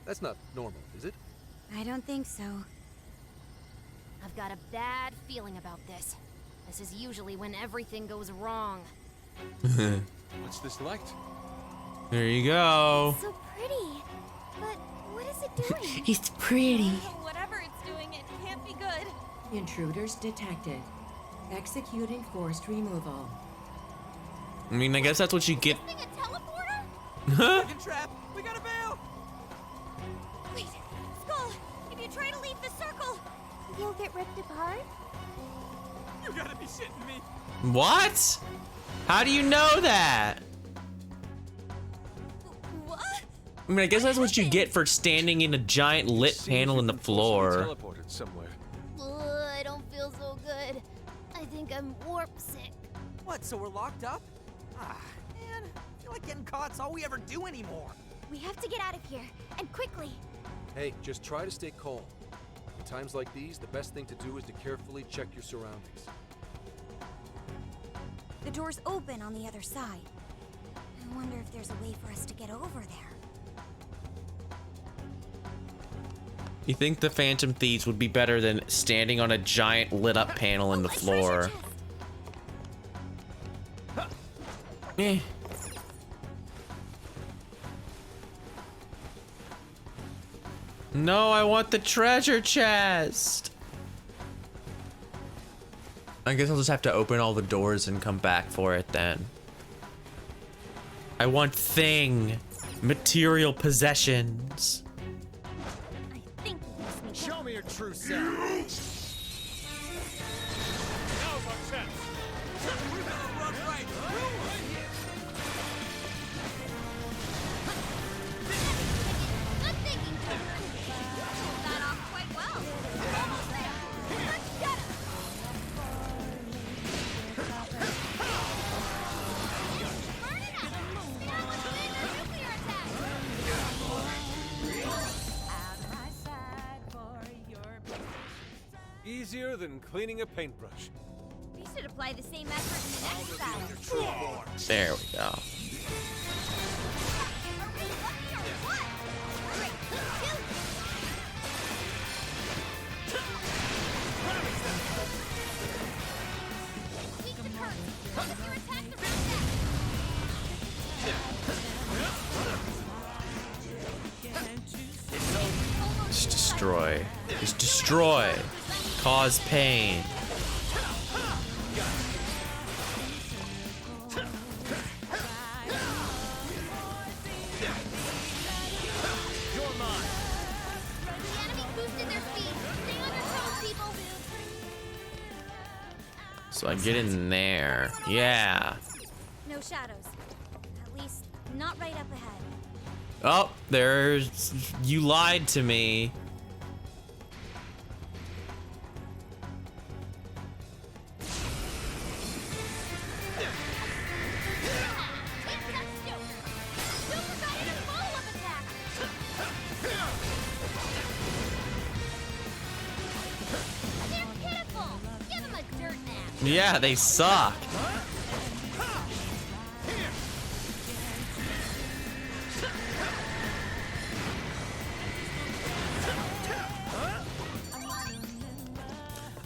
S4: That's not normal, is it?
S2: I don't think so.
S6: I've got a bad feeling about this. This is usually when everything goes wrong.
S8: What's this light?
S1: There you go.
S2: So pretty. But what is it doing?
S10: It's pretty.
S7: Whatever it's doing, it can't be good.
S10: Intruders detected. Executing forced removal.
S1: I mean, I guess that's what you get.
S2: Is this thing a teleporter?
S5: Fucking trap! We gotta bail!
S2: Wait, Skull, if you try to leave the circle, you'll get ripped apart.
S5: You gotta be shitting me!
S1: What? How do you know that?
S2: What?
S1: I mean, I guess that's what you get for standing in a giant lit
S8: Seems
S1: panel in the
S8: we've been forcibly
S1: floor.
S8: Teleported somewhere.
S6: I don't feel so good. I think I'm warp sick.
S5: What, so we're locked up? Ah, man, I feel like getting caught's all we ever do anymore.
S2: We have to get out of here, and quickly.
S4: Hey, just try to stay calm. In times like these, the best thing to do is to carefully check your surroundings.
S2: The door's open on the other side. I wonder if there's a way for us to get over there.
S1: You think the Phantom Thieves would be better than standing on a giant lit up panel in the floor? Eh. No, I want the treasure chest. I guess I'll just have to open all the doors and come back for it then. I want thing. Material possessions.
S3: Show me your true self.
S8: Easier than cleaning a paintbrush.
S2: We should apply the same effort in the next battle.
S1: There we go. Just destroy. Just destroy. Cause pain. So I get in there. Yeah.
S2: No shadows. At least, not right up ahead.
S1: Oh, there's... You lied to me. Yeah, they suck.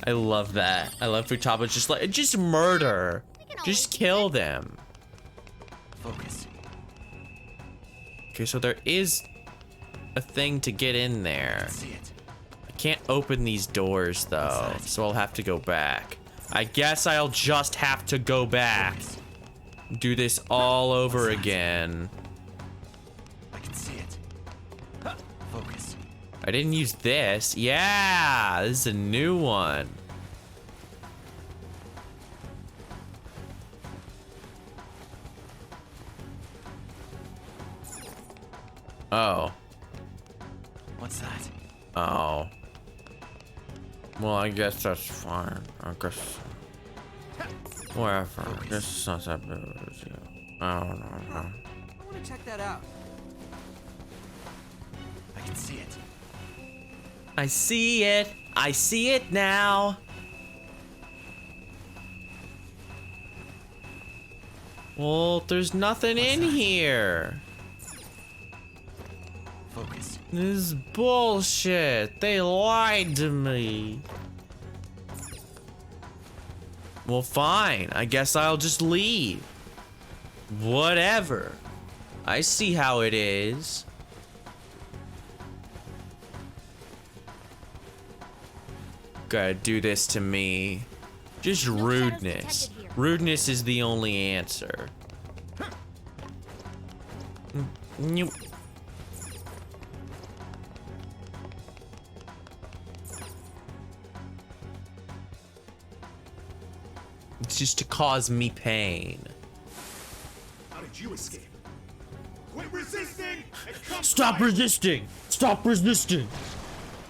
S1: I love that. I love Futaba just like, just murder. Just kill them.
S5: Focus.
S1: Okay, so there is a thing to get in there. I can't open these doors though, so I'll have to go back. I guess I'll just have to go back. Do this all over again.
S5: I can see it. Focus.
S1: I didn't use this. Yeah, this is a new one. Oh.
S5: What's that?
S1: Oh. Well, I guess that's fine. I guess. Whatever. I guess it's not that big of a deal. I don't know.
S5: I want to check that out. I can see it.
S1: I see it. I see it now. Well, there's nothing in here.
S5: Focus.
S1: This is bullshit. They lied to me. Well, fine. I guess I'll just leave. Whatever. I see how it is. Gotta do this to me. Just rudeness. Rudeness is the only answer. You. It's just to cause me pain.
S9: How did you escape? Quit resisting! And come
S1: Stop
S9: fight!
S1: resisting! Stop resisting!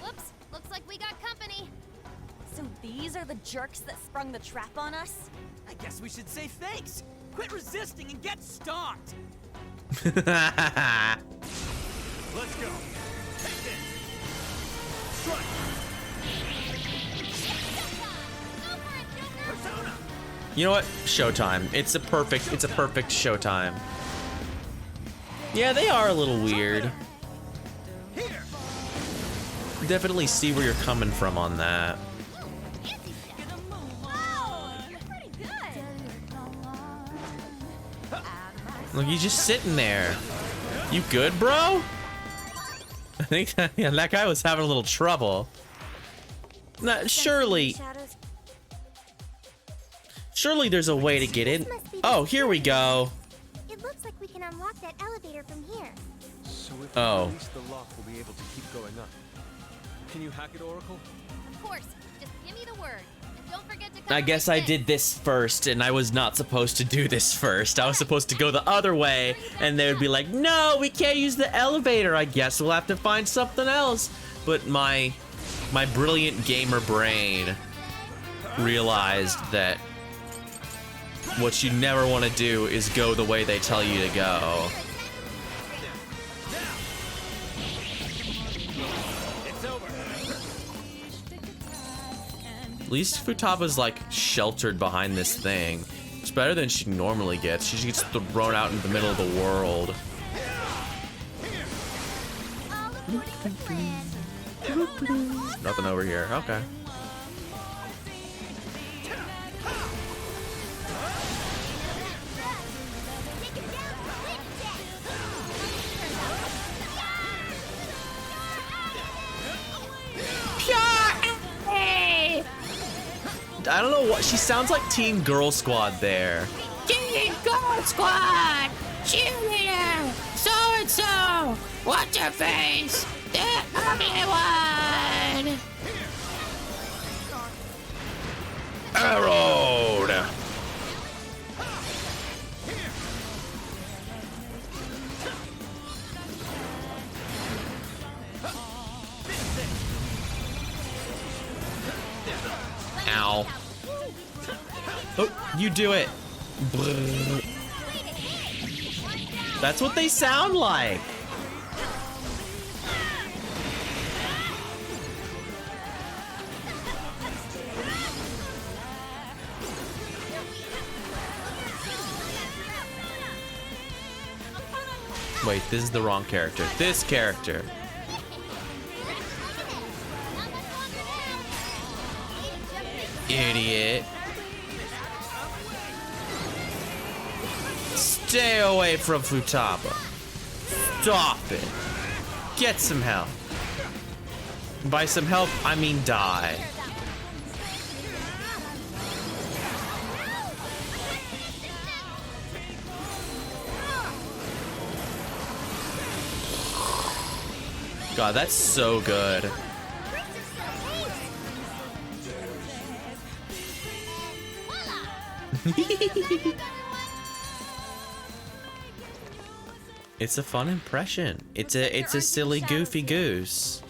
S6: Whoops, looks like we got company.
S7: So these are the jerks that sprung the trap on us?
S5: I guess we should say thanks. Quit resisting and get stomped.
S9: Let's go. Take this. Strike. Persona.
S1: You know what? Showtime. It's a perfect showtime. Yeah, they are a little weird.
S9: Here.
S1: Definitely see where you're coming from on that. Look, he's just sitting there. You good, bro? I think yeah, that guy was having a little trouble. Nah, surely there's a way to get in. Oh, here we go.
S11: It looks like we can unlock that elevator from here.
S8: So if
S1: Oh.
S8: we release the lock, we'll be able to keep going up. Can you hack it, Oracle?
S6: Of course, just give me the word. And don't forget to come
S1: I guess I did this first, and I was not supposed to do this first. I was supposed to go the other way, and they would be like, no, we can't use the elevator. I guess we'll have to find something else. But my brilliant gamer brain realized that what you never want to do is go the way they tell you to go.
S9: It's over.
S1: At least Futaba's like sheltered behind this thing. It's better than she normally gets. She gets thrown out into the middle of the world. Nothing over here. Okay. I don't know what she sounds like Team Girl Squad there.
S14: Team Girl Squad! Cheerleader! So and so! What's your face? The ugly one!
S1: Arrowed! Ow. Oh, you do it. Brrr. That's what they sound like. Wait, this is the wrong character. This character. Idiot. Stay away from Futaba. Stop it. Get some help. By some help, I mean die. God, that's so good. It's a fun impression. It's a silly, goofy goose.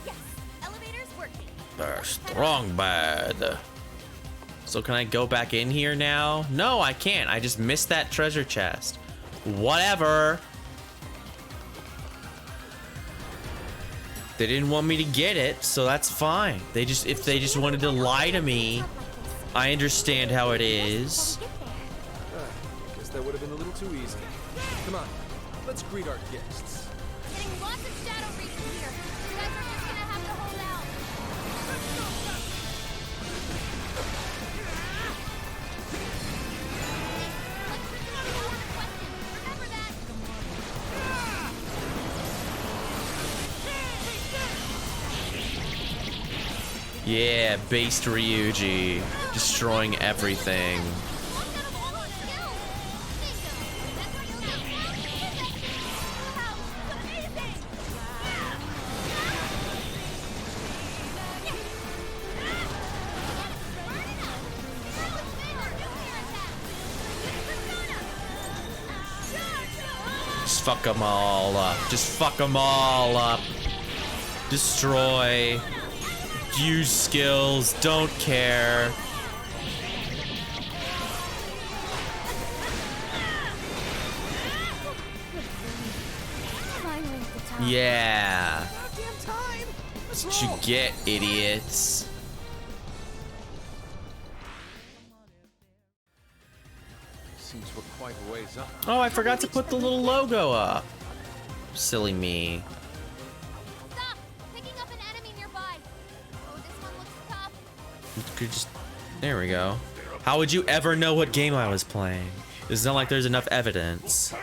S7: Yes, elevator's working.
S1: Strong bad. So can I go back in here now? No, I can't. I just missed that treasure chest. Whatever. They didn't want me to get it, so that's fine. If they just wanted to lie to me, I understand how it is.
S4: Guess that would have been a little too easy. Come on, let's greet our guests.
S6: Getting lots of shadow reapers here. You guys are just gonna have to hold out. Remember that.
S1: Yeah, based Ryuji, destroying everything. Just fuck them all up. Just fuck them all up. Destroy. Use skills. Don't care. Yeah. That's what you get, idiots.
S8: Seems we're quite a ways up.
S1: Oh, I forgot to put the little logo up. Silly me.
S6: Stop! Picking up an enemy nearby. Oh, this one looks tough.
S1: You could just... There we go. How would you ever know what game I was playing? It's not like there's enough evidence.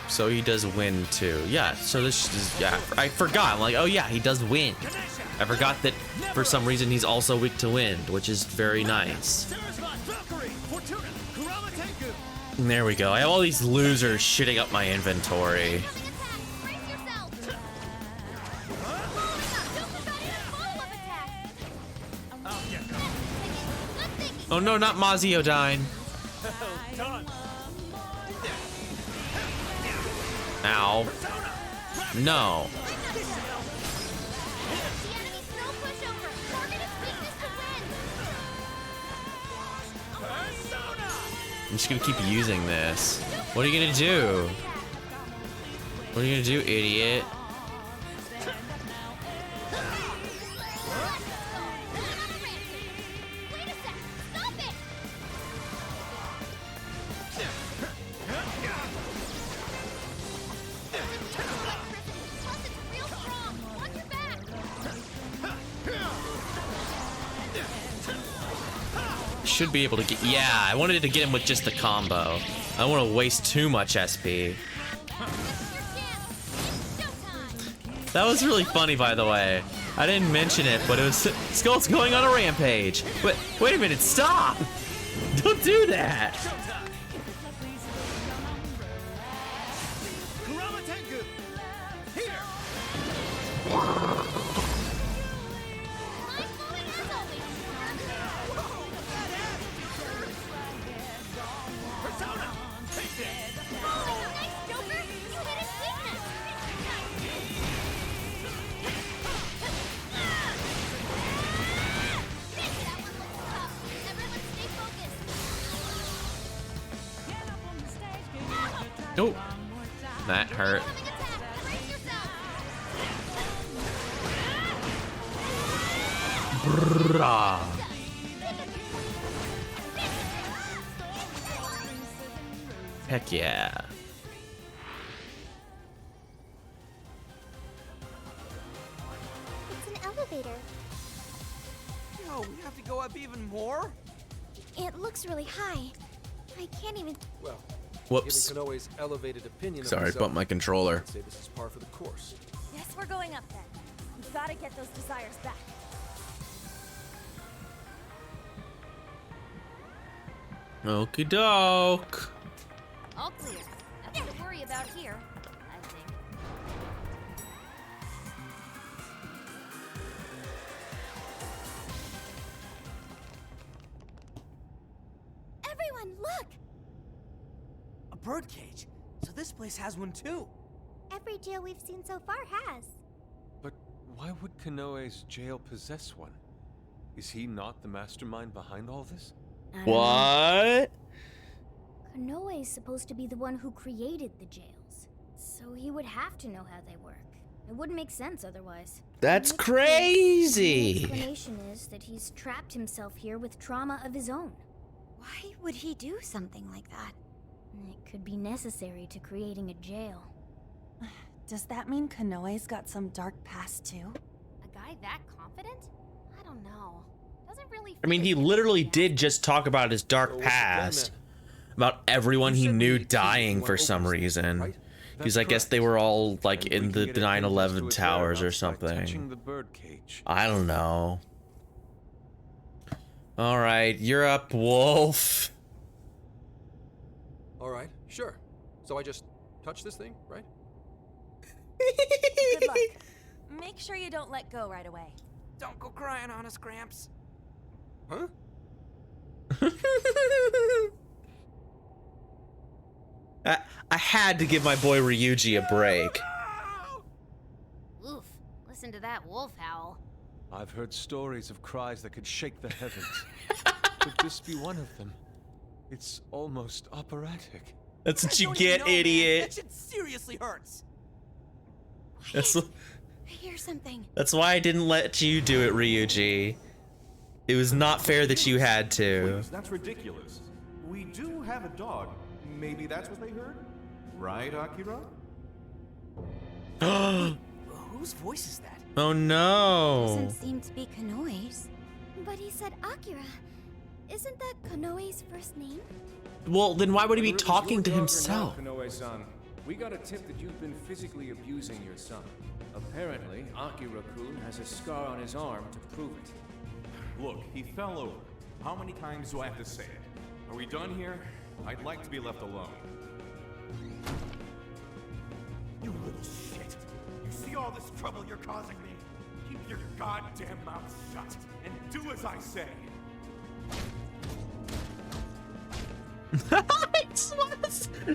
S1: So he does win too. Yeah, so this is, yeah, I forgot. I'm like, oh yeah, he does win. I forgot that for some reason he's also weak to wind, which is very nice. And there we go. I have all these losers shitting up my inventory. Oh no, not Maziodyne. Ow. No. I'm just gonna keep using this. What are you gonna do? What are you gonna do, idiot? Should be able to get, yeah, I wanted to get him with just the combo. I don't want to waste too much SP. That was really funny, by the way. I didn't mention it, but it was Skull's going on a rampage. Wait a minute, stop! Don't do that! Nope. That hurt. Brrrah. Heck yeah.
S11: It's an elevator.
S5: Yo, we have to go up even more?
S2: It looks really high. I can't even.
S4: Well,
S1: Whoops.
S4: given Kanoe's elevated opinion
S1: Sorry,
S4: of himself,
S1: bumped my controller.
S4: I'd say this is par for the course.
S7: Yes, we're going up then. We've got to get those desires back.
S1: Okie doke.
S6: All clear. Nothing to worry about here, I think.
S2: Everyone, look!
S5: A birdcage. So this place has one too.
S11: Every jail we've seen so far has.
S8: But why would Kanoe's jail possess one? Is he not the mastermind behind all this?
S1: What?
S6: Konoe's supposed to be the one who created the jails, so he would have to know how they work. It wouldn't make sense otherwise.
S1: That's
S6: In which case,
S1: crazy.
S6: The explanation is that he's trapped himself here with trauma of his own.
S2: Why would he do something like that?
S6: It could be necessary to creating a jail.
S7: Does that mean Kanoe's got some dark past too?
S6: A guy that confident? I don't know. Doesn't really.
S1: I mean, he literally did just talk about his dark past. About everyone he knew dying for some reason. Because I guess they were all like in the 9/11 towers or something. I don't know. All right, you're up, Wolf.
S4: All right, sure. So I just touch this thing, right?
S7: Good luck. Make sure you don't let go right away.
S5: Don't go crying on us, Gramps.
S4: Huh?
S1: I had to give my boy Ryuji a break.
S6: Oof! Listen to that wolf howl.
S8: I've heard stories of cries that could shake the heavens. Could this be one of them? It's almost operatic.
S1: That's what you
S5: Don't
S1: get,
S5: know, man.
S1: idiot.
S5: That shit seriously hurts.
S1: That's
S2: I hear something.
S1: why I didn't let you do it, Ryuji. It was not fair that you had to.
S9: Please, that's ridiculous. We do have a dog. Maybe that's what they heard? Right, Akira?
S5: Whose voice is that?
S1: Oh no.
S2: Doesn't seem to be Kanoe's. But he said Akira. Isn't that Kanoe's first name?
S1: Well, then why would he be
S15: Whether it was
S1: talking
S15: your
S1: to
S15: dog or
S1: himself?
S15: not, Kanoe-san, we got a tip that you've been physically abusing your son. Apparently, Akira-kun has a scar on his arm to prove it.
S9: Look, he fell over. How many times do I have to say it? Are we done here? I'd like to be left alone. You little shit. You see all this trouble you're causing me? Keep your goddamn mouth shut and do as I say.
S1: That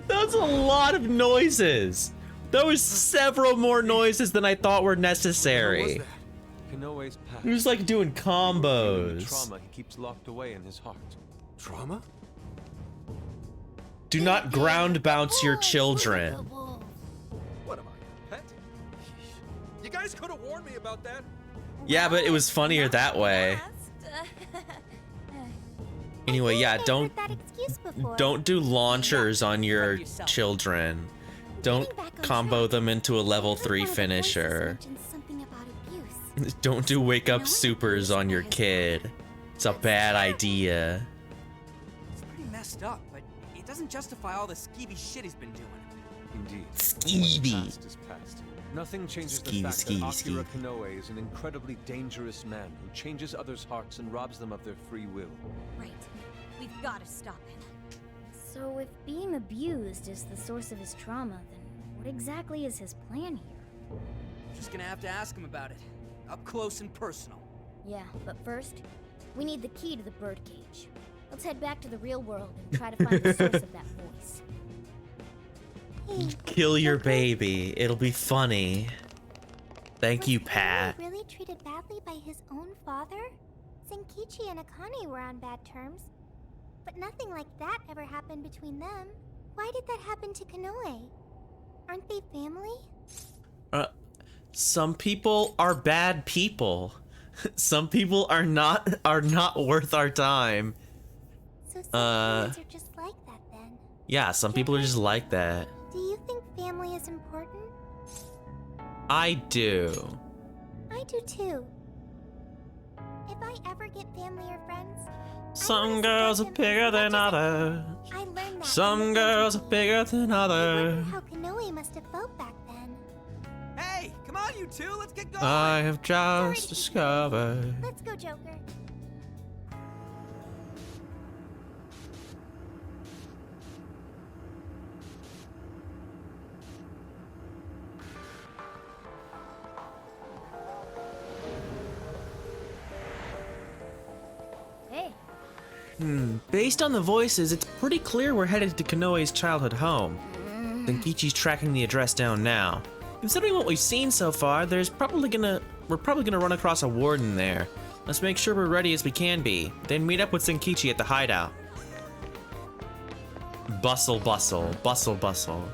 S1: was a lot of noises. There was several more noises than I thought were necessary.
S8: Kanoe's past.
S1: He was like doing
S8: The
S1: combos.
S8: trauma he keeps locked away in his heart.
S4: Trauma?
S1: Do not ground bounce your children.
S4: What am I, a pet? You guys could have warned me about that.
S1: Yeah, but it was funnier that way. Anyway, yeah, don't do launchers on your children. Don't combo them into a level 3 finisher.
S2: Something about abuse.
S1: Don't do wake up supers on your kid. It's a bad idea.
S5: It's pretty messed up, but it doesn't justify all the skeevy shit he's been doing.
S8: Indeed.
S1: Skeevy.
S8: Past is past. Nothing changes
S1: Skeevy,
S8: the fact that
S1: skeevy,
S8: Akira Kanoe is an incredibly dangerous man who changes others' hearts and robs them of their free will.
S7: Right. We've got to stop him.
S6: So if being abused is the source of his trauma, then what exactly is his plan here?
S5: Just gonna have to ask him about it. Up close and personal.
S6: Yeah, but first, we need the key to the birdcage. Let's head back to the real world and try to find the source of that voice.
S1: Kill your baby. It'll be funny. Thank you, Pat.
S11: Was Kanoe really treated badly by his own father? Zenkichi and Akane were on bad terms, but nothing like that ever happened between them. Why did that happen to Kanoe? Aren't they family?
S1: Some people are bad people. Some people are not worth our time.
S11: So some parents are just like that then.
S1: Yeah, some people are just like that.
S11: Do you think family is important?
S1: I do.
S11: I do too. If I ever get family or friends,
S1: Some girls are bigger than others.
S11: I learned that.
S1: Some girls are bigger than
S11: I
S1: others.
S11: wonder how Kanoe must have felt back then.
S5: Hey, come on, you two, let's get going.
S1: I have just discovered.
S11: Let's go, Joker.
S6: Hey,
S1: Based on the voices, it's pretty clear we're headed to Kanoe's childhood home. Zenkichi's tracking the address down now. Considering what we've seen so far, we're probably gonna run across a warden there. Let's make sure we're ready as we can be, then meet up with Zenkichi at the hideout. Bustle, bustle, bustle, bustle.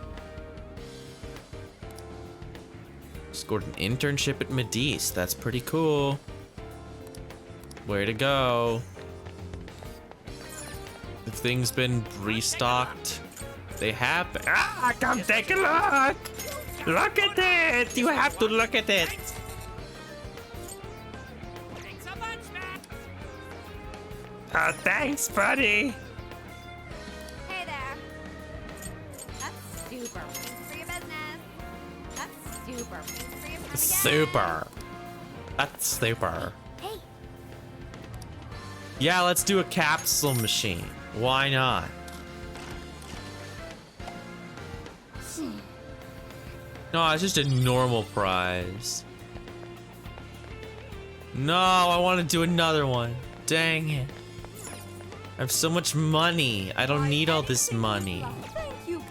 S1: Scored an internship at Medice. That's pretty cool. Way to go. The thing's been restocked. They have.
S14: Ah, come take a look! Look at it! You have to look at it!
S3: Thanks so much, Matt.
S14: Oh, thanks, buddy!
S7: Hey there. That's super. Thanks for your business. That's super. Thanks for your time again.
S1: Super. That's super.
S11: Hey.
S1: Yeah, let's do a capsule machine. Why not? No, it's just a normal prize. No, I want to do another one. Dang it. I have so much money. I don't need all this money.
S7: Thank you.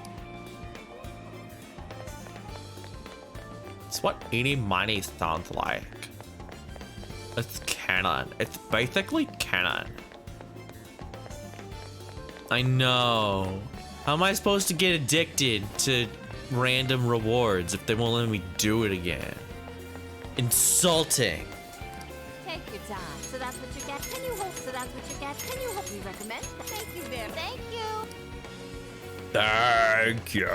S1: It's what eating money sounds like. It's canon. It's basically canon. I know. How am I supposed to get addicted to random rewards if they won't let me do it again? Insulting.
S7: Take your time. So that's what you get. Can you hold? So that's what you get. Can you hold? We recommend. Thank you, Bear. Thank you.
S1: Thank you.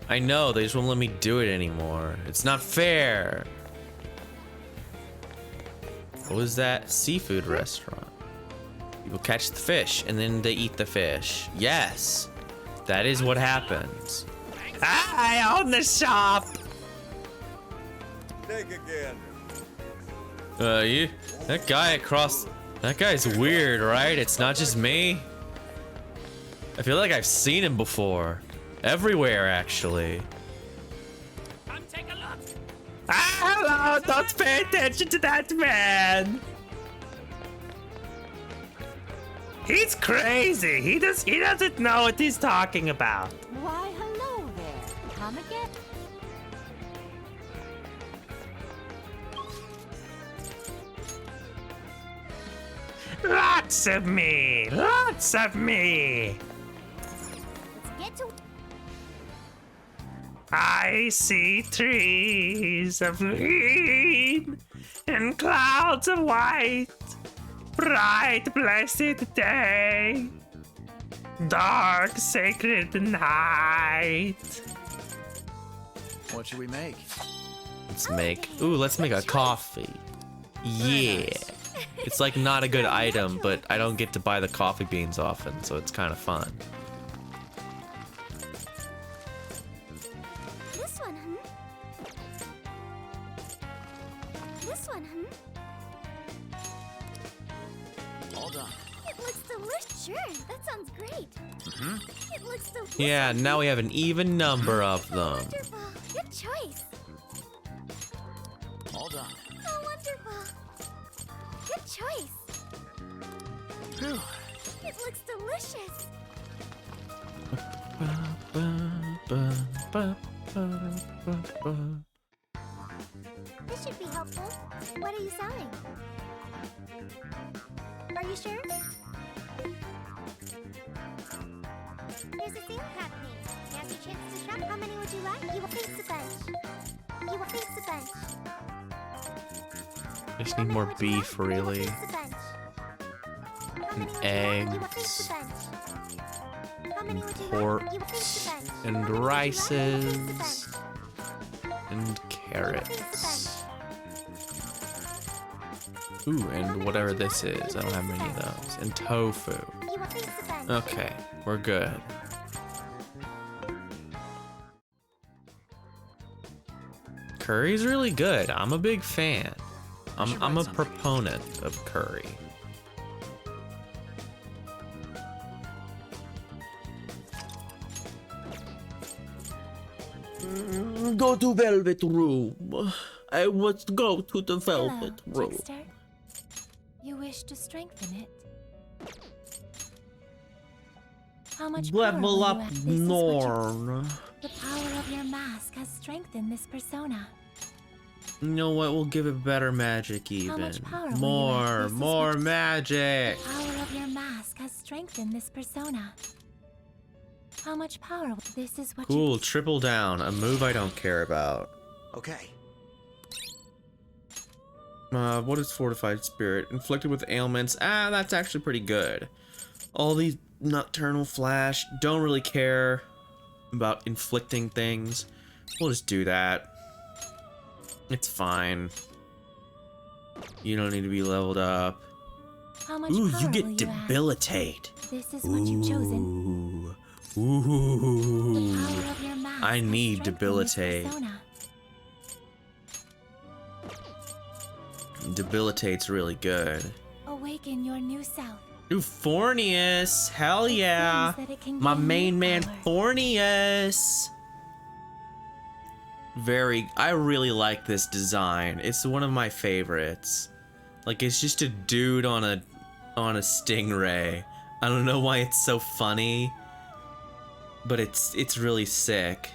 S1: I know, they just won't let me do it anymore. It's not fair. What was that? Seafood restaurant. People catch the fish and then they eat the fish. Yes, that is what happens.
S14: I own the shop!
S8: Take again.
S1: That guy's weird, right? It's not just me. I feel like I've seen him before. Everywhere, actually.
S3: Come take a look.
S14: Hello! Don't pay attention to that man! He's crazy! He doesn't know what he's talking about.
S12: Why, hello there. Come again?
S14: Lots of me! Lots of me!
S11: Let's get to.
S14: I see trees of green and clouds of white. Bright, blessed day. Dark, sacred night.
S13: What should we make?
S1: Let's make a coffee. Yeah. It's like not a good item, but I don't get to buy the coffee beans often, so it's kind of fun.
S11: This one, This one,
S13: All done.
S11: It looks delicious. Sure, that sounds great. It looks delicious.
S1: Yeah, now we have an even number of them.
S11: Wonderful. Good choice.
S13: All done.
S11: Oh, wonderful. Good choice.
S13: Whew.
S11: It looks delicious. This should be helpful. What are you selling? Are you sure? There's a sale happening. Now's your chance to shop. How many would you like? You will face a bunch. You will face a bunch.
S1: I just need more beef, really. And eggs. And pork. And rices. And carrots. Ooh, and whatever this is. I don't have many of those. And tofu. Okay, we're good. Curry's really good. I'm a big fan. I'm a proponent of curry. Go to Velvet Room. I must go to the Velvet Room.
S10: Trickster. You wish to strengthen it. How much
S1: Level
S10: power
S1: up
S10: will you have? This is what
S1: Norn.
S10: the power of your mask has strengthened this persona.
S1: You know what? We'll give it better magic even.
S10: much power will you
S1: More,
S10: have? This is
S1: more
S10: what-
S1: magic.
S10: The power of your mask has strengthened this persona. How much power? This is what
S1: Cool, triple down. A move I don't care about.
S5: Okay.
S1: What is Fortified Spirit? Inflicted with ailments. Ah, that's actually pretty good. All these Nocturnal Flash. Don't really care about inflicting things. We'll just do that. It's fine. You don't need to be leveled up.
S10: How much
S1: Ooh,
S10: power
S1: you get
S10: will you have?
S1: debilitate.
S10: This is what you've chosen.
S1: Ooh.
S10: The power of your mask
S1: I
S10: has
S1: need
S10: strengthened this
S1: debilitate.
S10: persona.
S1: Debilitate's really good.
S10: Awaken your new self.
S1: Ooh, Fornius. Hell yeah.
S10: seems that it can
S1: My
S10: gain
S1: main
S10: new
S1: man,
S10: power.
S1: Fornius. I really like this design. It's one of my favorites. Like, it's just a dude on a stingray. I don't know why it's so funny, but it's really sick.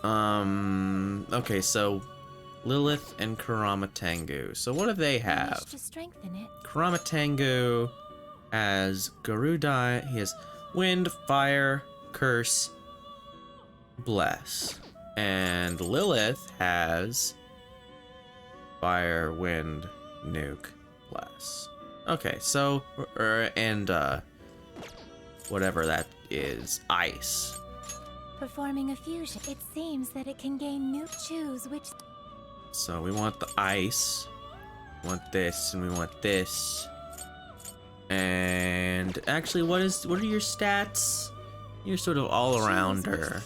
S1: Okay, so Lilith and Kurama Tengu. So what do they
S10: You
S1: have?
S10: wish to strengthen it.
S1: Kurama Tengu has Garudai. He has Wind, Fire, Curse, Bless. And Lilith has Fire, Wind, Nuke, Bless. Okay, so, and whatever that is, Ice.
S10: Performing a fusion, it seems that it can gain new. Choose which.
S1: So we want the Ice, we want this, and we want this. And actually, what are your stats? You're sort of all-arounder.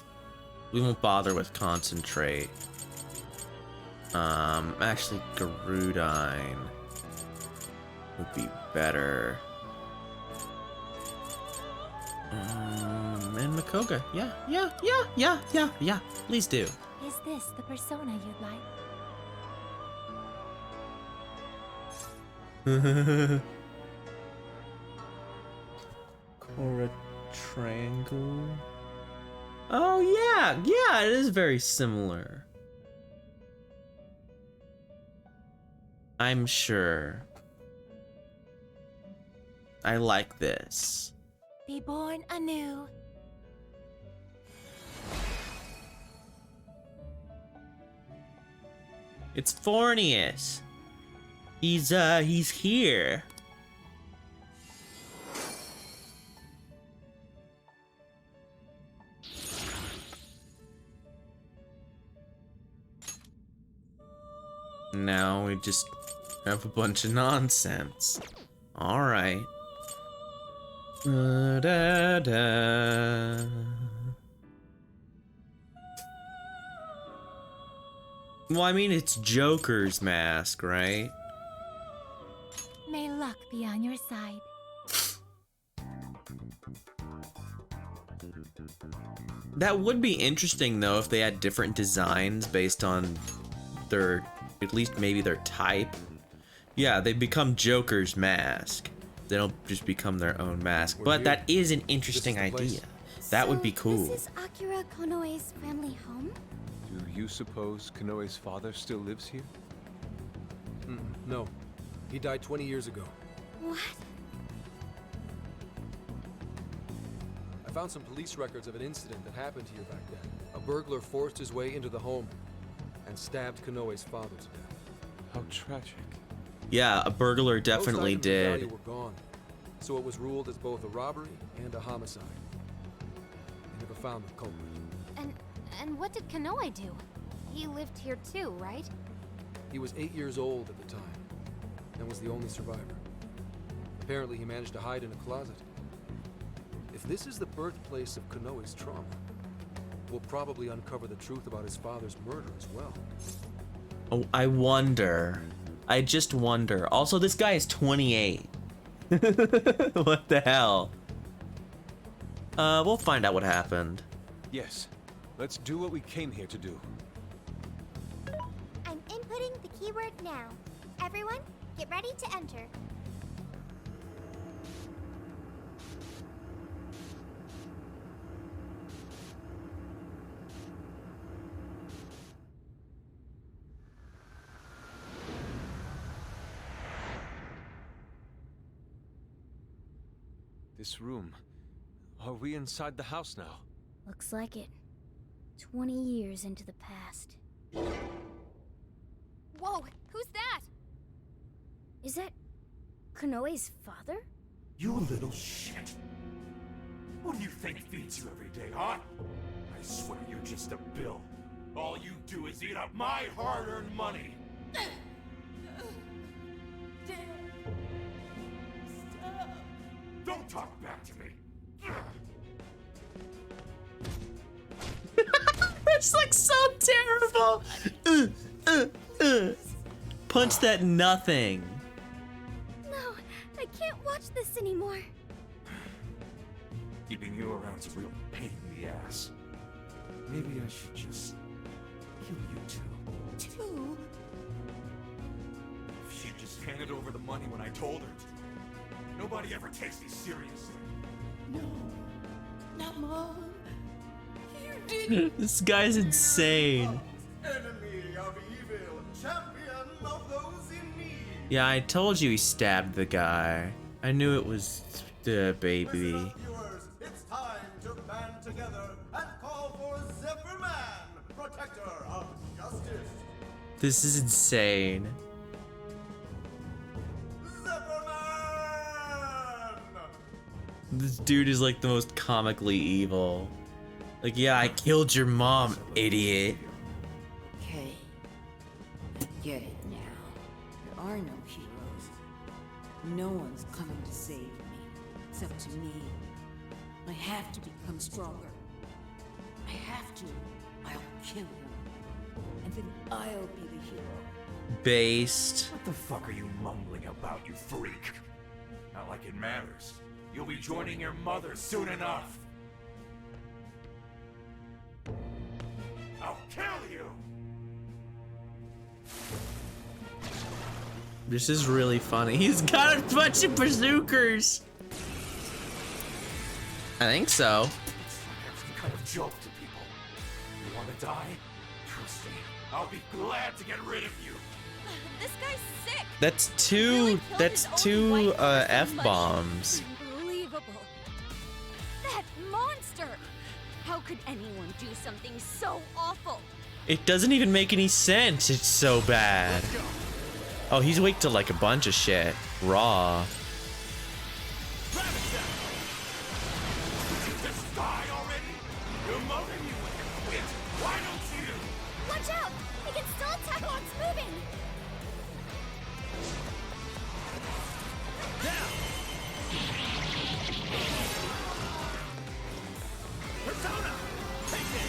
S1: We won't bother with Concentrate. Actually, Garudine would be better. And Makoga. Yeah. Please do.
S10: Is this the persona you'd like?
S1: Cora Triangle. Oh yeah, it is very similar. I'm sure. I like this.
S10: Be born anew.
S1: It's Fornius. He's here. Now we just have a bunch of nonsense. All right. Da-da-da. Well, I mean, it's Joker's mask, right?
S10: May luck be on your side.
S1: That would be interesting, though, if they had different designs based on their, at least maybe their type. Yeah, they become Joker's mask. They don't just become their own mask. But that is an interesting idea. That would be cool.
S2: This is Akira Konoe's family home?
S8: Do you suppose Konoe's father still lives here?
S4: No. He died 20 years ago.
S2: What?
S4: I found some police records of an incident that happened here back then. A burglar forced his way into the home and stabbed Konoe's father to death.
S8: How tragic.
S1: Yeah, a burglar
S4: Most
S1: definitely
S4: items of value
S1: did.
S4: were gone, so it was ruled as both a robbery and a homicide. They never found the culprit.
S7: And what did Konoe do? He lived here too, right?
S4: He was 8 years old at the time and was the only survivor. Apparently, he managed to hide in a closet. If this is the birthplace of Konoe's trauma, we'll probably uncover the truth about his father's murder as well.
S1: Oh, I wonder. I just wonder. Also, this guy is 28. What the hell? We'll find out what happened.
S8: Yes. Let's do what we came here to do.
S11: I'm inputting the keyword now. Everyone, get ready to enter.
S8: This room. Are we inside the house now?
S6: Looks like it. 20 years into the past.
S7: Whoa, who's that?
S6: Is that Konoe's father?
S9: You little shit. What do you think feeds you every day, huh? I swear you're just a bill. All you do is eat up my hard-earned money. Don't talk back to me.
S1: That's like so terrible. Punch that nothing.
S6: No, I can't watch this anymore.
S9: Keeping you around's a real pain in the ass. Maybe I should just kill you two.
S11: Two?
S9: If she just handed over the money when I told her to. Nobody ever takes me seriously.
S3: No, not Mom. You did.
S1: This guy's insane.
S3: Enemy of evil, champion of those in need.
S1: Yeah, I told you he stabbed the guy. I knew it was the baby.
S3: Viewers, it's time to band together and call for Zephyr Man, protector of justice.
S1: This is insane.
S3: Zephyr Man!
S1: This dude is like the most comically evil. Like, yeah, I killed your mom, idiot.
S10: Okay. I get it now. There are no heroes. No one's coming to save me, except to me. I have to become stronger. I have to. I'll kill him. And then I'll be the hero.
S1: Based.
S9: What the fuck are you mumbling about, you freak? Not like it matters. You'll be joining your mother soon enough. I'll kill you!
S1: This is really funny. He's got a bunch of bazookas. I think so.
S9: It's some kind of joke to people. You want to die? Trust me, I'll be glad to get rid of you.
S7: This guy's sick.
S1: That's two F-bombs.
S6: Unbelievable. That monster! How could anyone do something so awful?
S1: It doesn't even make any sense. It's so bad. Oh, he's weak to like a bunch of shit. Raw.
S9: Just die already? Your mother knew when to quit. Why don't you?
S11: Watch out! He can still attack while it's moving!
S9: Persona! Take it!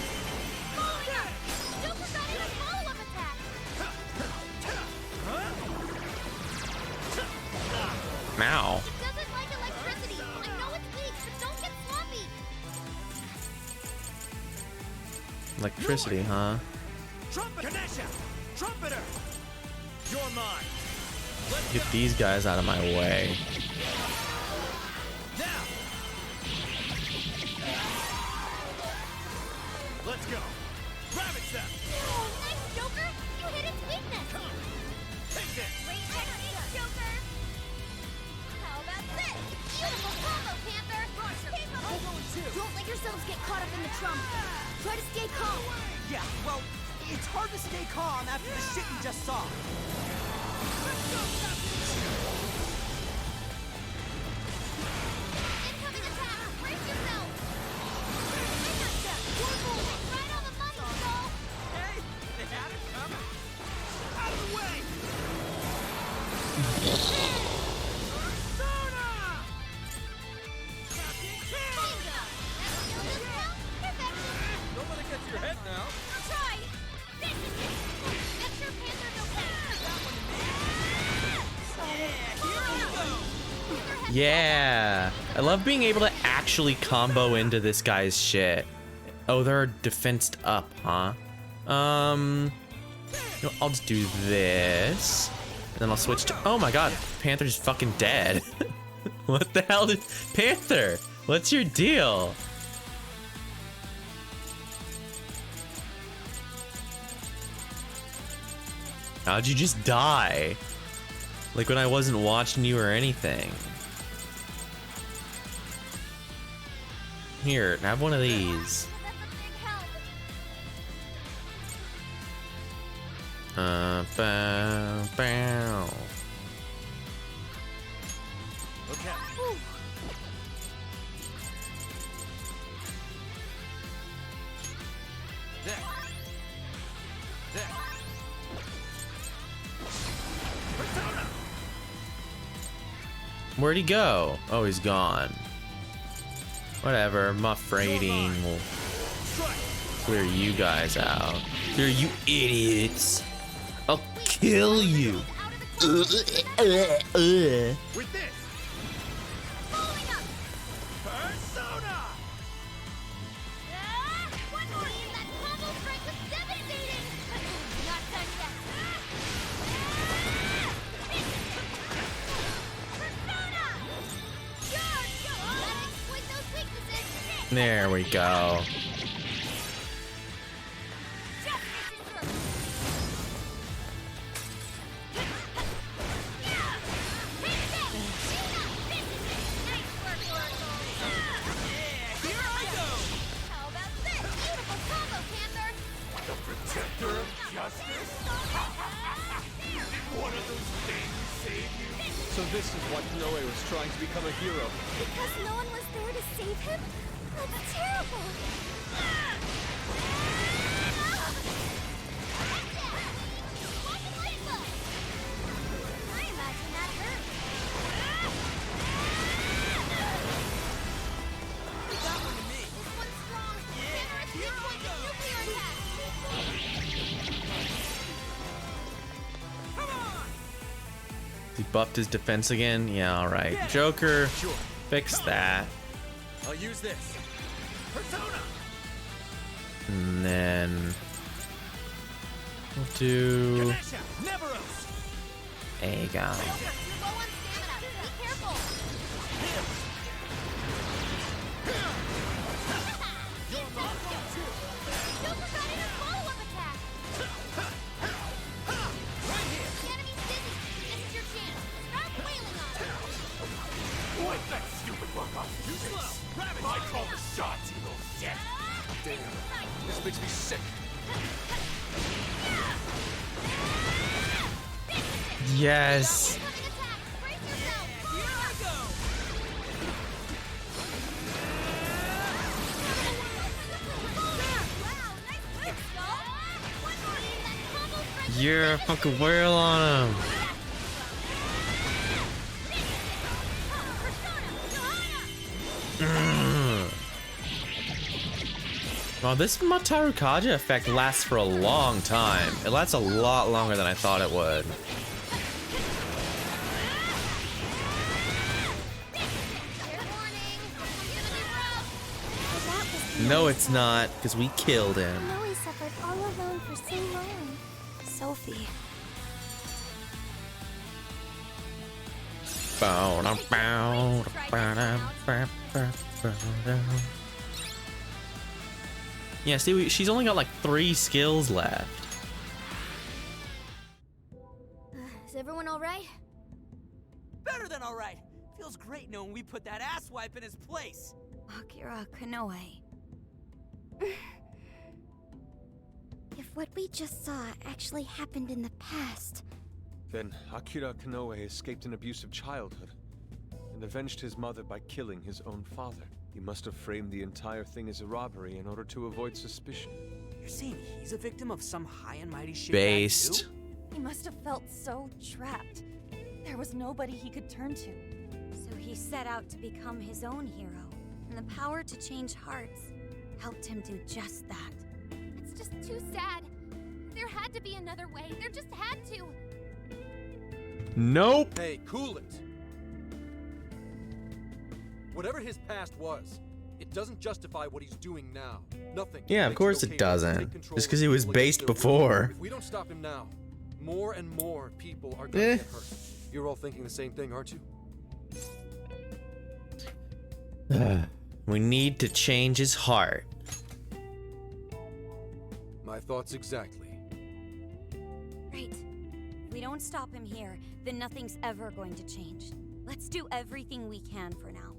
S11: Don't forget his follow-up attack!
S1: Ow.
S11: It doesn't like electricity! I know it's weak, but don't get sloppy!
S1: Electricity, huh?
S9: Trumpet! Ganesha! Trumpeter! You're mine! Let's
S1: Get these guys out of my way.
S9: Now! Let's go! Ravage them!
S11: Oh, nice, Joker! You hit its weakness!
S9: Take this!
S11: Great technique, Joker! How about
S6: it! Beautiful combo, Panther! Don't let yourselves get caught up in the trauma. Try to stay calm.
S5: Yeah, well, it's hard to stay calm after the shit you just saw.
S6: Incoming attack! Brace yourself! I gotcha! You're moving right on the money, Skull!
S5: Hey, they had it coming. Out of the way!
S4: Don't let it get to your head now.
S6: I'll try! This is it! Make sure Panther's okay!
S1: Yeah. I love being able to actually combo into this guy's shit. Oh, they're defensed up, huh? You know, I'll just do this. And then I'll switch to, oh my god, Panther's fucking dead. What the hell did, Panther, what's your deal? How'd you just die? Like when I wasn't watching you or anything. Here, have one of these. Bow, bow.
S5: Okay. There. There. Persona!
S1: Where'd he go? Oh, he's gone. Whatever, muff rating will clear you guys out. Clear you idiots. I'll kill you.
S5: With this. Persona!
S6: One more! That combo strike was devastating! Not done yet! Persona! Gotta exploit those weaknesses!
S1: There we go.
S9: Protector of justice? Did one of those things save you?
S8: So this is why Konoe was trying to become a hero.
S2: Because no one was there to save him? That's terrible.
S6: I imagine that hurt.
S5: You got one to me.
S6: This one's strong. Panther is weak point to nuclear attack.
S1: He buffed his defense again? Yeah, alright. Joker,
S5: Sure.
S1: fix that.
S5: I'll use this. Persona!
S1: And then we'll do
S5: Ganesha! Neveros!
S1: Aegon.
S6: You're low on stamina. Be careful. Joker got in a follow-up attack.
S5: Right here!
S6: The enemy's busy. This is your chance. Start wailing on him.
S9: What's that stupid bug off you slow? I call the shots, you little shit.
S4: Damn. This makes me sick.
S1: Yes.
S6: Incoming attack. Brace yourself.
S5: Here I go!
S6: Wow, nice work, Skull. One more. That combo strike.
S1: You're a fucking whirl on him. Wow, this Mataru Kaja effect lasts for a long time. It lasts a lot longer than I thought it would. No, it's not, because we killed him.
S2: Chloe suffered all alone for so long. Sophie.
S1: Yeah, see, she's only got like 3 skills left.
S6: Is everyone all right?
S5: Better than all right. Feels great knowing we put that asswipe in his place.
S2: Akira Konoe. If what we just saw actually happened in the past...
S8: Then Akira Konoe escaped an abusive childhood and avenged his mother by killing his own father. He must have framed the entire thing as a robbery in order to avoid suspicion.
S5: You're saying he's a victim of some high and mighty shit?
S1: Based.
S7: He must have felt so trapped. There was nobody he could turn to.
S2: So he set out to become his own hero, and the power to change hearts helped him do just that.
S6: It's just too sad. There had to be another way. There just had to.
S1: Nope.
S4: Hey, cool it. Whatever his past was, it doesn't justify what he's doing now. Nothing.
S1: Yeah, of course it doesn't. Just because he was based before.
S4: If we don't stop him now, more and more people are gonna get hurt. You're all thinking the same thing, aren't you?
S1: We need to change his heart.
S4: My thoughts exactly.
S2: Right. If we don't stop him here, then nothing's ever going to change. Let's do everything we can for now.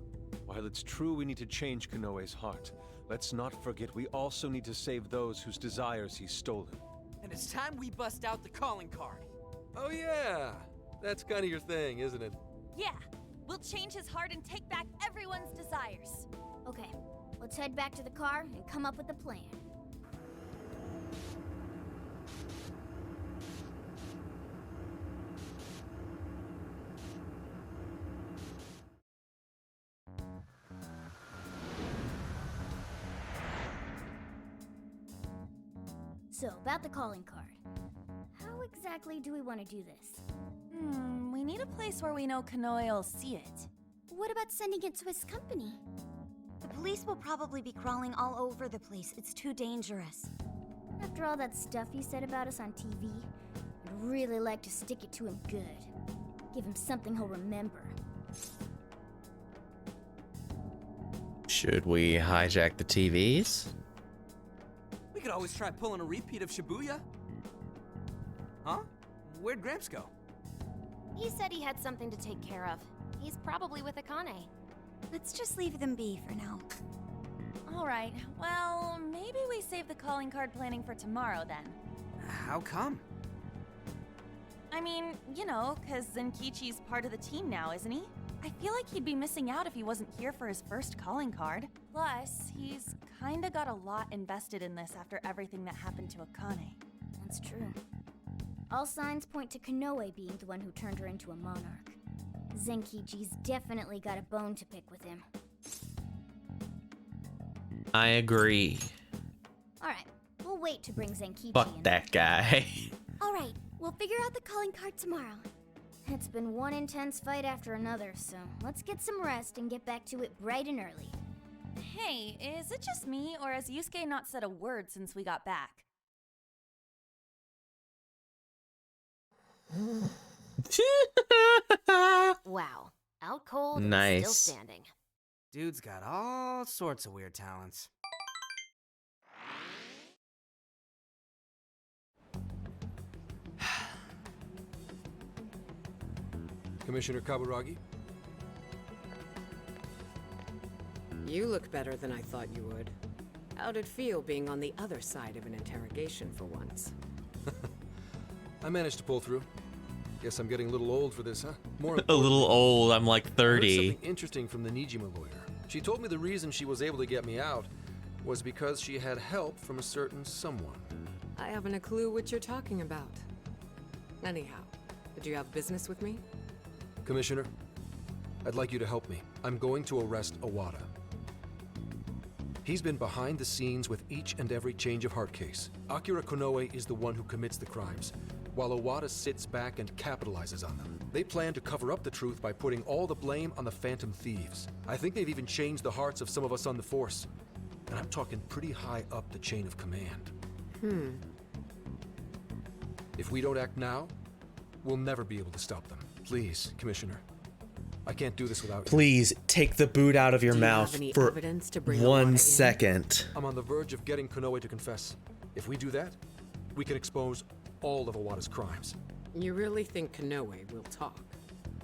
S8: While it's true we need to change Konoe's heart, let's not forget we also need to save those whose desires he's stolen.
S5: And it's time we bust out the calling card.
S4: Oh yeah, that's kind of your thing, isn't it?
S7: Yeah, we'll change his heart and take back everyone's desires.
S6: Okay, let's head back to the car and come up with a plan. So, about the calling card. How exactly do we want to do this?
S7: We need a place where we know Konoe will see it.
S2: What about sending it to his company? The police will probably be crawling all over the place. It's too dangerous.
S6: After all that stuff he said about us on TV, I'd really like to stick it to him good. Give him something he'll remember.
S1: Should we hijack the TVs?
S5: We could always try pulling a repeat of Shibuya. Huh? Where'd Gramps go?
S6: He said he had something to take care of. He's probably with Akane.
S2: Let's just leave them be for now.
S7: All right, well, maybe we save the calling card planning for tomorrow then.
S5: How come?
S7: I mean, you know, because Zenkichi's part of the team now, isn't he? I feel like he'd be missing out if he wasn't here for his first calling card. Plus, he's kinda got a lot invested in this after everything that happened to Akane.
S6: That's true. All signs point to Konoe being the one who turned her into a monarch. Zenkichi's definitely got a bone to pick with him.
S1: I agree.
S6: Alright, we'll wait to bring Zenkichi
S1: Fuck
S6: in.
S1: that guy.
S2: Alright, we'll figure out the calling card tomorrow.
S6: It's been one intense fight after another, so let's get some rest and get back to it bright and early.
S7: Hey, is it just me, or has Yusuke not said a word since we got back?
S6: Wow, out cold
S1: Nice.
S6: and still standing.
S5: Dude's got all sorts of weird talents.
S4: Commissioner Kaburagi?
S16: You look better than I thought you would. How'd it feel being on the other side of an interrogation for once?
S4: I managed to pull through. Guess I'm getting a little old for this, huh? More
S1: A little old, I'm like
S4: I heard
S1: 30.
S4: something interesting from the Nijima lawyer. She told me the reason she was able to get me out was because she had help from a certain someone.
S16: I haven't a clue what you're talking about. Anyhow, did you have business with me?
S4: Commissioner, I'd like you to help me. I'm going to arrest Owada. He's been behind the scenes with each and every change of heart case. Akira Konoe is the one who commits the crimes, while Owada sits back and capitalizes on them. They plan to cover up the truth by putting all the blame on the Phantom Thieves. I think they've even changed the hearts of some of us on the Force. And I'm talking pretty high up the chain of command. If we don't act now, we'll never be able to stop them. Please, Commissioner. I can't do this without you.
S1: Please take the boot out of your
S16: Do you
S1: mouth
S16: have any
S1: for
S16: evidence to bring
S1: 1
S16: Owada in?
S1: second.
S4: I'm on the verge of getting Konoe to confess. If we do that, we can expose all of Owada's crimes.
S16: You really think Konoe will talk?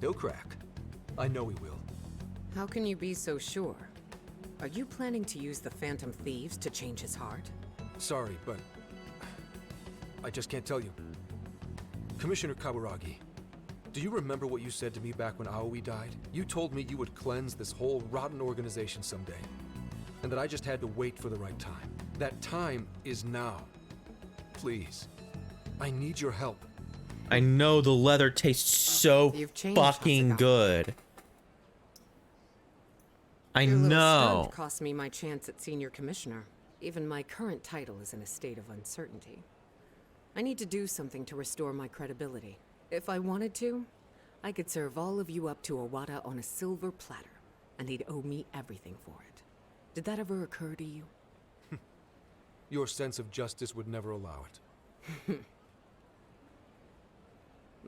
S4: He'll crack. I know he will.
S16: How can you be so sure? Are you planning to use the Phantom Thieves to change his heart?
S4: Sorry, but I just can't tell you. Commissioner Kaburagi, do you remember what you said to me back when Aoi died? You told me you would cleanse this whole rotten organization someday, and that I just had to wait for the right time. That time is now. Please, I need your help.
S1: I know the leather tastes so fucking good. I
S16: Your little
S1: know.
S16: stunt cost me my chance at senior commissioner. Even my current title is in a state of uncertainty. I need to do something to restore my credibility. If I wanted to, I could serve all of you up to Owada on a silver platter, and they'd owe me everything for it. Did that ever occur to you?
S4: Your sense of justice would never allow it.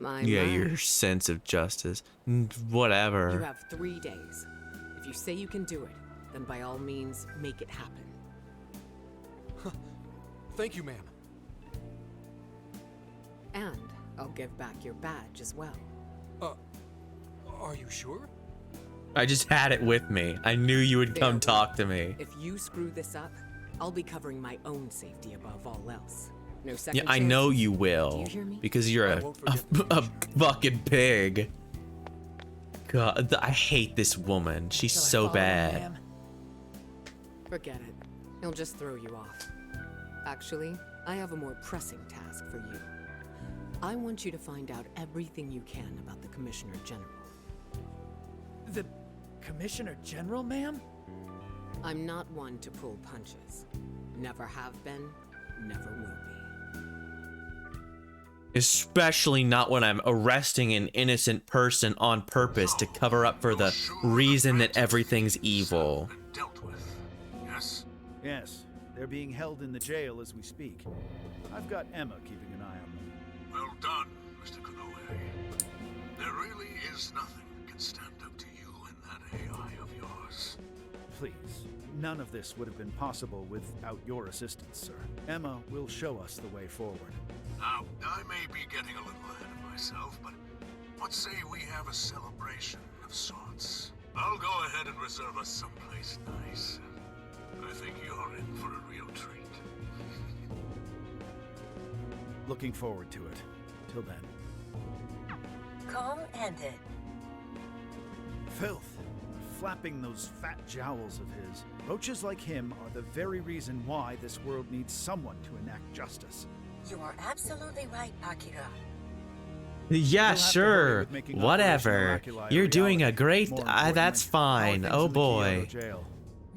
S1: Yeah, your sense of justice. Whatever.
S16: You have 3 days. If you say you can do it, then by all means, make it happen.
S4: Thank you, ma'am.
S16: And I'll give back your badge as well.
S4: Are you sure?
S1: I just had it with me. I knew you would come talk to me.
S16: If you screw this up, I'll be covering my own safety above all else. No second
S1: Yeah, I know
S16: chances.
S1: you will.
S16: Do you hear me?
S1: Because you're a fucking pig. God, I hate this woman. She's so bad.
S16: Forget it. He'll just throw you off. Actually, I have a more pressing task for you. I want you to find out everything you can about the Commissioner General.
S17: The Commissioner General, ma'am?
S16: I'm not one to pull punches. Never have been, never will be.
S1: Especially not when I'm arresting an innocent person on purpose to cover up for the reason that everything's evil.
S13: Yes? Yes. They're being held in the jail as we speak. I've got Emma keeping an eye on them.
S9: Well done, Mr. Konoe. There really is nothing that can stand up to you and that AI of yours.
S13: Please. None of this would have been possible without your assistance, sir. Emma will show us the way forward.
S9: Now, I may be getting a little ahead of myself, but what say we have a celebration of sorts? I'll go ahead and reserve us someplace nice. I think you're in for a real treat.
S13: Looking forward to it. Till then.
S10: Call ended.
S13: Filth. Flapping those fat jowls of his. Roaches like him are the very reason why this world needs someone to enact justice.
S10: You are absolutely right, Akira.
S1: Yeah, sure. Whatever. You're doing a great. That's fine. Oh boy.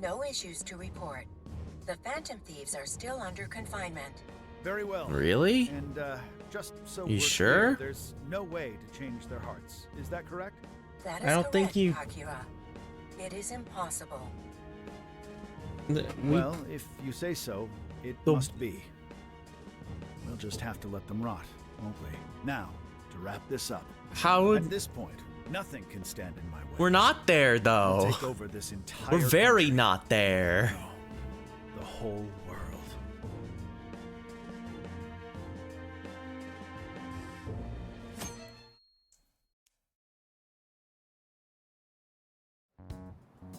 S10: No issues to report. The Phantom Thieves are still under confinement.
S13: Very well.
S1: Really?
S13: And just so
S1: You
S13: we're
S1: sure?
S13: clear, there's no way to change their hearts. Is that correct?
S10: That is
S1: I don't think
S10: correct,
S1: you-
S10: Akira. It is impossible.
S13: Well, if you say so, it must be. We'll just have to let them rot, won't we? Now, to wrap this up.
S1: How would-
S13: At this point, nothing can stand in my way.
S1: We're not there
S13: We'll
S1: though.
S13: take over this entire
S1: We're very
S13: country.
S1: not there.
S13: The whole world.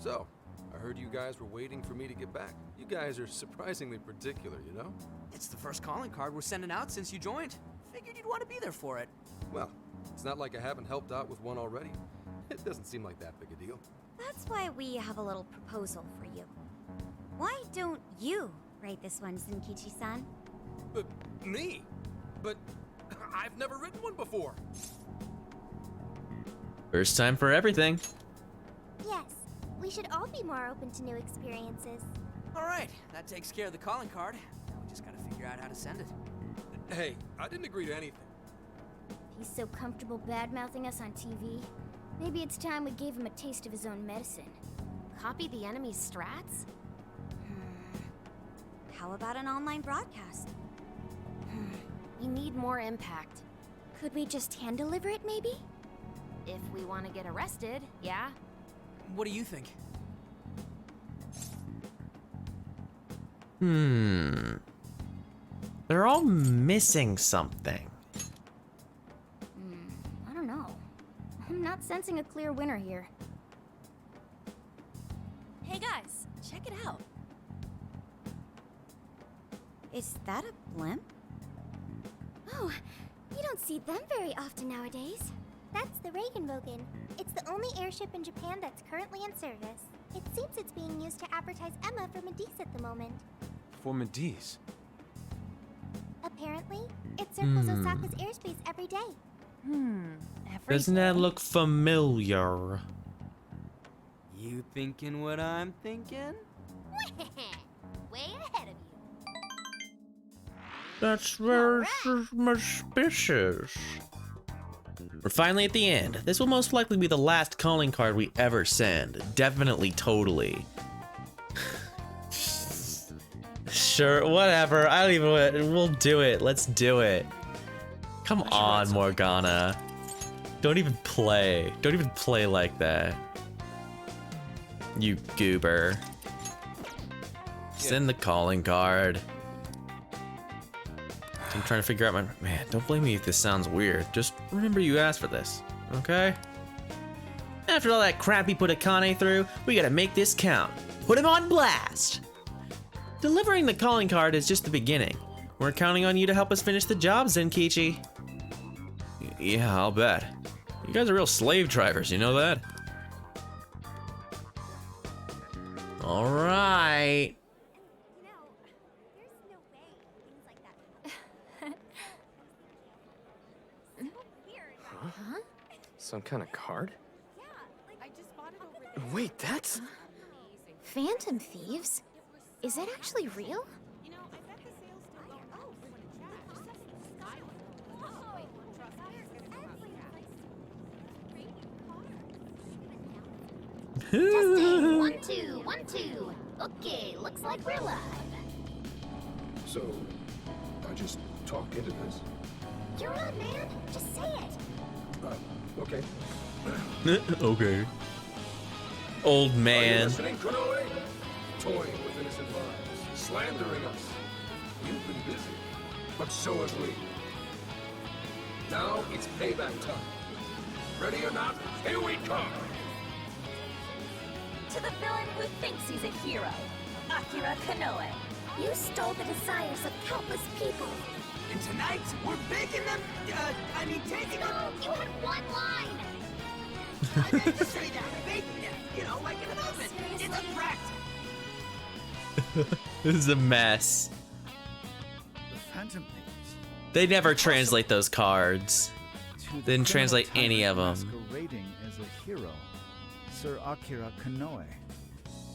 S4: So, I heard you guys were waiting for me to get back. You guys are surprisingly particular, you know?
S5: It's the first calling card we're sending out since you joined. Figured you'd want to be there for it.
S4: Well, it's not like I haven't helped out with one already. It doesn't seem like that big a deal.
S2: That's why we have a little proposal for you. Why don't you write this one, Zenkichi-san?
S4: But me? But I've never written one before.
S1: First time for everything.
S2: Yes, we should all be more open to new experiences.
S5: All right, that takes care of the calling card. Now we just gotta figure out how to send it.
S4: Hey, I didn't agree to anything.
S6: He's so comfortable bad-mouthing us on TV. Maybe it's time we gave him a taste of his own medicine.
S2: Copy the enemy's strats? How about an online broadcast?
S6: We need more impact. Could we just hand-deliver it, maybe?
S2: If we want to get arrested, yeah.
S5: What do you think?
S1: They're all missing something.
S6: I don't know. I'm not sensing a clear winner here.
S7: check it out.
S2: Is that a blimp?
S11: Oh, you don't see them very often nowadays. That's the Regenbogen. It's the only airship in Japan that's currently in service. It seems it's being used to advertise Emma for Medice at the moment.
S8: For Medice?
S11: Apparently, it circles Osaka's airspace every day.
S1: Doesn't that look familiar?
S5: You thinking what I'm thinking?
S6: Way ahead of you.
S1: That's very suspicious. We're finally at the end. This will most likely be the last calling card we ever send. Definitely, totally. Sure, whatever. I don't even. We'll do it. Let's do it. Come on, Morgana. Don't even play. Don't even play like that. You goober. Send the calling card. I'm trying to figure out my... Man, don't blame me if this sounds weird. Just remember you asked for this, okay? After all that crap we put Akane through, we gotta make this count. Put him on blast! Delivering the calling card is just the beginning. We're counting on you to help us finish the job, Zenkichi. Yeah, I'll bet. You guys are real slave drivers, you know that? All right.
S18: Huh? Some kind of card? Wait, that's...
S11: Phantom thieves? Is that actually real?
S6: Testing, 1, 2, 1, 2. Okay, looks like we're live.
S9: So, I just talk into this?
S11: You're on, man. Just say it.
S9: Okay.
S1: Okay. Old man.
S9: Are you listening, Konoe? Toying with innocent lives, slandering us. You've been busy, but so have we. Now it's payback time. Ready or not, here we come!
S7: To the villain who thinks he's a hero, Akira Konoe.
S11: You stole the desires of countless people.
S5: And tonight, we're baking them, taking them...
S6: You had one line!
S5: I meant to say that, baking them, you know, like in an oven. It's a practice.
S1: This is a mess.
S13: The Phantom Thieves.
S1: They never translate those cards. They didn't translate any of them.
S13: Masquerading as a hero, Sir Akira Konoe.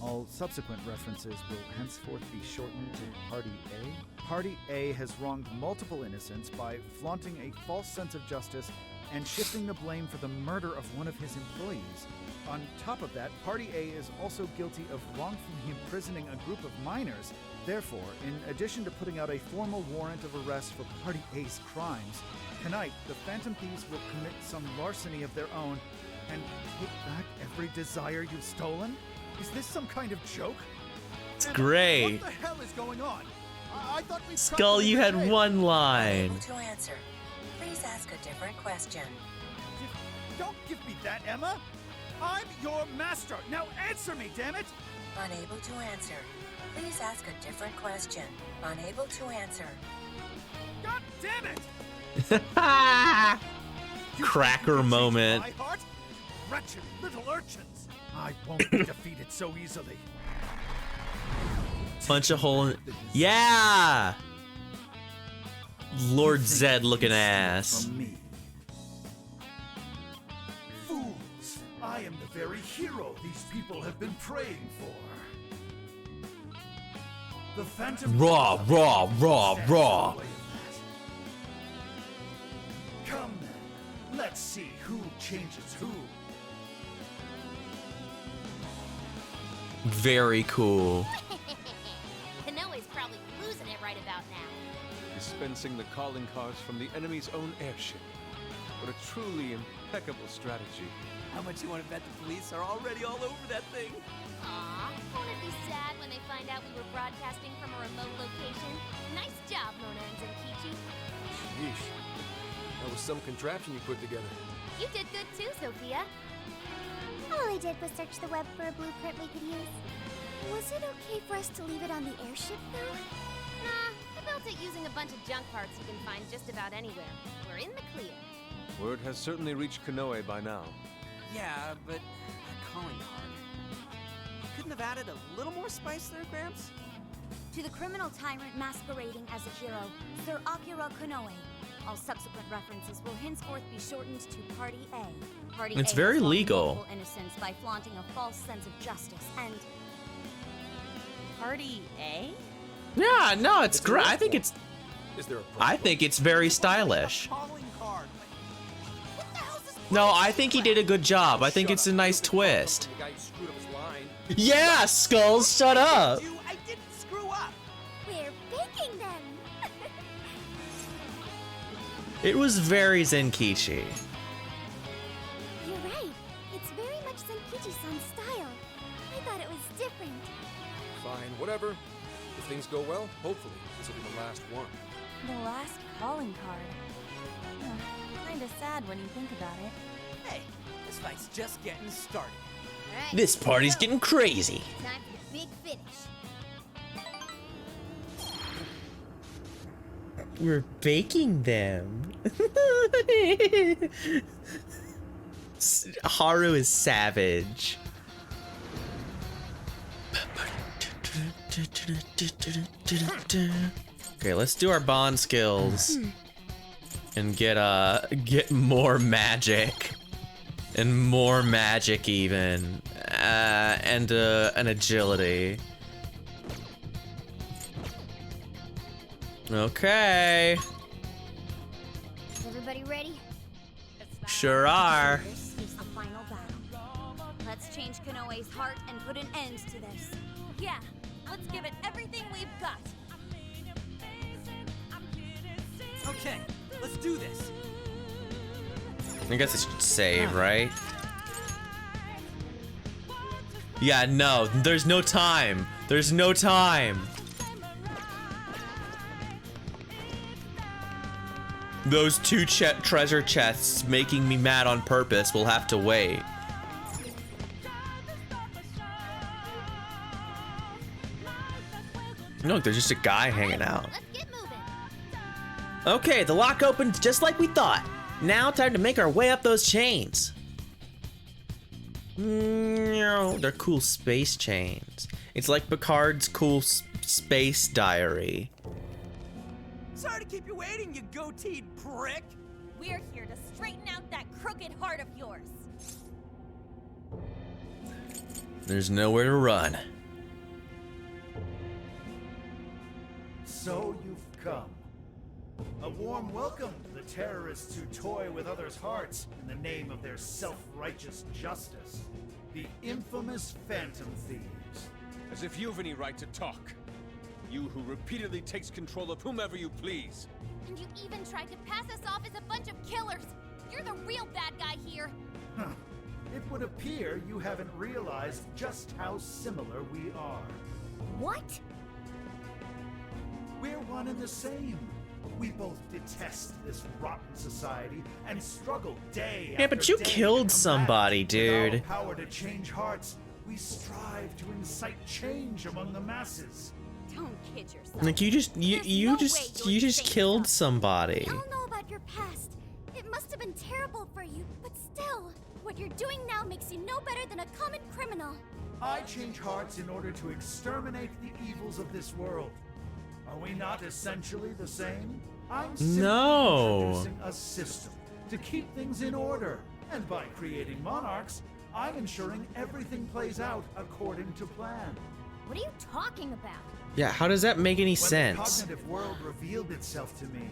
S13: All subsequent references will henceforth be shortened to Party A. Party A has wronged multiple innocents by flaunting a false sense of justice and shifting the blame for the murder of one of his employees. On top of that, Party A is also guilty of wrongfully imprisoning a group of minors. Therefore, in addition to putting out a formal warrant of arrest for Party A's crimes, tonight the Phantom Thieves will commit some larceny of their own and take back every desire you've stolen? Is this some kind of joke?
S1: It's great.
S13: What the hell is going on? I thought we
S1: Skull, you had one line.
S19: To answer, please ask a different question.
S13: Don't give me that, Emma. I'm your master. Now answer me, damn it.
S19: Unable to answer. Please ask a different question. Unable to answer.
S13: God damn it!
S1: Cracker moment.
S13: My heart? Wretched little urchins. I won't be defeated so easily.
S1: Punch a hole in... Yeah! Lord Zed looking ass.
S13: Fools! I am the very hero these people have been praying for. The Phantom...
S1: Raw.
S13: Come then, let's see who changes who.
S1: Very cool.
S6: Konoe's probably losing it right about now.
S8: Dispensing the calling cards from the enemy's own airship. What a truly impeccable strategy.
S5: How much you want to bet the police are already all over that thing?
S6: Aw, won't it be sad when they find out we were broadcasting from a remote location? Nice job, Mona and Zenkichi.
S4: Yeesh. That was some contraption you put together.
S6: You did good too, Sophia.
S11: All I did was search the web for a blueprint we could use.
S2: Was it okay for us to leave it on the airship, though?
S6: Nah, I built it using a bunch of junk parts you can find just about anywhere. We're in the clear.
S8: Word has certainly reached Konoe by now.
S5: Yeah, but a calling card. Couldn't have added a little more spice there, Gramps?
S2: To the criminal tyrant masquerading as a hero, Sir Akira Konoe. All subsequent references will henceforth be shortened to Party A. Party
S1: It's
S2: A
S1: very
S2: has wronged
S1: legal.
S2: willful innocence by flaunting a false sense of justice and...
S7: Party A?
S1: Yeah, no, it's great. I think it's.
S4: Is there a
S1: I think it's very stylish.
S5: Calling card.
S1: No, I think he did a good job. I think it's a nice twist.
S4: The guy who screwed up his line.
S1: Yeah, Skulls, shut up.
S5: I didn't screw up.
S2: We're baking them!
S1: It was very Zenkichi.
S2: You're right. It's very much Zenkichi-san's style. I thought it was different.
S4: Fine, whatever. If things go well, hopefully this will be the last one.
S7: The last calling card. Kinda sad when you think about it.
S5: Hey, this fight's just getting started.
S6: Alright,
S1: This party's getting crazy.
S6: time for the big finish.
S1: We're baking them. Haru is savage. Okay, let's do our bond skills and get more magic and more magic even and an agility. Okay.
S6: Is everybody ready?
S1: Sure are.
S2: This is the final battle. Let's change Konoe's heart and put an end to this.
S7: Yeah, let's give it everything we've got.
S5: Okay, let's do this.
S1: I guess it should save, right? Yeah, no, there's no time. There's no time. Those two treasure chests making me mad on purpose will have to wait. Look, there's just a guy hanging out.
S6: Let's get moving.
S1: Okay, the lock opened just like we thought. Now time to make our way up those chains. They're cool space chains. It's like Picard's cool space diary.
S5: Sorry to keep you waiting, you goateed prick.
S7: We're here to straighten out that crooked heart of yours.
S1: There's nowhere to run.
S13: So you've come. A warm welcome to the terrorists who toy with others' hearts in the name of their self-righteous justice. The infamous Phantom Thieves.
S8: As if you've any right to talk. You who repeatedly takes control of whomever you please.
S6: And you even tried to pass us off as a bunch of killers. You're the real bad guy here.
S13: Huh. It would appear you haven't realized just how similar we are.
S2: What?
S13: We're one and the same. We both detest this rotten society and struggle day
S1: Yeah,
S13: after
S1: but you
S13: day
S1: killed
S13: to
S1: somebody,
S13: combat. With
S1: dude.
S13: our power to change hearts, we strive to incite change among the masses.
S7: Don't kid yourself.
S1: Like you just killed somebody.
S2: We all know about your past. It must have been terrible for you, but still, what you're doing now makes you no better than a common criminal.
S13: I change hearts in order to exterminate the evils of this world. Are we not essentially the same? I'm simply introducing a system to keep things in order. And by creating monarchs, I'm ensuring everything plays out according to plan.
S6: What are you talking about?
S1: Yeah, how does that make any
S13: When
S1: sense?
S13: the cognitive world revealed itself to me,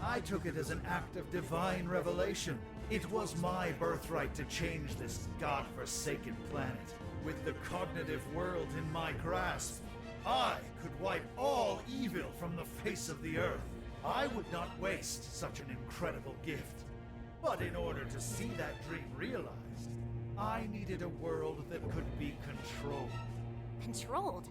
S13: I took it as an act of divine revelation. It was my birthright to change this god-forsaken planet. With the cognitive world in my grasp, I could wipe all evil from the face of the earth. I would not waste such an incredible gift. But in order to see that dream realized, I needed a world that could be controlled.
S6: Controlled?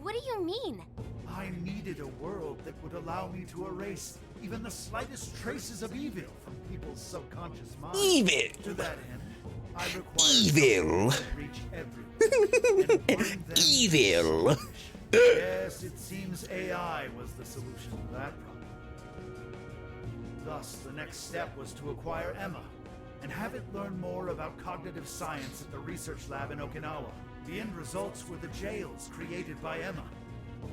S6: What do you mean?
S13: I needed a world that would allow me to erase even the slightest traces of evil from people's subconscious minds.
S1: Evil!
S13: To that end, I require
S1: Evil.
S13: someone to reach everyone and bring them
S1: Evil.
S13: Yes, it seems AI was the solution to that problem. Thus, the next step was to acquire Emma and have it learn more about cognitive science at the research lab in Okinawa. The end results were the jails created by Emma.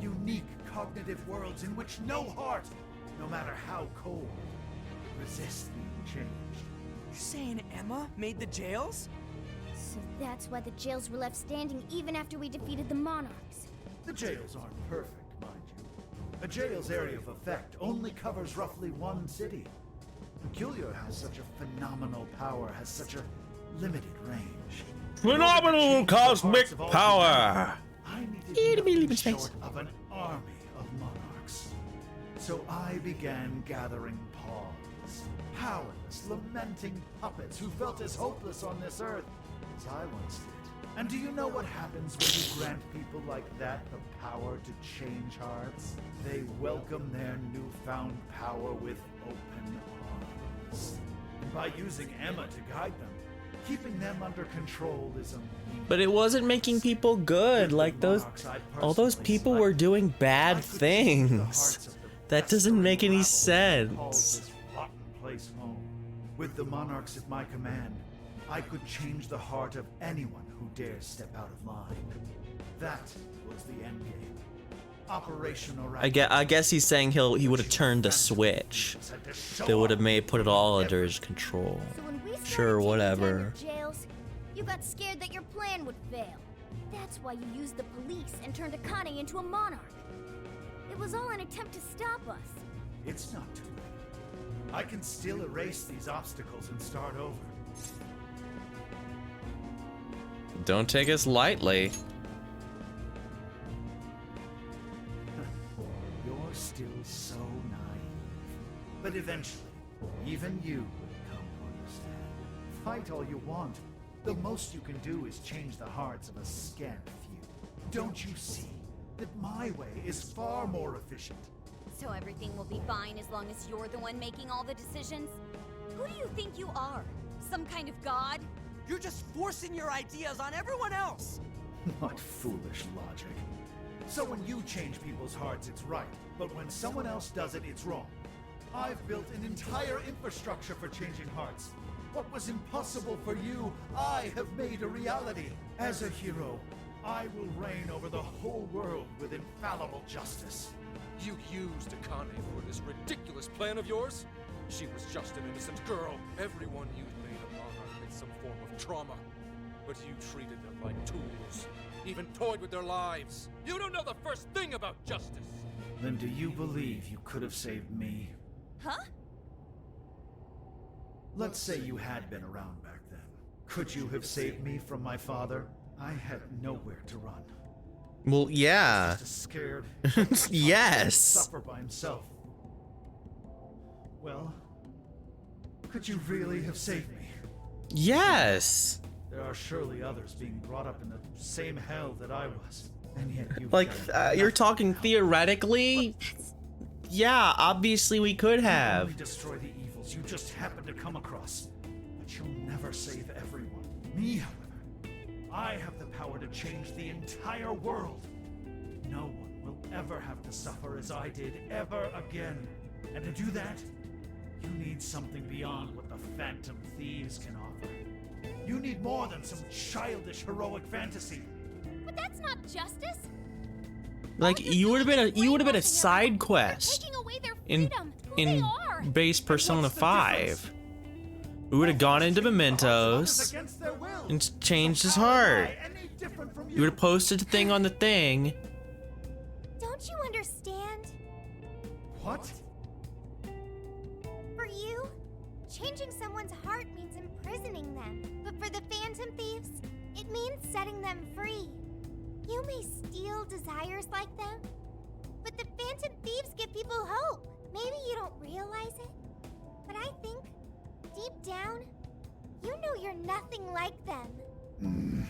S13: Unique cognitive worlds in which no heart, no matter how cold, resists being changed.
S5: You're saying Emma made the jails?
S6: So that's why the jails were left standing even after we defeated the Monarchs.
S13: The jails aren't perfect, mind you. A jail's area of effect only covers roughly one city. Peculiar has such a phenomenal power, has such a limited range.
S14: Phenomenal cosmic power.
S13: I needed nothing short of an army of monarchs. So I began gathering pawns, powerless, lamenting puppets who felt as hopeless on this earth as I once did. And do you know what happens when you grant people like that the power to change hearts? They welcome their newfound power with open arms. And by using Emma to guide them, keeping them under control is a means.
S1: But it wasn't making people good. Like all those people were doing bad things. That doesn't make any sense.
S13: Rotten place home. With the monarchs at my command, I could change the heart of anyone who dares step out of line. That was the end game. Operation Oracle.
S1: I guess he's saying he would have turned the switch. They would have put it all under his control.
S6: So when we started
S1: Sure, whatever.
S6: taking down the jails, you got scared that your plan would fail. That's why you used the police and turned Akane into a monarch. It was all an attempt to stop us.
S13: It's not too late. I can still erase these obstacles and start over.
S1: Don't take us lightly.
S13: You're still so naive. But eventually, even you will come to understand. Fight all you want. The most you can do is change the hearts of a scant few. Don't you see that my way is far more efficient?
S2: So everything will be fine as long as you're the one making all the decisions? Who do you think you are? Some kind of god?
S5: You're just forcing your ideas on everyone else!
S13: What foolish logic. So when you change people's hearts, it's right. But when someone else does it, it's wrong. I've built an entire infrastructure for changing hearts. What was impossible for you, I have made a reality. As a hero, I will reign over the whole world with infallible justice.
S4: You used Akane for this ridiculous plan of yours? She was just an innocent girl. Everyone you've made a monarch with some form of trauma. But you treated them like tools. Even toyed with their lives. You don't know the first thing about justice.
S13: Then do you believe you could have saved me?
S2: Huh?
S13: Let's say you had been around back then. Could you have saved me from my father? I had nowhere to run.
S1: Well, yeah.
S13: Just a scared,
S1: yes.
S13: Suffer by himself. Well, could you really have saved me?
S1: Yes.
S13: There are surely others being brought up in the same hell that I was, and yet you.
S1: Like, you're talking theoretically? Yeah, obviously we could have.
S13: You destroy the evils you just happen to come across, but you'll never save everyone. Me, however, I have the power to change the entire world. No one will ever have to suffer as I did ever again. And to do that, you need something beyond what the Phantom Thieves can offer. You need more than some childish heroic fantasy.
S2: But that's not justice.
S1: Like you would have been a side quest in base Persona 5. We would have gone into Mementos and changed his heart. You would have posted a thing on the thing.
S11: Don't you understand?
S13: What?
S11: For you, changing someone's heart means imprisoning them. But for the Phantom Thieves, it means setting them free. You may steal desires like them, but the Phantom Thieves give people hope. Maybe you don't realize it, but I think, deep down, you know you're nothing like them.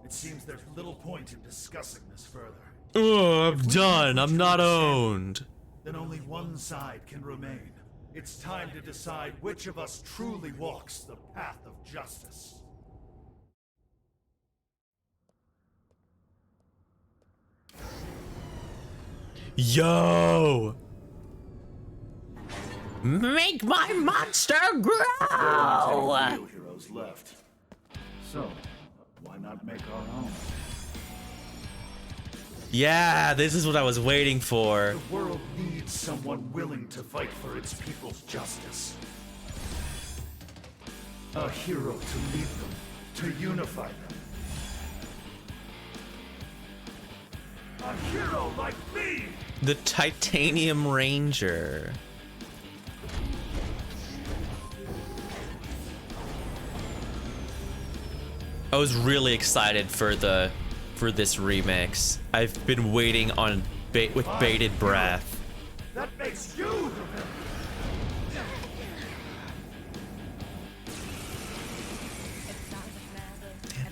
S13: It seems there's little point in discussing this further.
S1: Oh, I'm done. I'm not owned.
S13: Then only one side can remain. It's time to decide which of us truly walks the path of justice.
S1: Yo! Make my monster grow!
S13: No heroes left. So, why not make our own?
S1: Yeah, this is what I was waiting for.
S13: The world needs someone willing to fight for its people's justice. A hero to lead them, to unify them. A hero like me!
S1: The Titanium Ranger. I was really excited for this remix. I've been waiting on with bated breath.
S13: That makes you the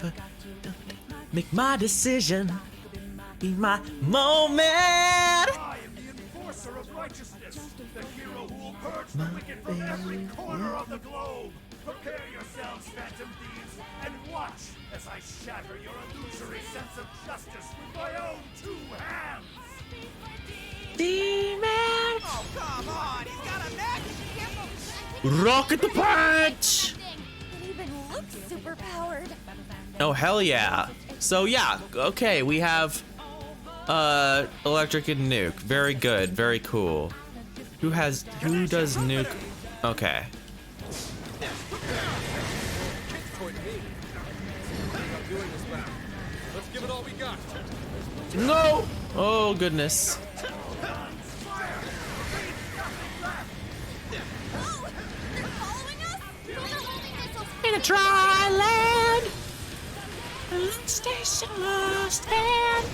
S13: villain.
S1: Make my decision. Be my moment.
S13: I am the enforcer of righteousness, the hero who will purge the wicked from every corner of the globe. Prepare yourselves, phantom thieves, and watch as I shatter your illusory sense of justice with my own 2 hands.
S1: Demon!
S5: Oh, come on! He's got a mech!
S1: Rocket the punch!
S7: It even looks super powered.
S1: Oh hell yeah! So yeah, okay, we have Electric and Nuke. Very good, very cool. Who does Nuke? Okay.
S4: Let's give it all we got.
S1: No! Oh goodness. In a dry land, stay so lost and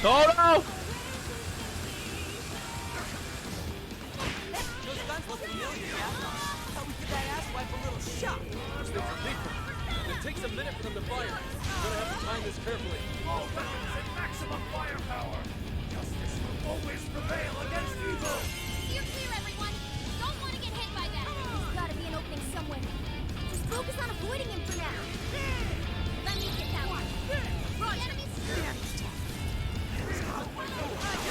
S1: oh no!
S5: Those guns look familiar, yeah? Thought we give that asswipe a little shot.
S4: Those things are lethal. It takes a minute for them to fire. We're gonna have to time this carefully.
S13: All weapons at maximum firepower. Justice will always prevail against evil.
S6: You're clear, everyone. Don't want to get hit by that. There's gotta be an opening somewhere. Just focus on avoiding him for now. Let me get that one. Run, enemies.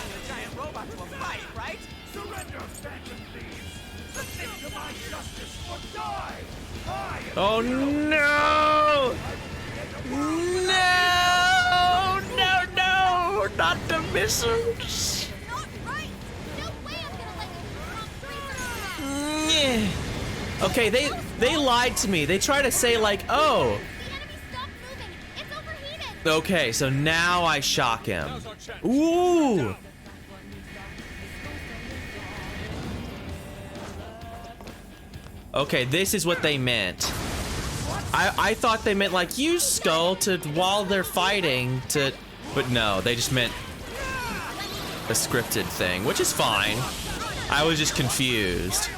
S5: A giant robot to a fight, right?
S13: Surrender, phantom thieves. Submit to my justice or die.
S1: Oh no! No! No! Not the missiles! Yeah. Okay, they lied to me. They try to say like, oh. Okay, so now I shock him. Ooh! Okay, this is what they meant. I thought they meant like use Skull to while they're fighting to, but no, they just meant a scripted thing, which is fine. I was just confused.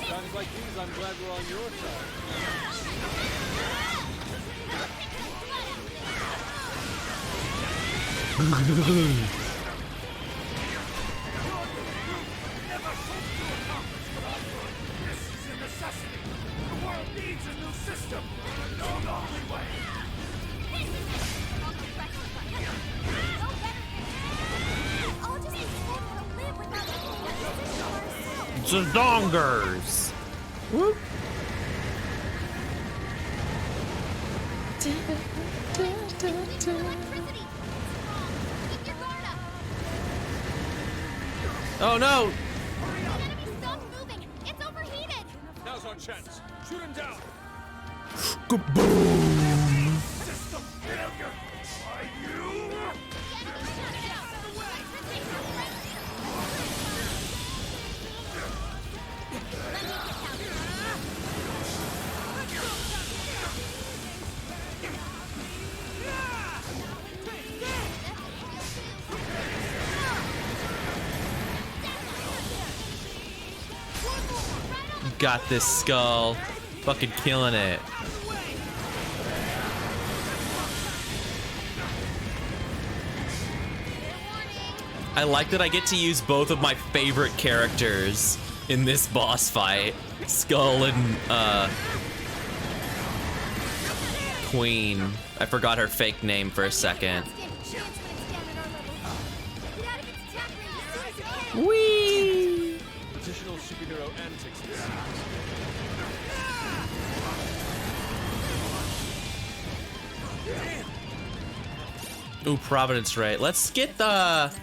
S4: Times like these, I'm glad we're on your side.
S1: Dongers. Whoop. Oh no!
S4: Now's our chance. Shoot him down.
S1: Kaboom!
S13: System failure. Are you?
S1: got this, Skull. Fucking killing it. I like that I get to use both of my favorite characters in this boss fight. Skull and, Queen. I forgot her fake name for a second. Whee!
S8: Additional superhero antics.
S1: Ooh, Providence Ray. Let's get the...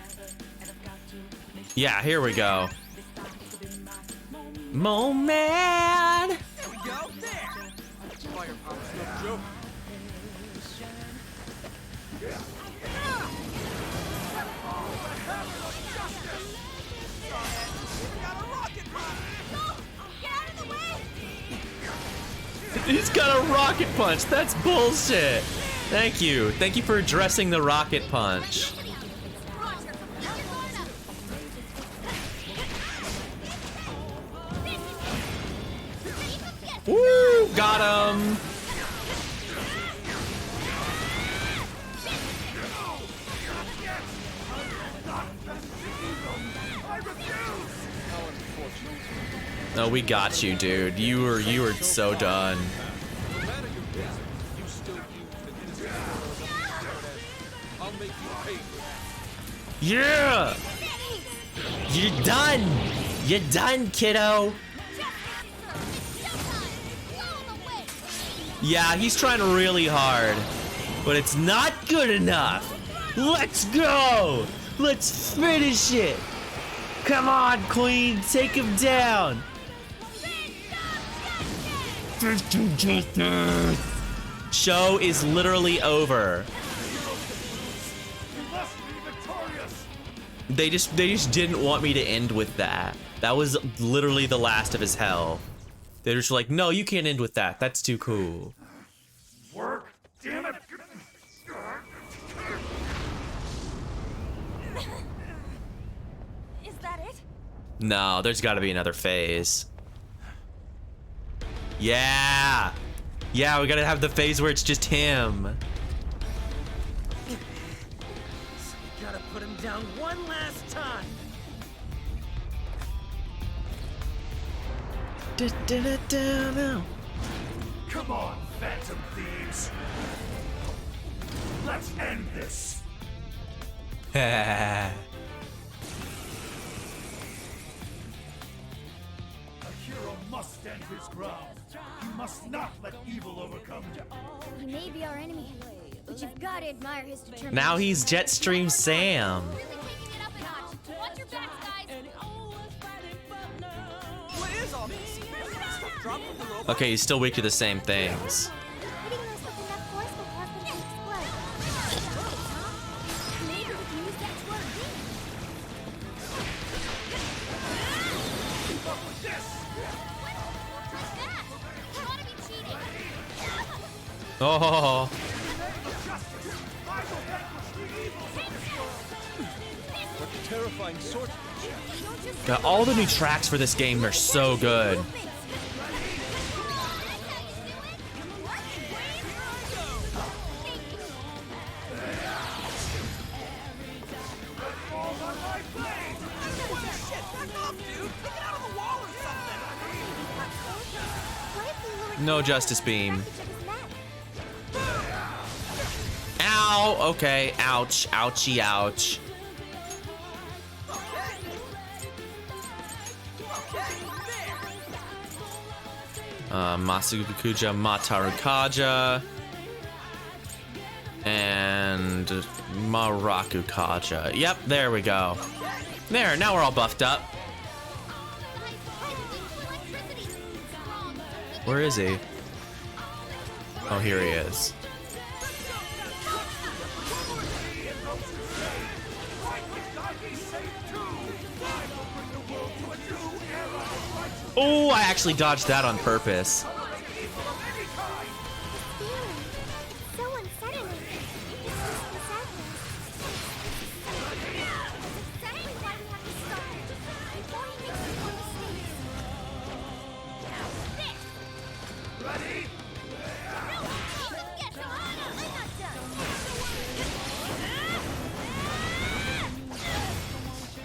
S1: Yeah, here we go. Moment! He's got a rocket punch. That's bullshit. Thank you. Thank you for addressing the rocket punch. Woo! Got him. No, we got you, dude. You were so done. Yeah! You're done! You're done, kiddo! Yeah, he's trying really hard, but it's not good enough. Let's go! Let's finish it! Come on, Queen, take him down! Show is literally over. They just didn't want me to end with that. That was literally the last of his hell. They're just like, no, you can't end with that. That's too cool.
S3: Work, damn it!
S7: Is that it?
S1: No, there's got to be another phase. Yeah! Yeah, we gotta have the phase where it's just him.
S17: Gotta put him down one last time.
S3: Come on, Phantom Thieves. Let's end this. A hero must stand his ground. You must not let evil overcome you.
S6: He may be our enemy, but you've got to admire his determination.
S1: Now he's Jetstream Sam.
S6: Watch your backs, guys.
S5: What is all this? Drop from the robot?
S1: Okay, he's still weak to the same things.
S11: Hitting those with enough force will cause them to explode.
S6: Maybe we can use that to our
S1: Oh.
S8: Terrifying sword.
S1: God, all the new tracks for this game are so good. No Justice Beam. Ow! Okay, ouch, ouchie, ouch. Masakukuja Matarukaja and Marakukaja. Yep, there we go. There, now we're all buffed up. Where is he? Oh, here he is. Oh, I actually dodged that on purpose.
S11: So unsettling. Exactly why we have to stop him before he makes more mistakes.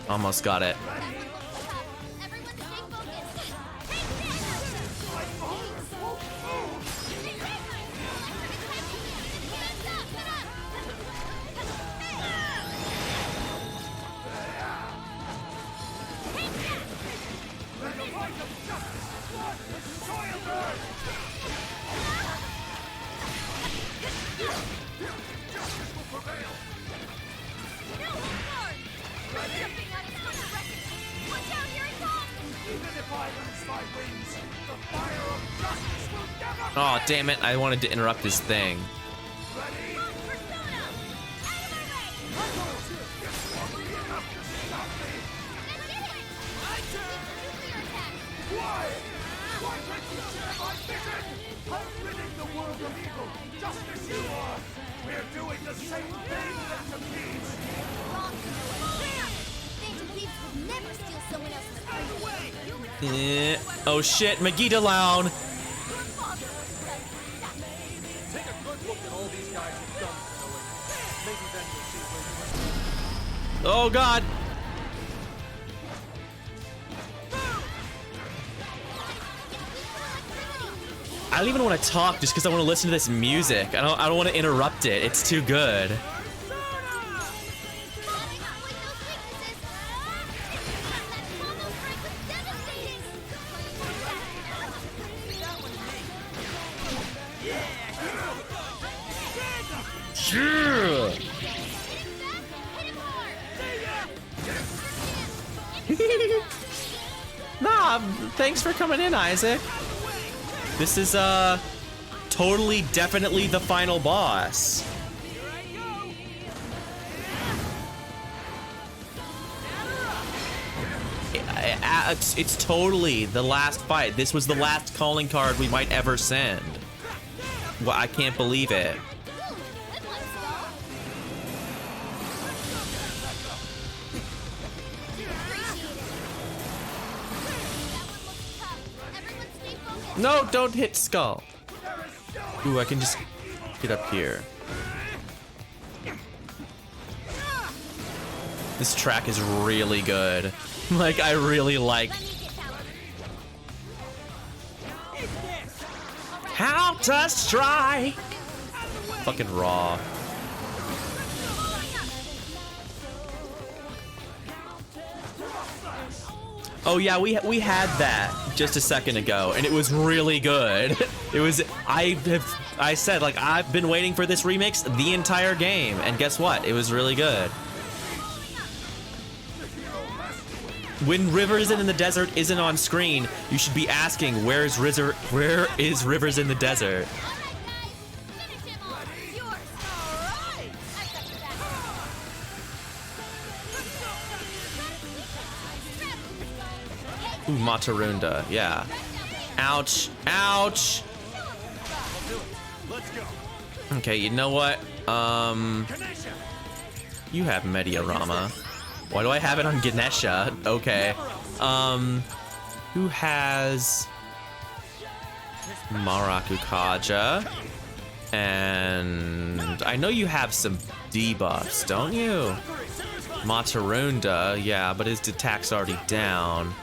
S1: Almost got it. Oh, damn it. I wanted to interrupt his thing. Oh shit, Megiddo Lown. Oh god. I don't even want to talk just because I want to listen to this music. I don't want to interrupt it. It's too good. Sure. Nah, thanks for coming in, Isaac. This is, totally, definitely the final boss. It's totally the last fight. This was the last calling card we might ever send. Well, I can't believe it. No, don't hit Skull. Ooh, I can just get up here. This track is really good. Like, I really like... How to strike! Fucking raw. Oh yeah, we had that just a second ago, and it was really good. It was, I said, like, I've been waiting for this remix the entire game, and guess what? It was really good. When Rivers in the Desert isn't on screen, you should be asking, where is Rivers in the Desert? Ooh, Matarunda, yeah. Ouch, ouch. Okay, you know what? You have Mediarama. Why do I have it on Ganesha? Okay. Who has Marakukaja? And I know you have some debuffs, don't you? Matarunda, yeah, but his attack's already down.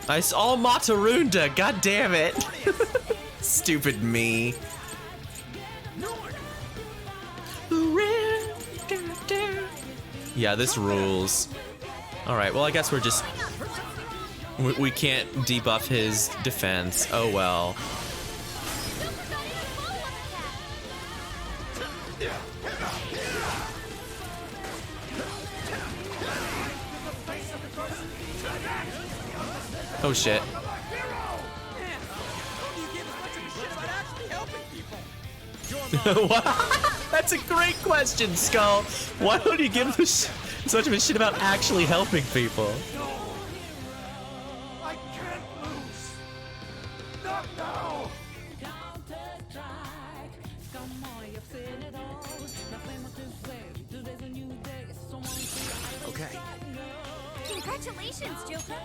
S1: I saw Matarunda, god damn it. Stupid me. Yeah, this rules. Alright, well I guess we're just... We can't debuff his defense. Oh well. Oh shit. What? That's a great question, Skull. Why don't you give so much of a shit about actually helping people?
S3: I can't lose. Not now.
S5: Okay.
S2: Congratulations, Joker.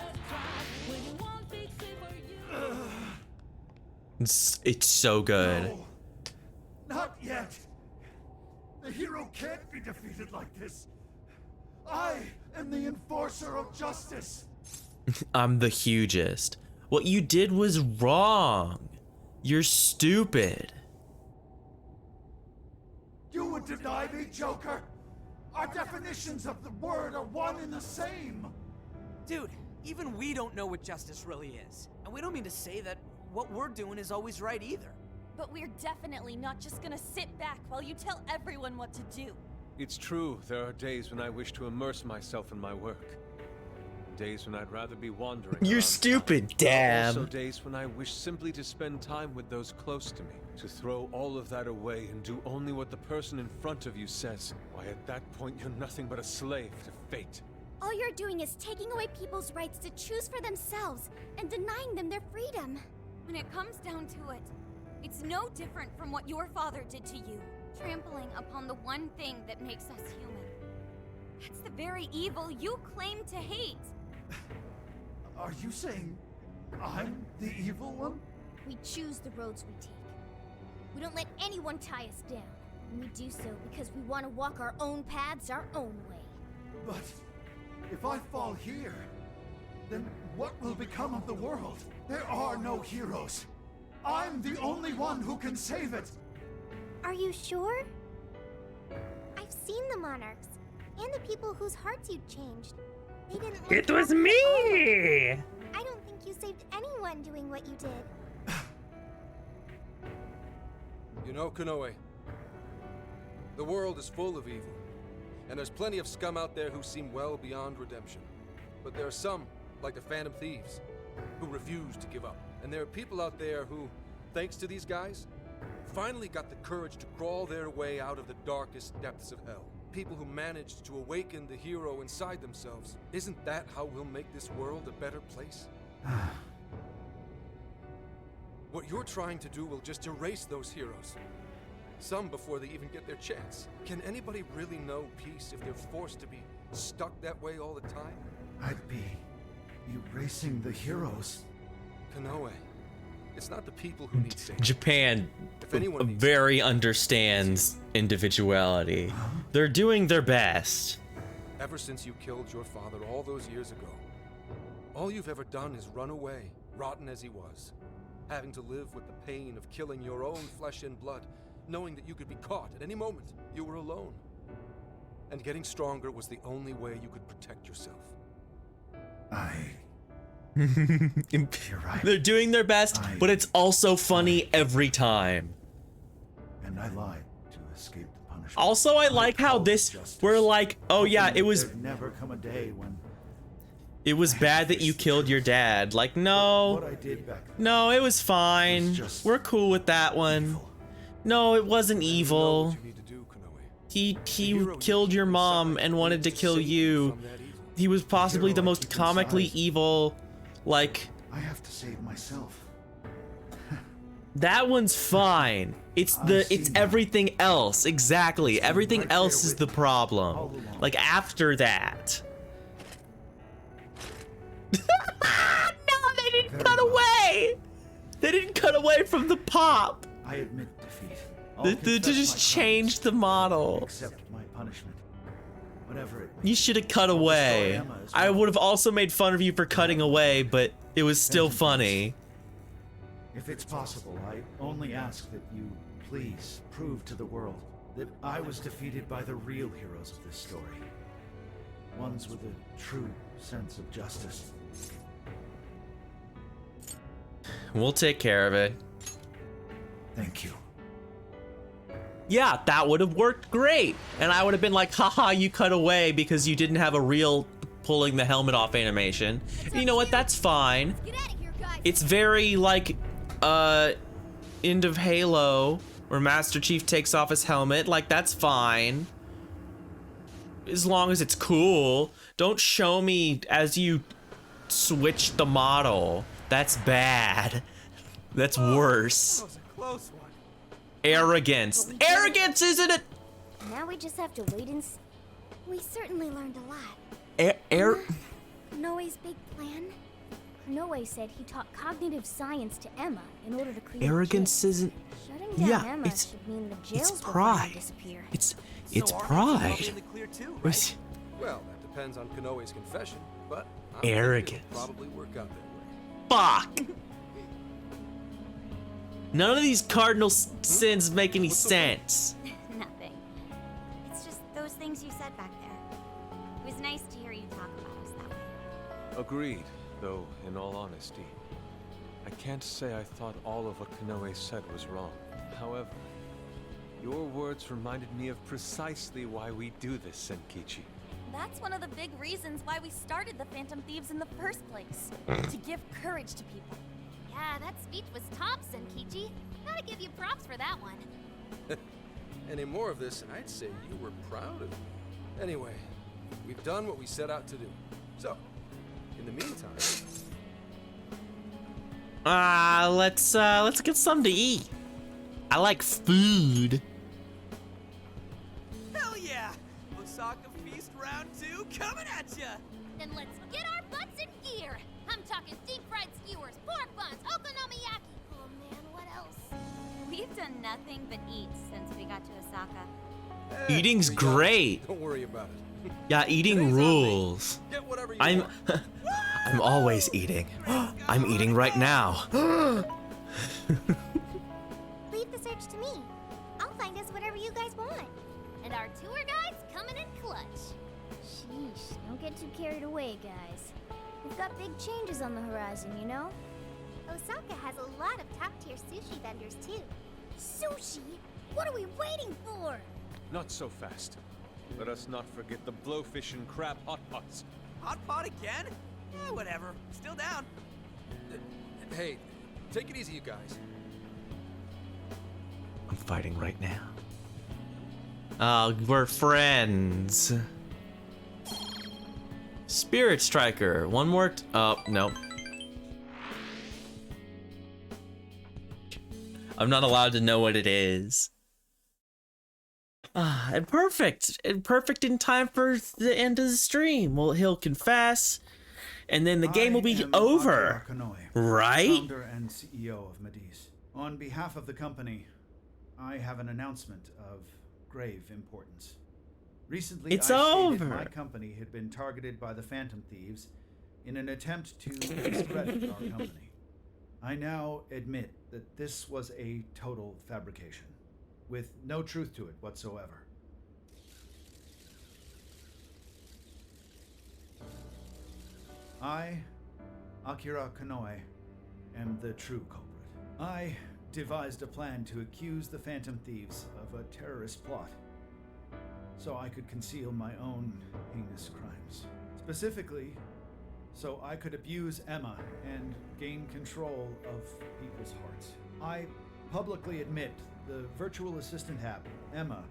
S1: It's so good.
S3: No, not yet. The hero can't be defeated like this. I am the enforcer of justice.
S1: I'm the hugest. What you did was wrong. You're stupid.
S3: You would deny me, Joker? Our definitions of the word are one and the same.
S5: Dude, even we don't know what justice really is. And we don't mean to say that what we're doing is always right either.
S7: But we're definitely not just gonna sit back while you tell everyone what to do.
S8: It's true, there are days when I wish to immerse myself in my work. Days when I'd rather be wandering.
S1: You're
S8: around
S1: stupid,
S8: town.
S1: damn.
S8: Also days when I wish simply to spend time with those close to me. To throw all of that away and do only what the person in front of you says. Why, at that point, you're nothing but a slave to fate.
S6: All you're doing is taking away people's rights to choose for themselves and denying them their freedom.
S2: When it comes down to it, it's no different from what your father did to you. Trampling upon the one thing that makes us human. That's the very evil you claim to hate.
S3: Are you saying I'm the evil one?
S6: We choose the roads we take. We don't let anyone tie us down. And we do so because we want to walk our own paths our own way.
S3: But if I fall here, then what will become of the world? There are no heroes. I'm the only one who can save it.
S11: Are you sure? I've seen the monarchs and the people whose hearts you changed. They didn't.
S14: It was me!
S11: I don't think you saved anyone doing what you did.
S4: You know, Konoe, the world is full of evil, and there's plenty of scum out there who seem well beyond redemption. But there are some, like the Phantom Thieves, who refuse to give up. And there are people out there who, thanks to these guys, finally got the courage to crawl their way out of the darkest depths of hell. People who managed to awaken the hero inside themselves. Isn't that how we'll make this world a better place? What you're trying to do will just erase those heroes. Some before they even get their chance. Can anybody really know peace if they're forced to be stuck that way all the time?
S3: I'd be erasing the heroes.
S4: Konoe, it's not the people who need saving.
S1: Japan
S4: If anyone needs
S1: very understands individuality. They're doing their best.
S4: Ever since you killed your father all those years ago, all you've ever done is run away, rotten as he was. Having to live with the pain of killing your own flesh and blood, knowing that you could be caught at any moment. You were alone. And getting stronger was the only way you could protect yourself.
S3: You're right.
S1: They're doing their best, but it's also funny every time.
S3: And I lied to escape the punishment.
S1: Also, I like how this, we're like, oh yeah, it was,
S3: There'd never come a day when
S1: it was bad that you killed your dad. Like, no,
S3: what I did back then.
S1: no, it was fine. We're cool with that one. No, it wasn't evil. He killed your mom and wanted to kill you. He was possibly the most comically evil, like...
S3: I have to save myself.
S1: That one's fine. It's everything else. Exactly. Everything else is the problem. Like, after that. No, they didn't cut away! They didn't cut away from the pop!
S3: I admit defeat.
S1: They just changed the model.
S3: Accept my punishment. Whatever it
S1: You should have cut away. I would have also made fun of you for cutting away, but it was still funny.
S3: If it's possible, I only ask that you please prove to the world that I was defeated by the real heroes of this story. Ones with a true sense of justice.
S1: We'll take care of it.
S3: Thank you.
S1: Yeah, that would have worked great. And I would have been like, haha, you cut away because you didn't have a real pulling the helmet off animation. And you know what? That's fine. It's very like, end of Halo, where Master Chief takes off his helmet. Like, that's fine. As long as it's cool. Don't show me as you switch the model. That's bad. That's worse.
S5: That was a close one.
S1: Arrogance. Arrogance isn't it?
S6: Now we just have to wait and see. We certainly learned a lot. Konoe's big plan? Konoe said he taught cognitive science to Emma in order to create
S1: Arrogance
S6: jail.
S1: isn't.
S6: Shutting down
S1: Yeah,
S6: Emma
S1: it's
S6: should mean the jails will
S1: pride.
S6: finally disappear.
S1: It's
S5: So our
S1: pride.
S5: heads will all be in the clear too, right?
S4: Well, that depends on Konoe's confession, but I'm
S1: Arrogance.
S4: thinking it'll probably work out that way.
S1: Fuck! None of these cardinal sins make any sense.
S2: Nothing. It's just those things you said back there. It was nice to hear you talk about us that way.
S8: Agreed, though, in all honesty, I can't say I thought all of what Konoe said was wrong. However, your words reminded me of precisely why we do this, Senkichi.
S7: That's one of the big reasons why we started the Phantom Thieves in the first place. To give courage to people.
S6: Yeah, that speech was top, Senkichi. Gotta give you props for that one.
S4: Any more of this, and I'd say you were proud of me. Anyway, we've done what we set out to do. So, in the meantime...
S1: Let's get something to eat. I like food.
S5: Hell yeah! Osaka Feast Round 2 coming at ya!
S6: Then let's get our butts in gear. I'm talking deep-fried skewers, pork buns, okonomiyaki. Oh man, what else?
S2: We've done nothing but eat since we got to Osaka.
S1: Eating's great.
S4: Don't worry about it.
S1: Yeah, eating rules.
S4: Get whatever you
S1: I'm
S4: want.
S1: I'm always eating. I'm eating right now.
S11: Leave the search to me. I'll find us whatever you guys want.
S6: And our tour guide's coming in clutch. Sheesh, don't get too carried away, guys. We've got big changes on the horizon, you know?
S11: Osaka has a lot of top-tier sushi vendors, too.
S6: Sushi? What are we waiting for?
S8: Not so fast. Let us not forget the blowfish and crab hot pots.
S5: Hot pot again? Yeah, whatever. Still down.
S4: Hey, take it easy, you guys.
S1: I'm fighting right now. We're friends. Spirit Striker. One more. Oh, no. I'm not allowed to know what it is. And perfect. And perfect in time for the end of the stream. Well, he'll confess, and then the game will be over.
S13: Akira Konoe,
S1: Right?
S13: Founder and CEO of Mediz. On behalf of the company, I have an announcement of grave importance. Recently,
S1: It's
S13: I stated
S1: over.
S13: my company had been targeted by the Phantom Thieves in an attempt to discredit our company. I now admit that this was a total fabrication, with no truth to it whatsoever. I, Akira Konoe, am the true culprit. I devised a plan to accuse the Phantom Thieves of a terrorist plot, so I could conceal my own heinous crimes. Specifically, so I could abuse Emma and gain control of people's hearts. I publicly admit the virtual assistant app, Emma,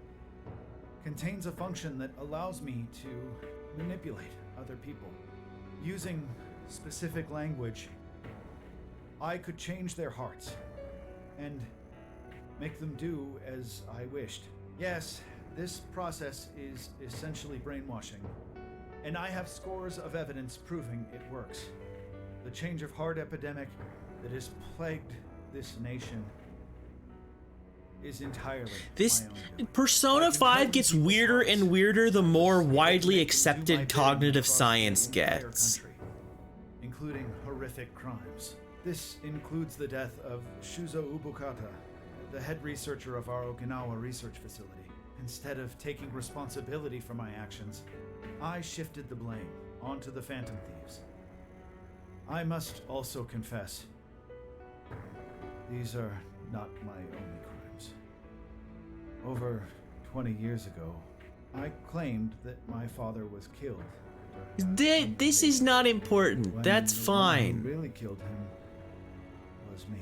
S13: contains a function that allows me to manipulate other people. Using specific language, I could change their hearts and make them do as I wished. Yes, this process is essentially brainwashing, and I have scores of evidence proving it works. The change of heart epidemic that has plagued this nation is entirely
S1: This
S13: my own.
S1: Persona 5 gets weirder and weirder the more widely accepted cognitive science gets.
S13: Including horrific crimes. This includes the death of Shuzo Ubukata, the head researcher of our Okinawa research facility. Instead of taking responsibility for my actions, I shifted the blame onto the Phantom Thieves. I must also confess, these are not my only crimes. Over 20 years ago, I claimed that my father was killed.
S1: This is not important.
S13: When
S1: That's
S13: the one
S1: fine.
S13: who really killed him was me.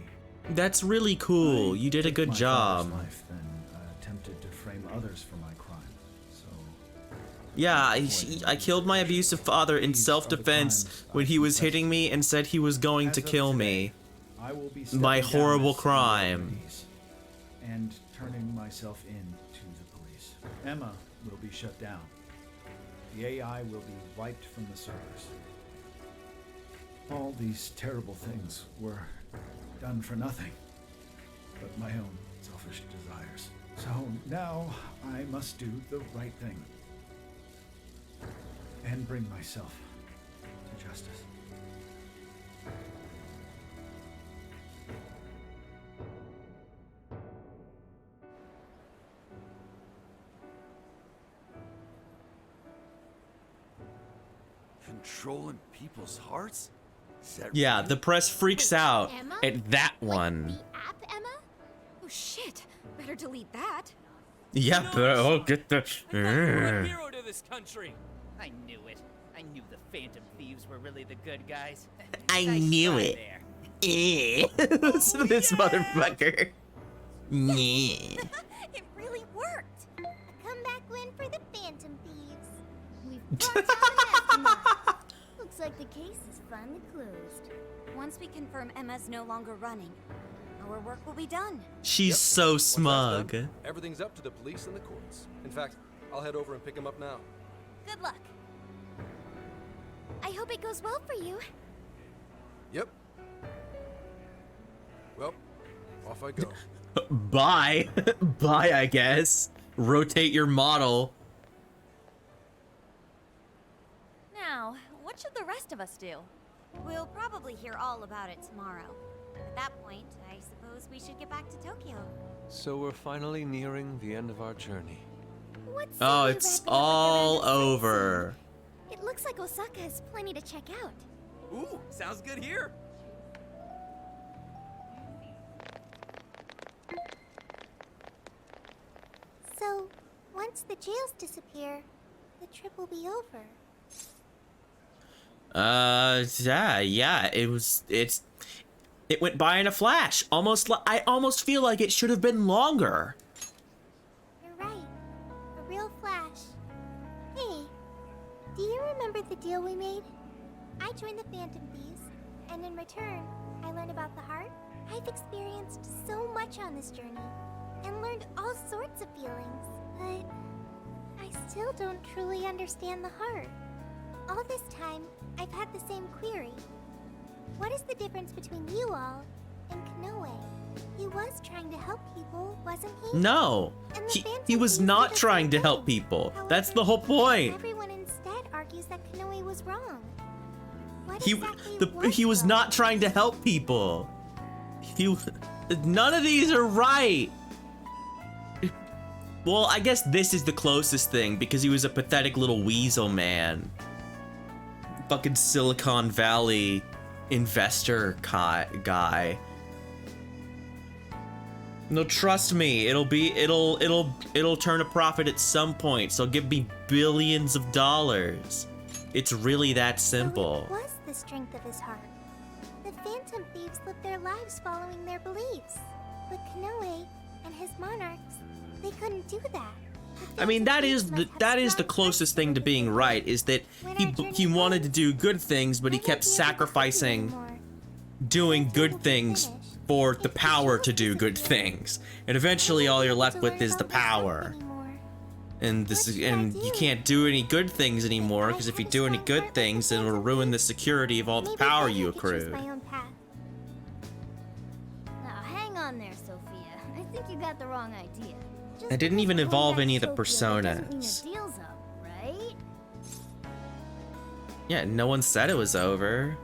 S1: That's really cool. You did a good
S13: My
S1: job.
S13: father's life, then attempted to frame others for my crime. So
S1: Yeah, I killed my abusive father in self-defense when he was hitting me and said he was going to kill me.
S13: I will be
S1: My
S13: stepping down
S1: horrible
S13: as CEO of
S1: crime.
S13: Mediz and turning myself in to the police. Emma will be shut down. The AI will be wiped from the servers. All these terrible things were done for nothing but my own selfish desires. So now I must do the right thing.
S3: and bring myself to justice.
S20: Controlling people's hearts? Is that
S1: Yeah,
S20: real?
S1: the press freaks out
S6: Emma?
S1: at that one.
S6: App, Emma? Oh shit! Better delete that.
S1: Yeah, but oh, get the.
S17: You're a hero to this country.
S5: I knew it. I knew the Phantom Thieves were really the good guys.
S1: I
S5: Nice
S1: knew
S5: try
S1: it.
S5: there.
S1: Listen to this motherfucker. Yeah.
S11: It really worked. A comeback win for the Phantom Thieves. We've brought down the mastermind. Looks like the case is finally closed.
S2: Once we confirm Emma's no longer running, our work will be done.
S1: She's so
S4: Once that's
S1: smug.
S4: done, everything's up to the police and the courts. In fact, I'll head over and pick him up now.
S11: Good luck. I hope it goes well for you.
S4: Yep. Well, off I go.
S1: Bye. Bye, I guess. Rotate your model.
S7: Now, what should the rest of us do?
S2: We'll probably hear all about it tomorrow. At that point, I suppose we should get back to Tokyo.
S8: So we're finally nearing the end of our journey.
S11: What's
S1: Oh, it's all over.
S11: It looks like Osaka has plenty to check out.
S5: Ooh, sounds good here.
S11: So, once the jails disappear, the trip will be over.
S1: Yeah, it went by in a flash. I almost feel like it should have been longer.
S11: You're right. A real flash. Hey, do you remember the deal we made? I joined the Phantom Thieves, and in return, I learned about the heart. I've experienced so much on this journey, and learned all sorts of feelings, but I still don't truly understand the heart. All this time, I've had the same query. What is the difference between you all and Kanoe? He was trying to help people, wasn't he?
S1: No, he was not trying to help people. That's the whole point.
S11: Everyone instead argues that Kanoe was wrong. What
S1: He was not trying to help people. None of these are right. Well, I guess this is the closest thing because he was a pathetic little weasel man. Fucking Silicon Valley investor guy. No, trust me, it'll turn a profit at some point, so give me billions of dollars. It's really that simple.
S11: So it was the strength of his heart. The Phantom Thieves lived their lives following their beliefs. But Kanoe and his monarchs, they couldn't do that.
S1: I mean, that is the closest thing to being right, is that he wanted to do good things, but he kept sacrificing doing good things for the power to do good things. And eventually all you're left with is the power. And you can't do any good things anymore, because if you do any good things, then it'll ruin the security of all the power you accrued.
S11: My own path.
S6: Now hang on there, Sophia. I think you got the wrong idea.
S1: I didn't even evolve any of the
S6: Doesn't mean
S1: personas.
S6: your deal's up, right?
S1: Yeah, no one said it was over.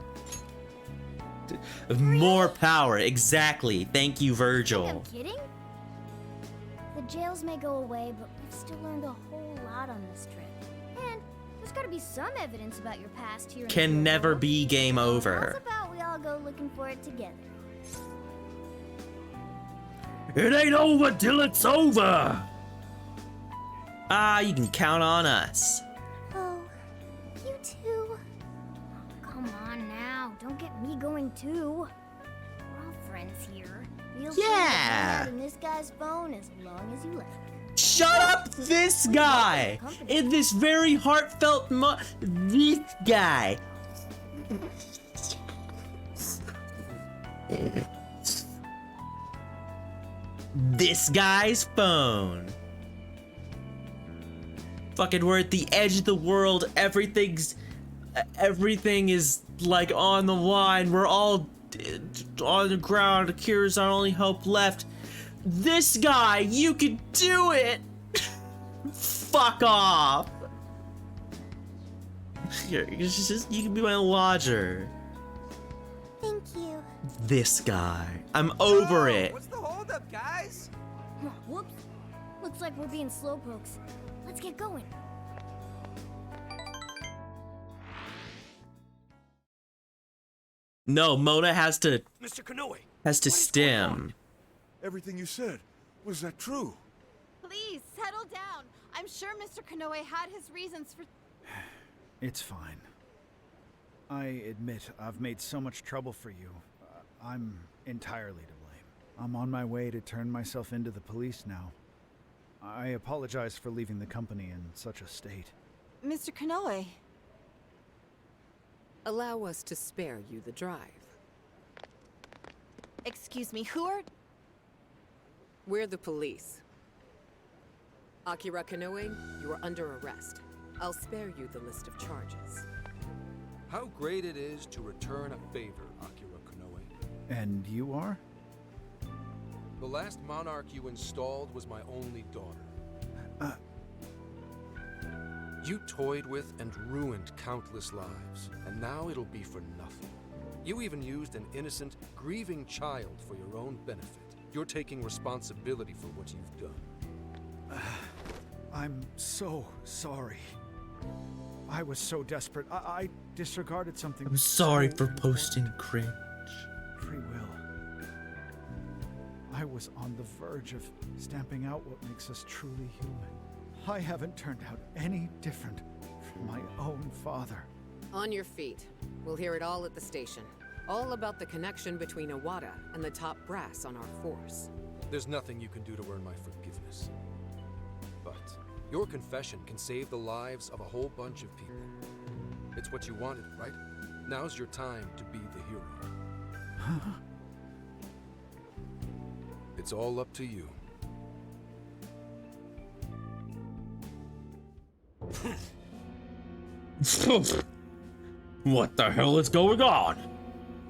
S1: More power, exactly. Thank you,
S6: I'm
S1: Virgil.
S6: kidding. The jails may go away, but we've still learned a whole lot on this trip. And there's gotta be some evidence about your past here. in the
S1: Can
S6: real
S1: never
S6: world.
S1: be game over.
S6: How's about we all go looking for it together?
S14: It ain't over till it's over.
S1: Ah, you can count on us.
S11: Oh, you too.
S6: Come on now, don't get me going too. We're all friends here. Feel
S1: Yeah.
S6: free to in this guy's phone as long as you like.
S1: Shut up, this guy! In this very heartfelt this guy. This guy's phone. Fucking, we're at the edge of the world. Everything is like on the line. We're all on the ground. Kira's our only hope left. This guy, you can do it. Fuck off. Here, you can be my lodger.
S11: Thank you.
S1: This guy. I'm over it.
S5: What's the holdup, guys?
S6: Whoops. Looks like we're being slowpokes. Let's get going.
S1: No, Mona has to
S20: Mr. Kanoe,
S1: stem.
S20: everything you said, was that true?
S21: Please, settle down. I'm sure Mr. Kanoe had his reasons for...
S13: It's fine. I admit I've made so much trouble for you. I'm entirely to blame. I'm on my way to turn myself into the police now. I apologize for leaving the company in such a state.
S7: Mr. Kanoe.
S16: Allow us to spare you the drive.
S7: Excuse me, who are...
S16: We're the police. Akira Kanoe, you are under arrest. I'll spare you the list of charges.
S4: How great it is to return a favor, Akira Kanoe.
S13: And you are?
S4: The last monarch you installed was my only daughter. You toyed with and ruined countless lives, and now it'll be for nothing. You even used an innocent, grieving child for your own benefit. You're taking responsibility for what you've done.
S13: I'm so sorry. I was so desperate. I disregarded something.
S1: I'm sorry for posting cringe.
S13: Free will. I was on the verge of stamping out what makes us truly human. I haven't turned out any different from my own father.
S16: On your feet. We'll hear it all at the station. All about the connection between Iwata and the top brass on our force.
S4: There's nothing you can do to earn my forgiveness. But your confession can save the lives of a whole bunch of people. It's what you wanted, right? Now's your time to be the hero. It's all up to you.
S14: What the hell is going on?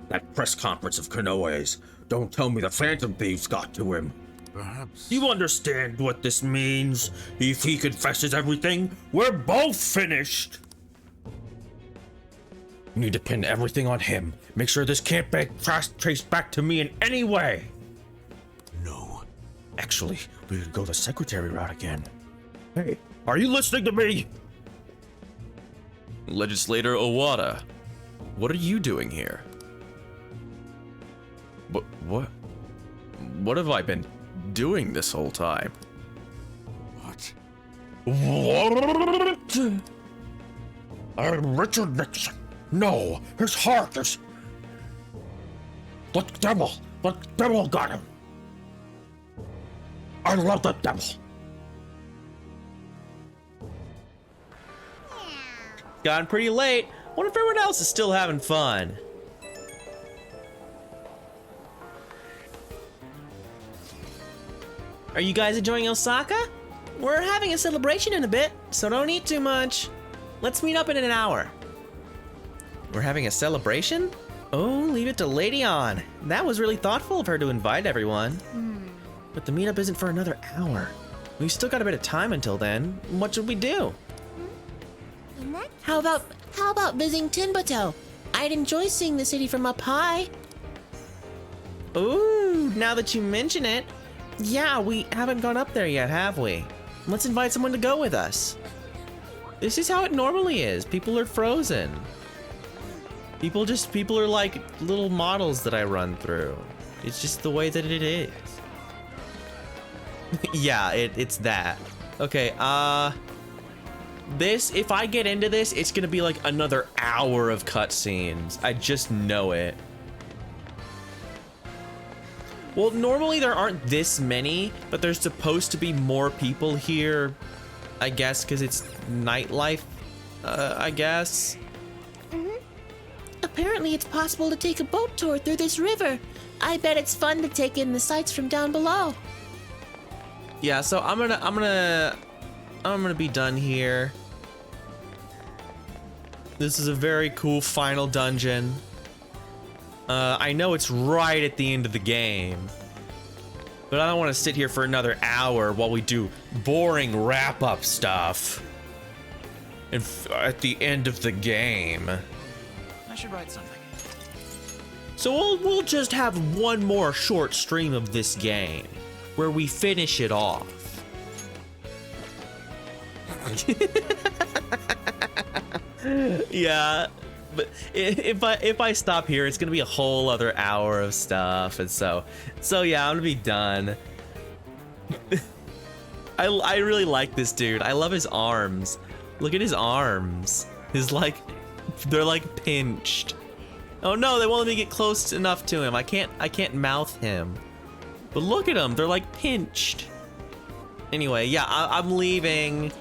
S14: That press conference of Kanoe's. Don't tell me the Phantom Thieves got to him.
S9: Perhaps.
S14: You understand what this means? If he confesses everything, we're both finished. You need to pin everything on him. Make sure this can't be traced back to me in any way.
S9: No.
S14: Actually, we could go the secretary route again. Hey, are you listening to me?
S1: Legislator Iwata, what are you doing here? What have I been doing this whole time?
S9: What?
S14: What? I'm Richard Nixon. No, his heart is... The devil got him. I love the devil.
S1: Gotten pretty late. Wonder if everyone else is still having fun. Are you guys enjoying Osaka? We're having a celebration in a bit, so don't eat too much. Let's meet up in an hour. We're having a celebration? Oh, leave it to Lady On. That was really thoughtful of her to invite everyone. But the meetup isn't for another hour. We've still got a bit of time until then. What should we do?
S22: How about visiting Tinbato? I'd enjoy seeing the city from up high.
S1: Ooh, now that you mention it. Yeah, we haven't gone up there yet, have we? Let's invite someone to go with us. This is how it normally is. People are frozen. People are like little models that I run through. It's just the way that it is. Yeah, it's that. Okay, if I get into this, it's gonna be like another hour of cutscenes. I just know it. Well, normally there aren't this many, but there's supposed to be more people here, I guess, because it's nightlife, I guess.
S22: Apparently it's possible to take a boat tour through this river. I bet it's fun to take in the sights from down below.
S1: Yeah, so I'm gonna be done here. This is a very cool final dungeon. I know it's right at the end of the game, but I don't want to sit here for another hour while we do boring wrap-up stuff. at the end of the game.
S12: I should write something.
S1: So we'll just have one more short stream of this game where we finish it off. Yeah, but if I stop here, it's gonna be a whole other hour of stuff, and so yeah, I'm gonna be done. I really like this dude. I love his arms. Look at his arms. They're like pinched. Oh no, they won't let me get close enough to him. I can't mouth him. But look at them, they're like pinched. Anyway, yeah, I'm leaving.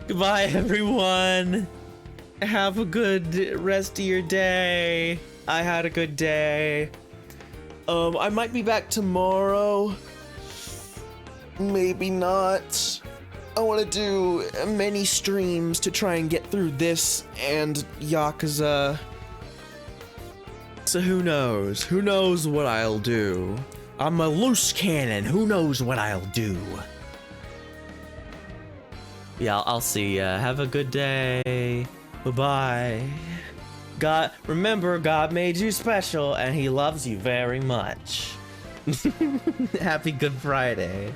S1: Goodbye, everyone. Have a good rest of your day. I had a good day. I might be back tomorrow. Maybe not. I want to do many streams to try and get through this and Yakuza. So who knows? Who knows what I'll do? I'm a loose cannon. Who knows what I'll do? Yeah, I'll see ya. Have a good day. Bye-bye. Remember, God made you special and he loves you very much. Happy Good Friday.